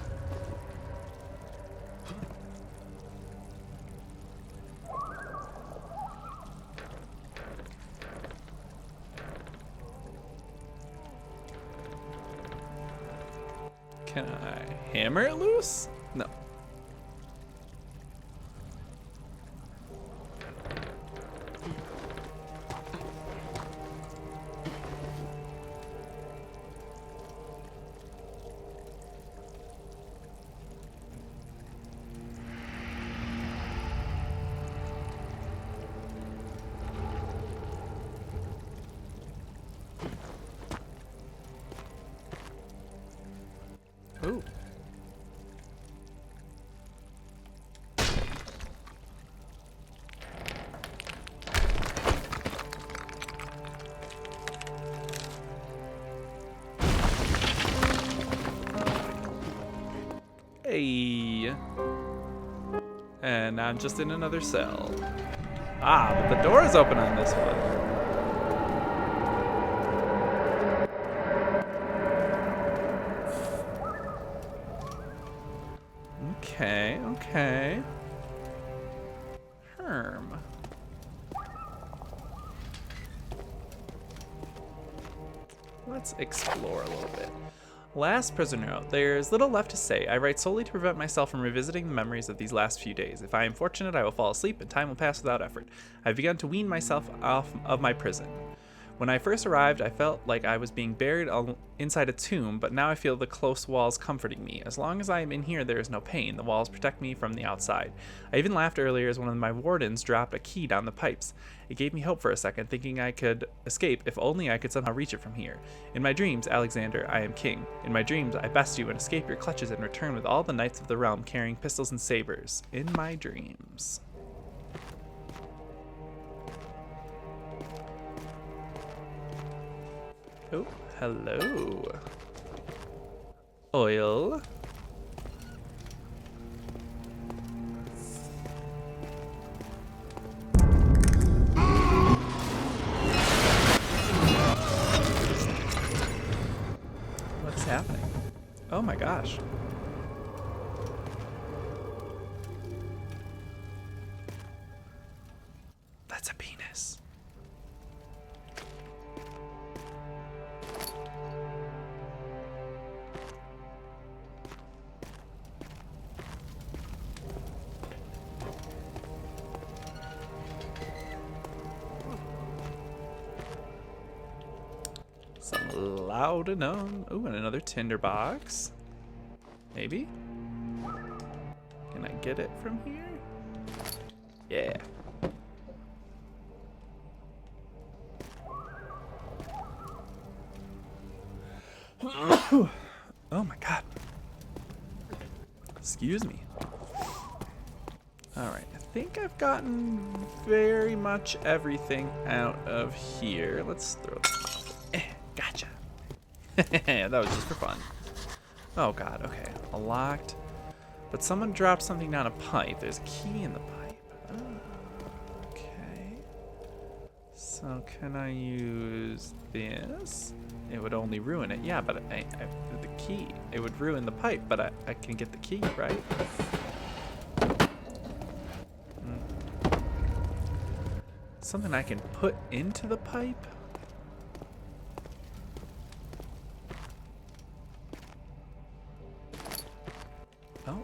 Can I hammer it loose? No. Ooh. Hey. And I'm just in another cell. Ah, but the door is open on this one. Okay, okay. Herm. Let's explore a little bit. Last prisoner note. There's little left to say. I write solely to prevent myself from revisiting the memories of these last few days. If I am fortunate, I will fall asleep and time will pass without effort. I've begun to wean myself off of my prison. When I first arrived, I felt like I was being buried inside a tomb, but now I feel the close walls comforting me. As long as I am in here, there is no pain. The walls protect me from the outside. I even laughed earlier as one of my wardens dropped a key down the pipes. It gave me hope for a second, thinking I could escape if only I could somehow reach it from here. In my dreams, Alexander, I am king. In my dreams, I best you and escape your clutches and return with all the knights of the realm carrying pistols and sabers. In my dreams. Oh, hello. Oil. What's happening? Oh my gosh. That's a penis. Some loud and ooh, and another tinderbox. Maybe? Can I get it from here? Yeah. Oh my god. Excuse me. Alright, I think I've gotten very much everything out of here. Let's throw this. Gotcha. That was just for fun. Oh god, okay. Locked. But someone dropped something down a pipe. There's a key in the pipe. Oh, okay. So can I use this? It would only ruin it. Yeah, but the key. It would ruin the pipe, but I can get the key, right? Something I can put into the pipe? Oh.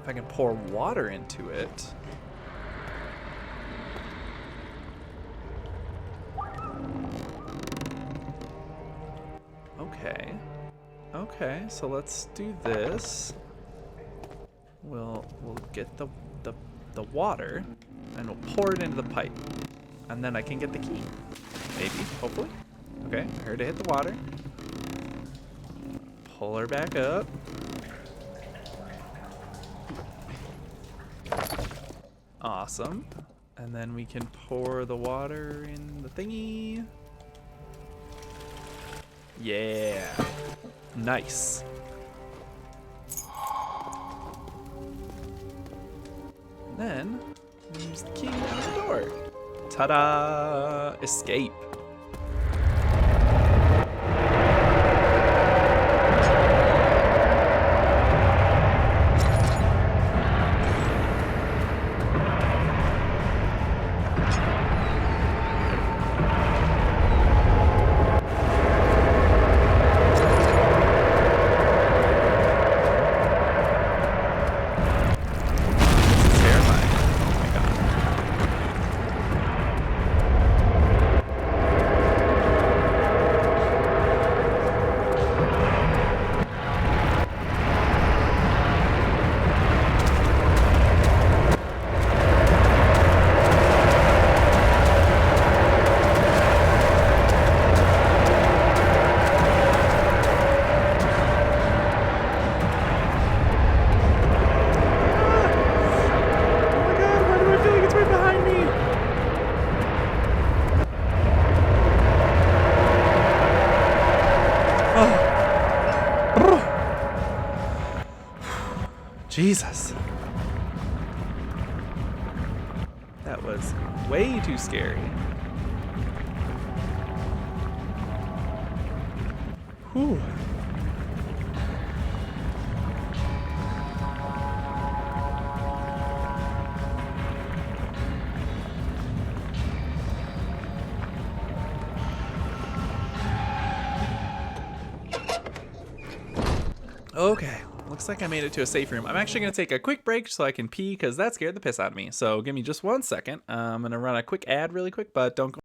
If I can pour water into it. Okay. Okay, so let's do this. We'll get the water and we'll pour it into the pipe. And then I can get the key. Maybe, hopefully. Okay, I heard it hit the water. Pull her back up. Awesome. And then we can pour the water in the thingy. Yeah. Nice. And then use the key on the door. Ta-da! Escape. Jesus. That was way too scary. Whew. Okay, looks like I made it to a safe room. I'm actually going to take a quick break so I can pee because that scared the piss out of me. So give me just 1 second. I'm going to run a quick ad really quick, but don't go.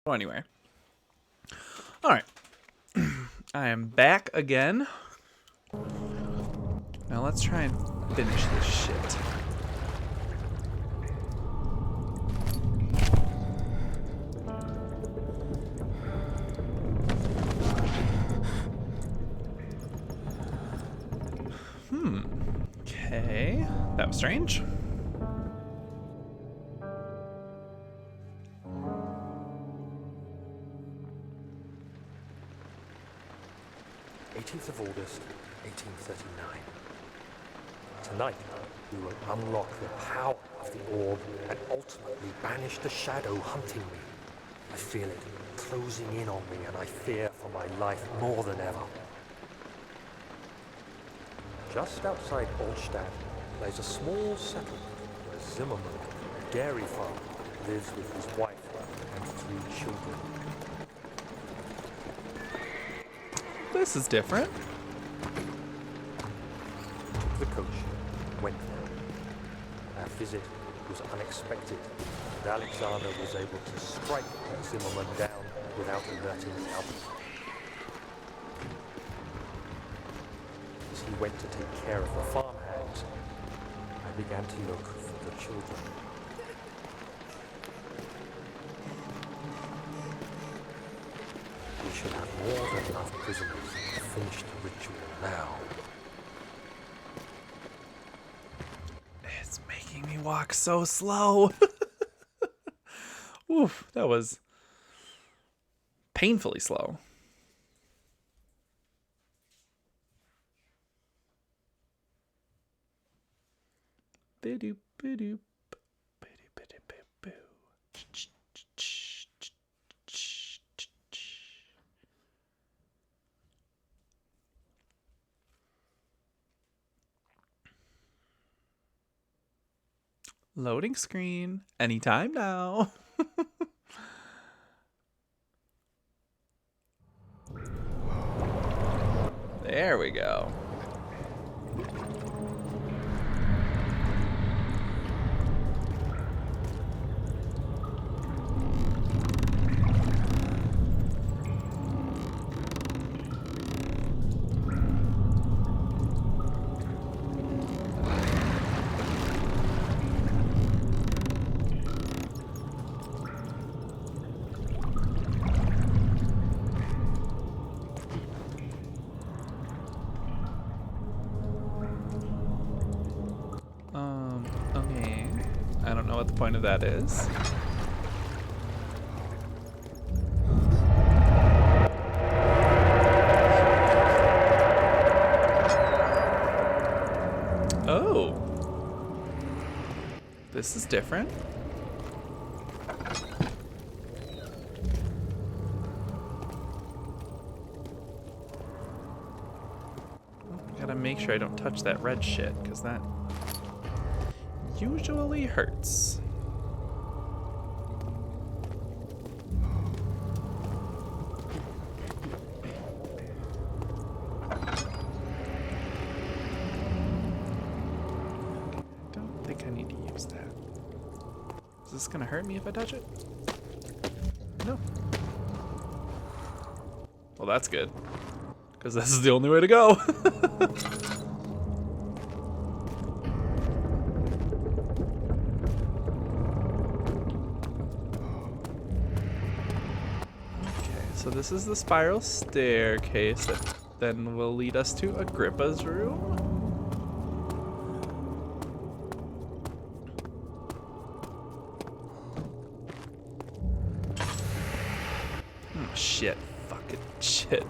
Anywhere. All right. I am back again. Now let's try and finish this shit. Okay. That was strange. 18th of August, 1839. Tonight, we will unlock the power of the orb and ultimately banish the shadow hunting me. I feel it closing in on me and I fear for my life more than ever. Just outside Altstadt lies a small settlement where Zimmerman, a dairy farmer, lives with his wife and 3 children. This is different. The coach went there. Our visit was unexpected, and Alexander was able to strike Zimmerman down without alerting the others. As he went to take care of the farmhands, I began to look for the children. We should have more than enough prisoners to finish the ritual now. It's making me walk so slow. Oof, that was painfully slow. Bidoop, bidoop, bidoop, bidoop, bidoop, boo. Loading screen. Anytime now. There we go. what the point of that is. Oh. This is different. Gotta make sure I don't touch that red shit, because that usually hurts. Don't think I need to use that. Is this gonna hurt me if I touch it? No. Well, that's good. Because this is the only way to go. Okay, so this is the spiral staircase that then will lead us to Agrippa's room. Oh, shit. Fucking shit.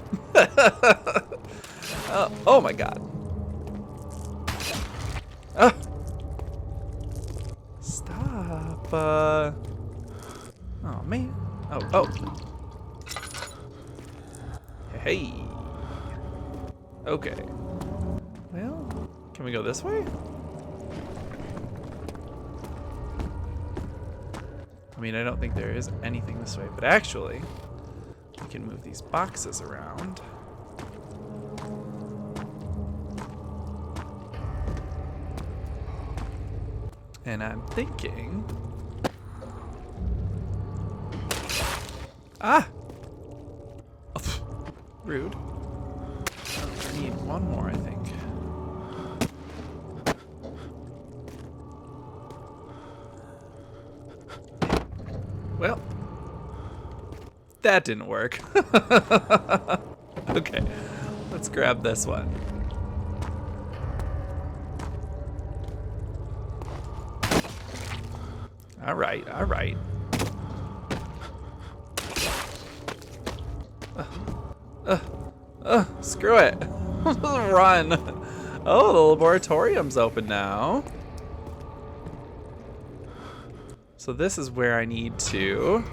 Oh my god. Stop. Oh man. Oh. Hey. Okay. Well, can we go this way? I mean, I don't think there is anything this way, but actually, we can move these boxes around. And I'm thinking... Ah! Rude. I need one more, I think. Well, that didn't work. Okay, let's grab this one. All right, all right. Screw it. Run. Oh, the laboratorium's open now. So this is where I need to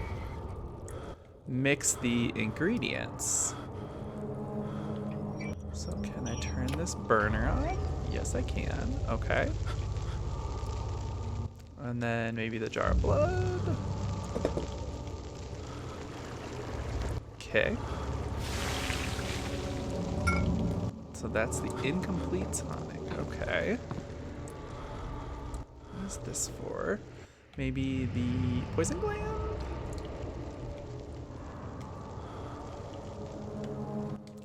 mix the ingredients. So can I turn this burner on? Yes, I can. Okay. And then maybe the jar of blood. Okay. So that's the incomplete tonic. Okay. What is this for? Maybe the poison gland?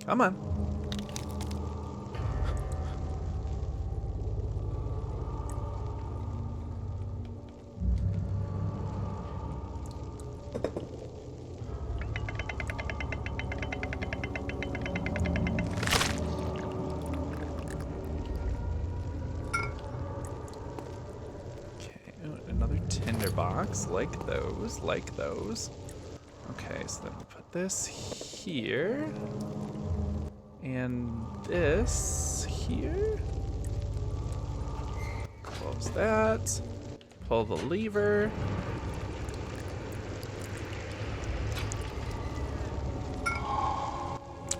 Come on. Box like those. Okay, so then we'll put this here and this here. Close that. Pull the lever.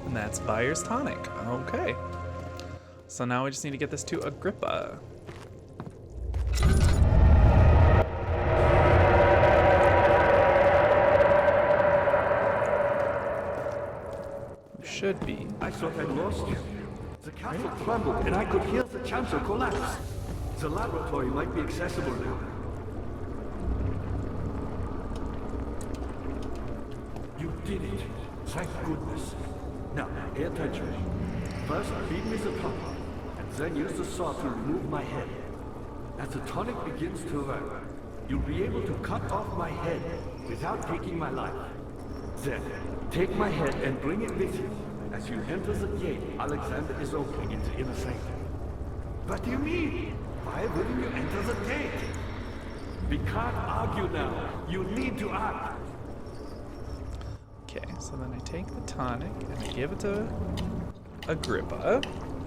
And that's Buyer's Tonic. Okay. So now we just need to get this to Agrippa. Should be. I thought I'd lost you. The castle crumbled and I could hear the chancel collapse. The laboratory might be accessible now. You did it. Thank goodness. Now, pay attention. First, feed me the tonic, and then use the saw to remove my head. As the tonic begins to work, you'll be able to cut off my head without taking my life. Then, take my head and bring it with you. As you enter the gate, Alexander is opening into inner sanctum. What do you mean? Why wouldn't you enter the gate? We can't argue now. You need to act. Okay, so then I take the tonic and I give it to Agrippa.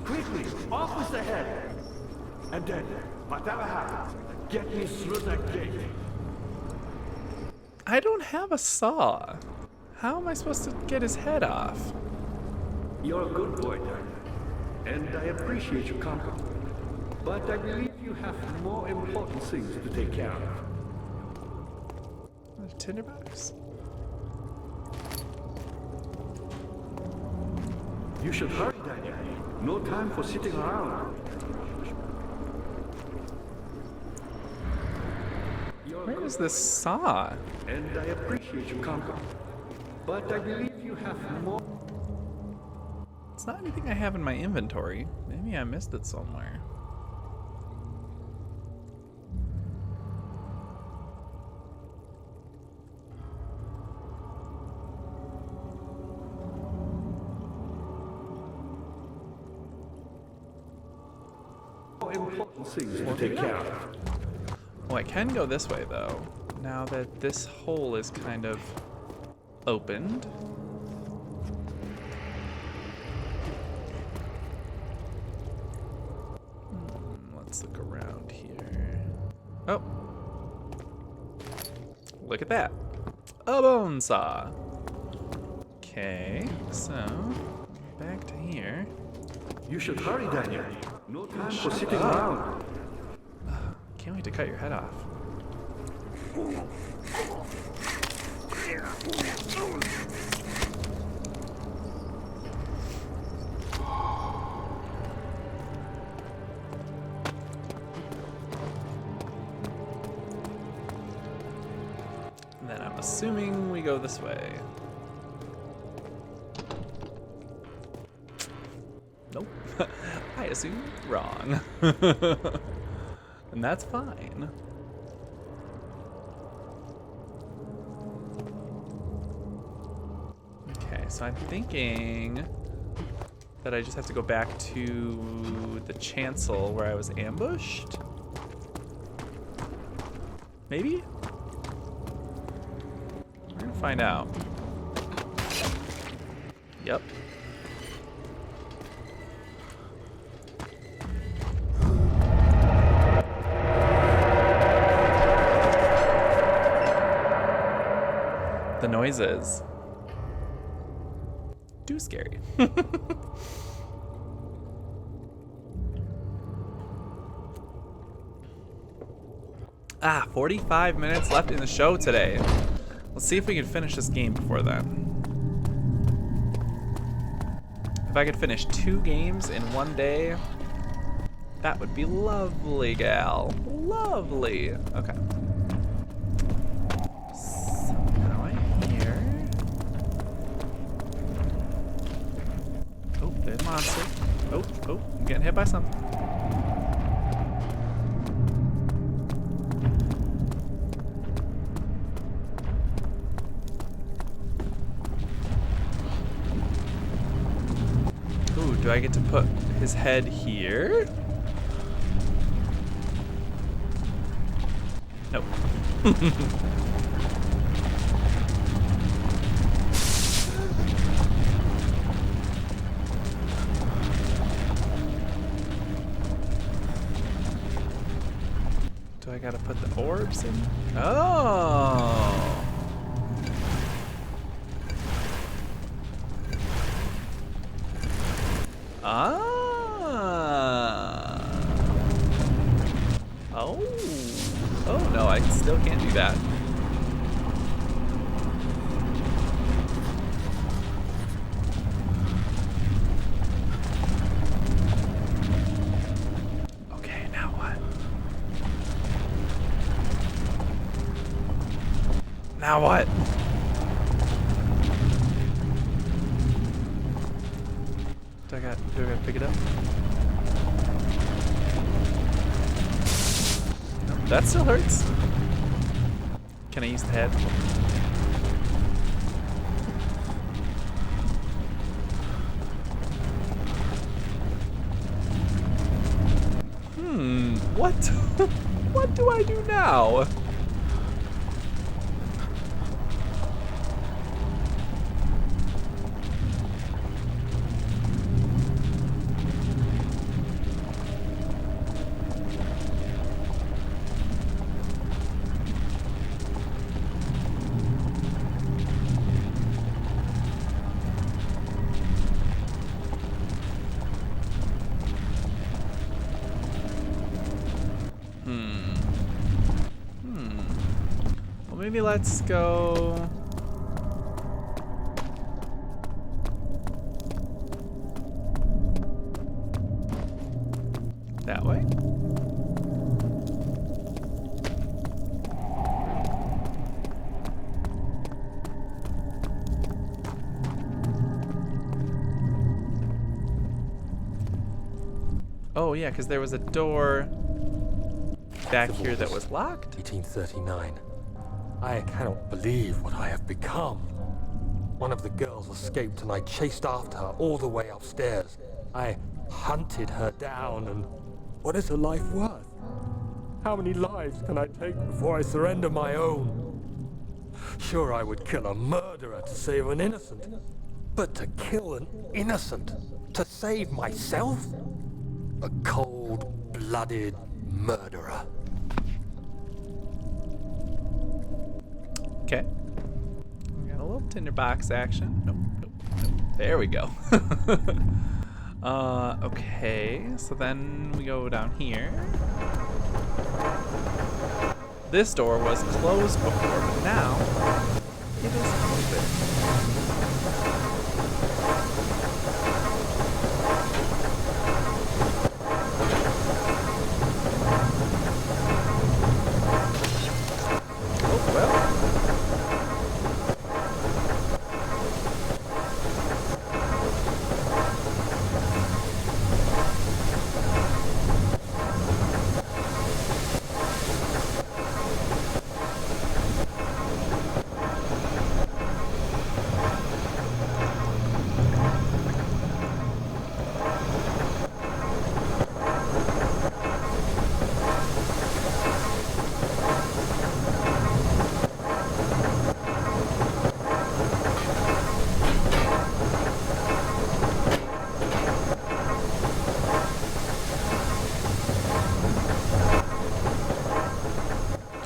Quickly, off with the head. And then, whatever happens, get me through that gate. I don't have a saw. How am I supposed to get his head off? You're a good boy, Daniel. And I appreciate your company. But I believe you have more important things to take care of. A tinderbox? You should hurry, Daniel. No time for sitting around. Where is this saw? And I appreciate your company. But I believe you have more. It's not anything I have in my inventory. Maybe I missed it somewhere. More important things to take care of. Well, I can go this way, though, now that this hole is kind of opened. Let's look around here. Oh. Look at that. A bone saw. Okay, so back to here. You should hurry, Daniel. No time for sitting around. Can't wait to cut your head off. And then I'm assuming we go this way. Nope. I assumed wrong. And that's fine. Okay, so I'm thinking that I just have to go back to the chancel where I was ambushed. Maybe? We're gonna find out. Yep. The noises. Too scary. 45 minutes left in the show today. Let's see if we can finish this game before then. If I could finish 2 games in one day, that would be lovely, gal. Lovely. Okay. So now I'm here. Oh, there's a monster. Oh, I'm getting hit by something. Ooh, do I get to put his head here? Nope. Do I gotta put the orbs in? Oh! Ah! Oh! Oh no, I still can't do that. Okay, now what? Now what? Do I gotta pick it up? No, that still hurts. Can I use the head? What? What do I do now? maybe let's go... that way. Oh yeah, because there was a door back here that was locked. 1839. I cannot believe what I have become. One of the girls escaped and I chased after her all the way upstairs. I hunted her down, and what is her life worth? How many lives can I take before I surrender my own? Sure, I would kill a murderer to save an innocent, but to kill an innocent to save myself? A cold-blooded murderer. Okay. We got a little tinderbox action. Nope, nope, nope. There we go. Okay, so then we go down here. This door was closed before, but now it is open. Oh, well.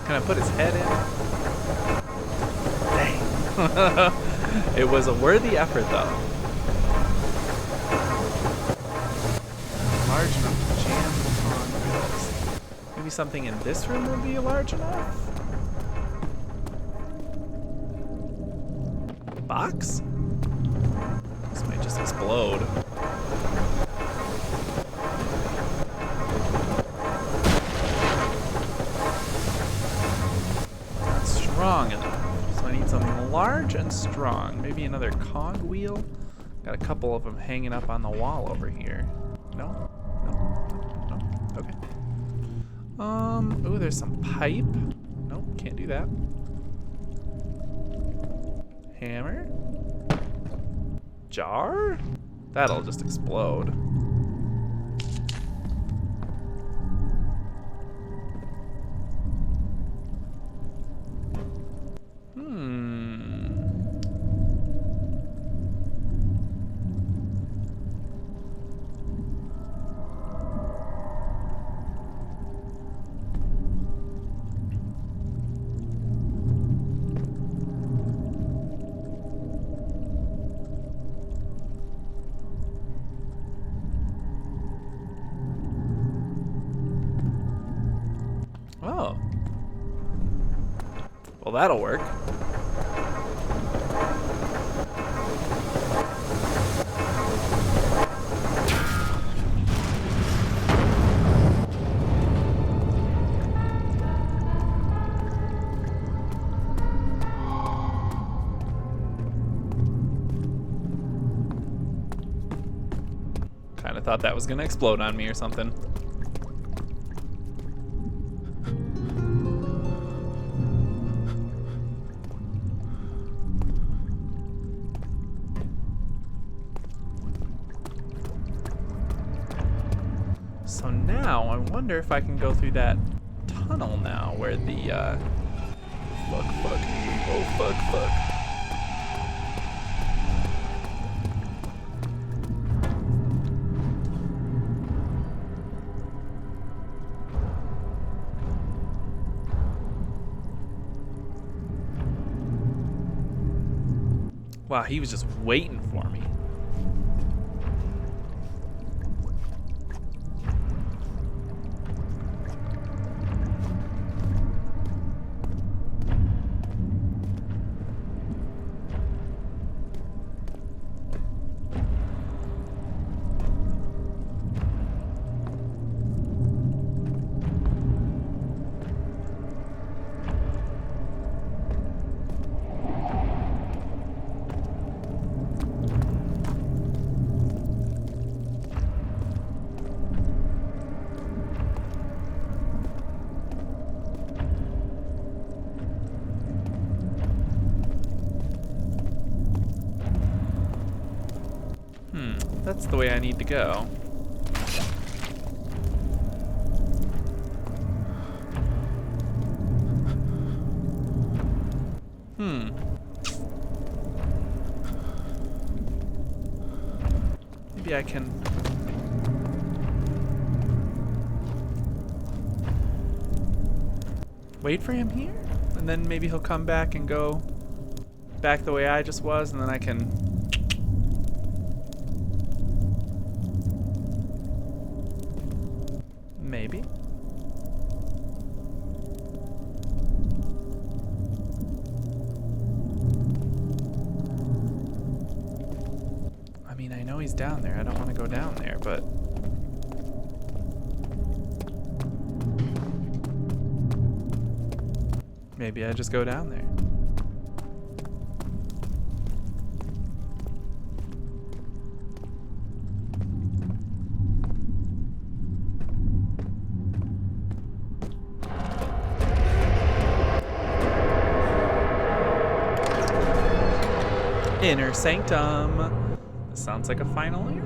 Can I put his head in? Dang. It was a worthy effort, though. Large enough to jam on wheels. Maybe something in this room will be large enough? Box? This might just explode. Strong enough. So I need something large and strong. Maybe another cog wheel. Got a couple of them hanging up on the wall over here. No? No? No? Okay. Ooh, there's some pipe. Nope, can't do that. Hammer? Jar? That'll just explode. Oh. Well, that'll work. Kinda thought that was gonna explode on me or something. So now, I wonder if I can go through that tunnel now where the, fuck. Oh, fuck. Wow, he was just waiting for me. That's the way I need to go. Maybe I can... wait for him here? And then maybe he'll come back and go back the way I just was, and then I can... maybe. I mean, I know he's down there. I don't want to go down there, but... maybe I just go down there. Inner Sanctum. This sounds like a final area.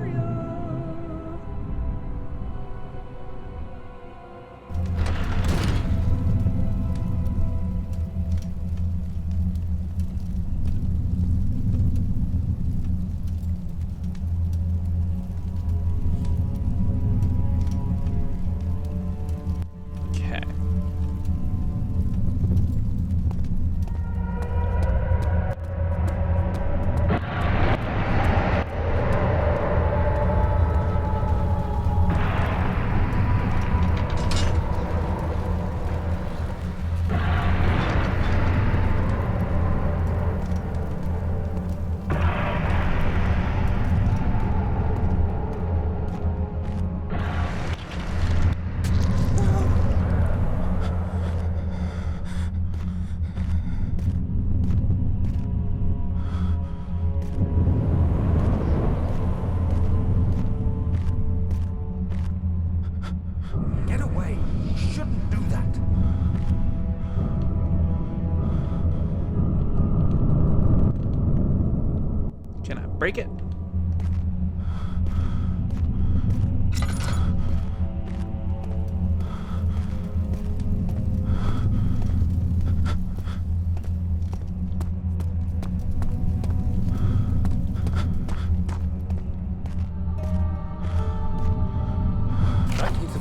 Break it.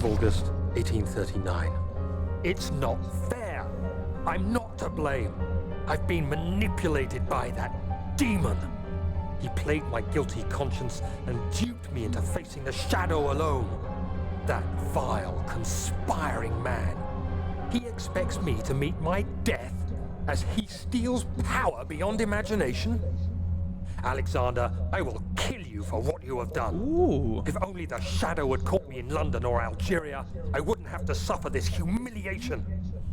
August, 1839. It's not fair. I'm not to blame. I've been manipulated by that demon. He played my guilty conscience and duped me into facing the shadow alone. That vile, conspiring man. He expects me to meet my death as he steals power beyond imagination. Alexander, I will kill you for what you have done. Ooh. If only the shadow had caught me in London or Algeria, I wouldn't have to suffer this humiliation.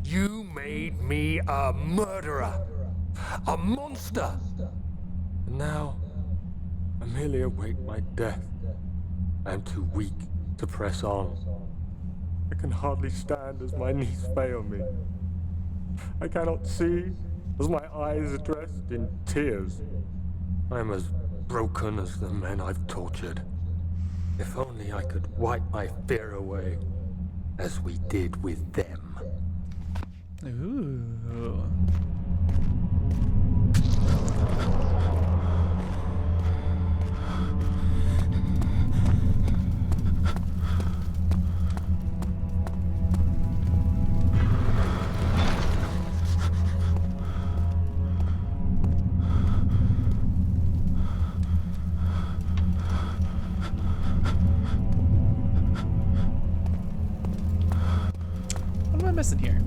You made me a murderer, a monster. And now, I merely await my death. I am too weak to press on. I can hardly stand as my knees fail me. I cannot see as my eyes are dressed in tears. I am as broken as the men I've tortured. If only I could wipe my fear away, as we did with them. Ooh. What am I missing here?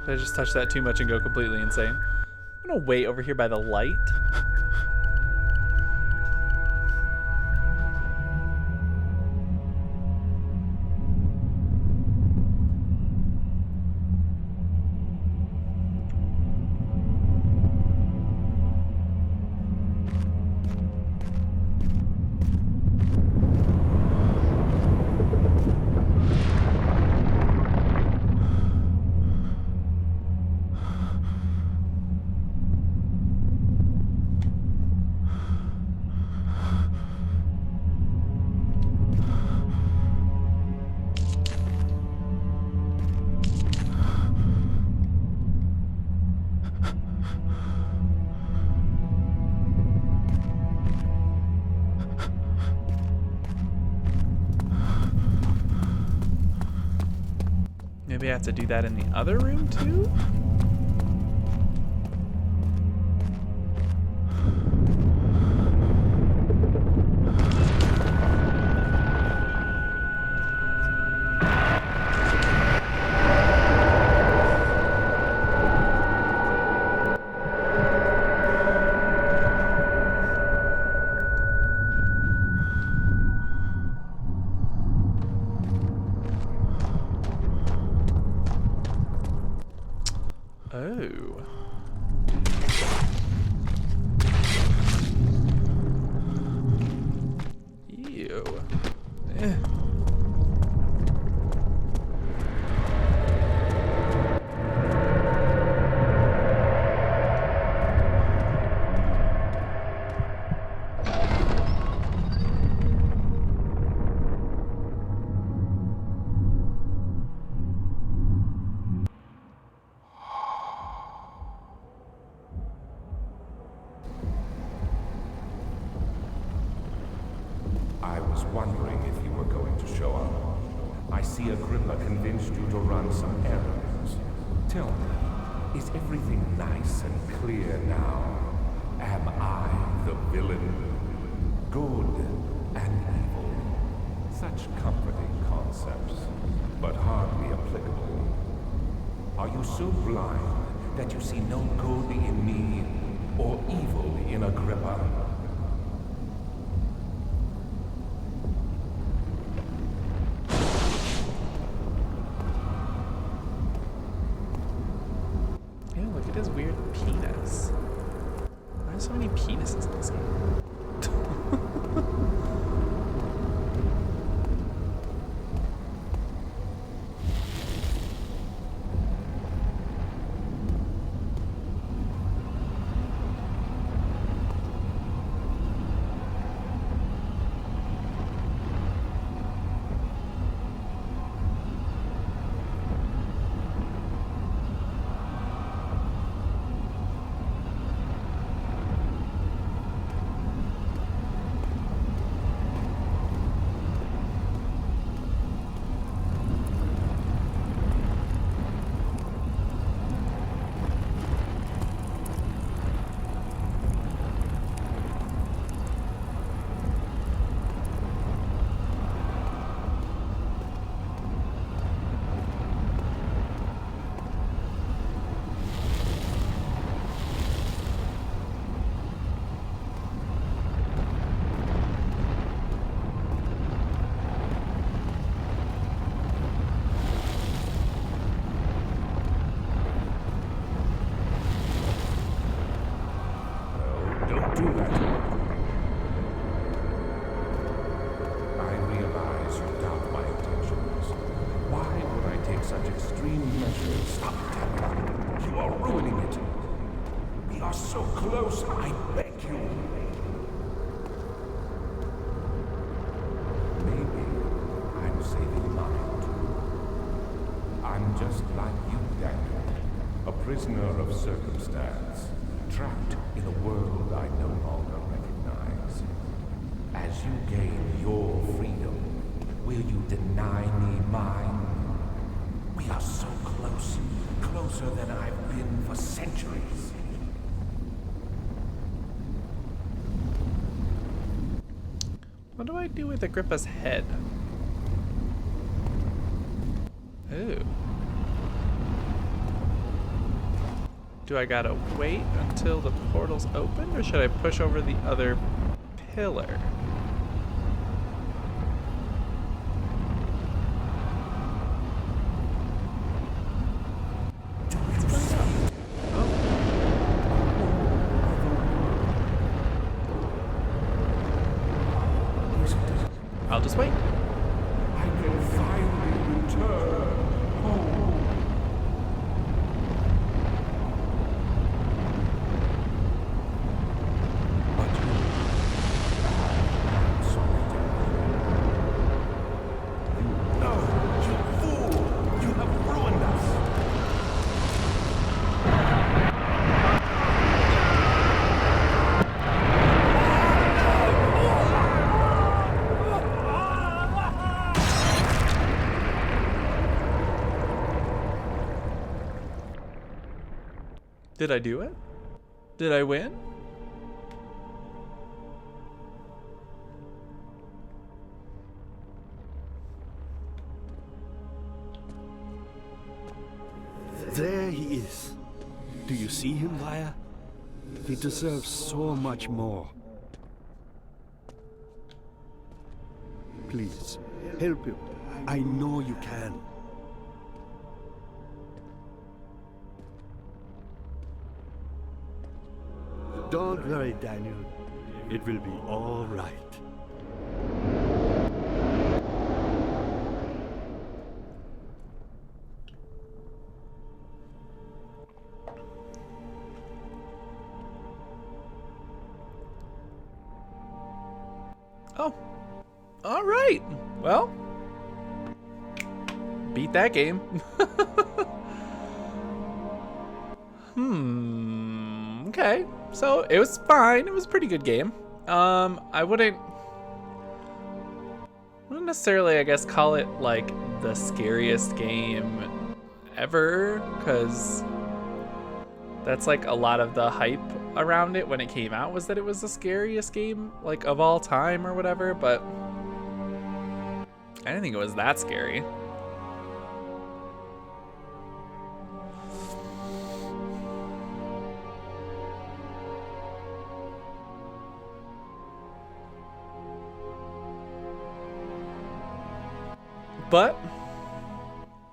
Did I just touch that too much and go completely insane? I'm gonna wait over here by the light. Maybe I have to do that in the other room too? Oh. Ew. Eh. I was wondering if you were going to show up. I see Agrippa convinced you to run some errands. Tell me, is everything nice and clear now? Am I the villain? Good and evil. Such comforting concepts, but hardly applicable. Are you so blind that you see no good in me or evil in Agrippa? Yeah, look at his weird penis. Why are so many penises in this game? Don't do that. I realize you doubt my intentions. Why would I take such extreme measures? Stop it. You are ruining it. We are so close, I beg you. Maybe I'm saving mine too. I'm just like you, Daniel. A prisoner of circumstance. Trapped in a world I no longer recognize. As you gain your freedom, will you deny me mine? We are so close, closer than I've been for centuries. What do I do with Agrippa's head? Ooh. Do I gotta wait until the portal's open, or should I push over the other pillar? I'll just wait. I can finally return home. Did I do it? Did I win? There he is. Do you see him, Vaya? He deserves so much more. Please, help him. I know you can. Don't worry, Daniel. It will be all right. Oh, all right. Well, beat that game. Okay. So it was fine. It was a pretty good game. I wouldn't necessarily, I guess, call it like the scariest game ever, because that's like a lot of the hype around it when it came out, was that it was the scariest game like of all time or whatever, but I didn't think it was that scary. But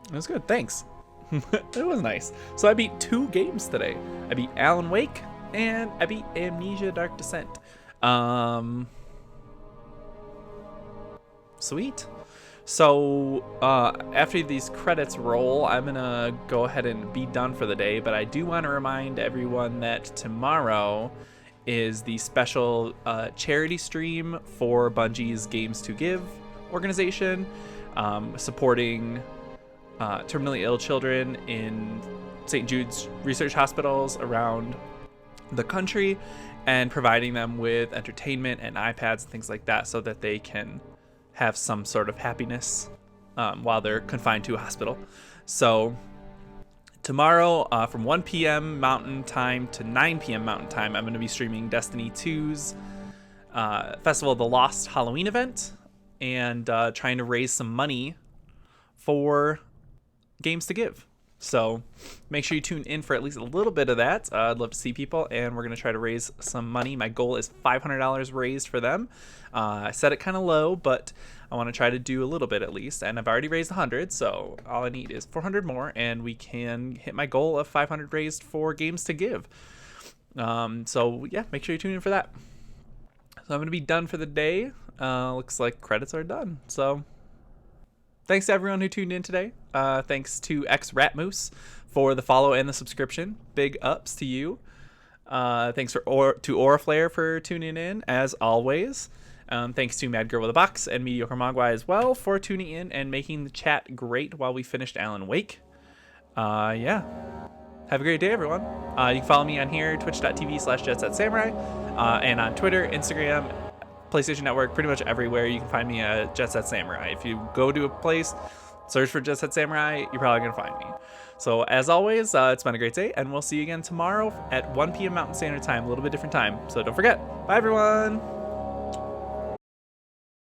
it was good, thanks. It was nice. So I beat 2 games today. I beat Alan Wake and I beat Amnesia Dark Descent. Sweet. So after these credits roll, I'm gonna go ahead and be done for the day, but I do want to remind everyone that tomorrow is the special charity stream for Bungie's Games to Give organization, supporting terminally ill children in St. Jude's research hospitals around the country, and providing them with entertainment and iPads and things like that so that they can have some sort of happiness while they're confined to a hospital. So tomorrow from 1 p.m. Mountain Time to 9 p.m. Mountain Time, I'm going to be streaming Destiny 2's Festival of the Lost Halloween event and trying to raise some money for Games to Give. So make sure you tune in for at least a little bit of that. I'd love to see people, and we're going to try to raise some money. My goal is $500 raised for them. I set it kind of low, but I want to try to do a little bit at least, and I've already raised 100, so all I need is 400 more, and we can hit my goal of 500 raised for Games to Give. So yeah, make sure you tune in for that. So I'm going to be done for the day. Looks like credits are done. So thanks to everyone who tuned in today. Thanks to XRatMoose for the follow and the subscription. Big ups to you. Thanks to Auraflare for tuning in, as always. Thanks to Mad Girl with a Box and Mediocre Mogwai as well for tuning in and making the chat great while we finished Alan Wake. Yeah. Have a great day, everyone. You can follow me on here, twitch.tv/JetSetSamurai, and on Twitter, Instagram, PlayStation Network, pretty much everywhere you can find me at JetSetSamurai. If you go to a place, search for JetSetSamurai, you're probably going to find me. So as always, it's been a great day, and we'll see you again tomorrow at 1 p.m. Mountain Standard Time, a little bit different time. So don't forget. Bye, everyone.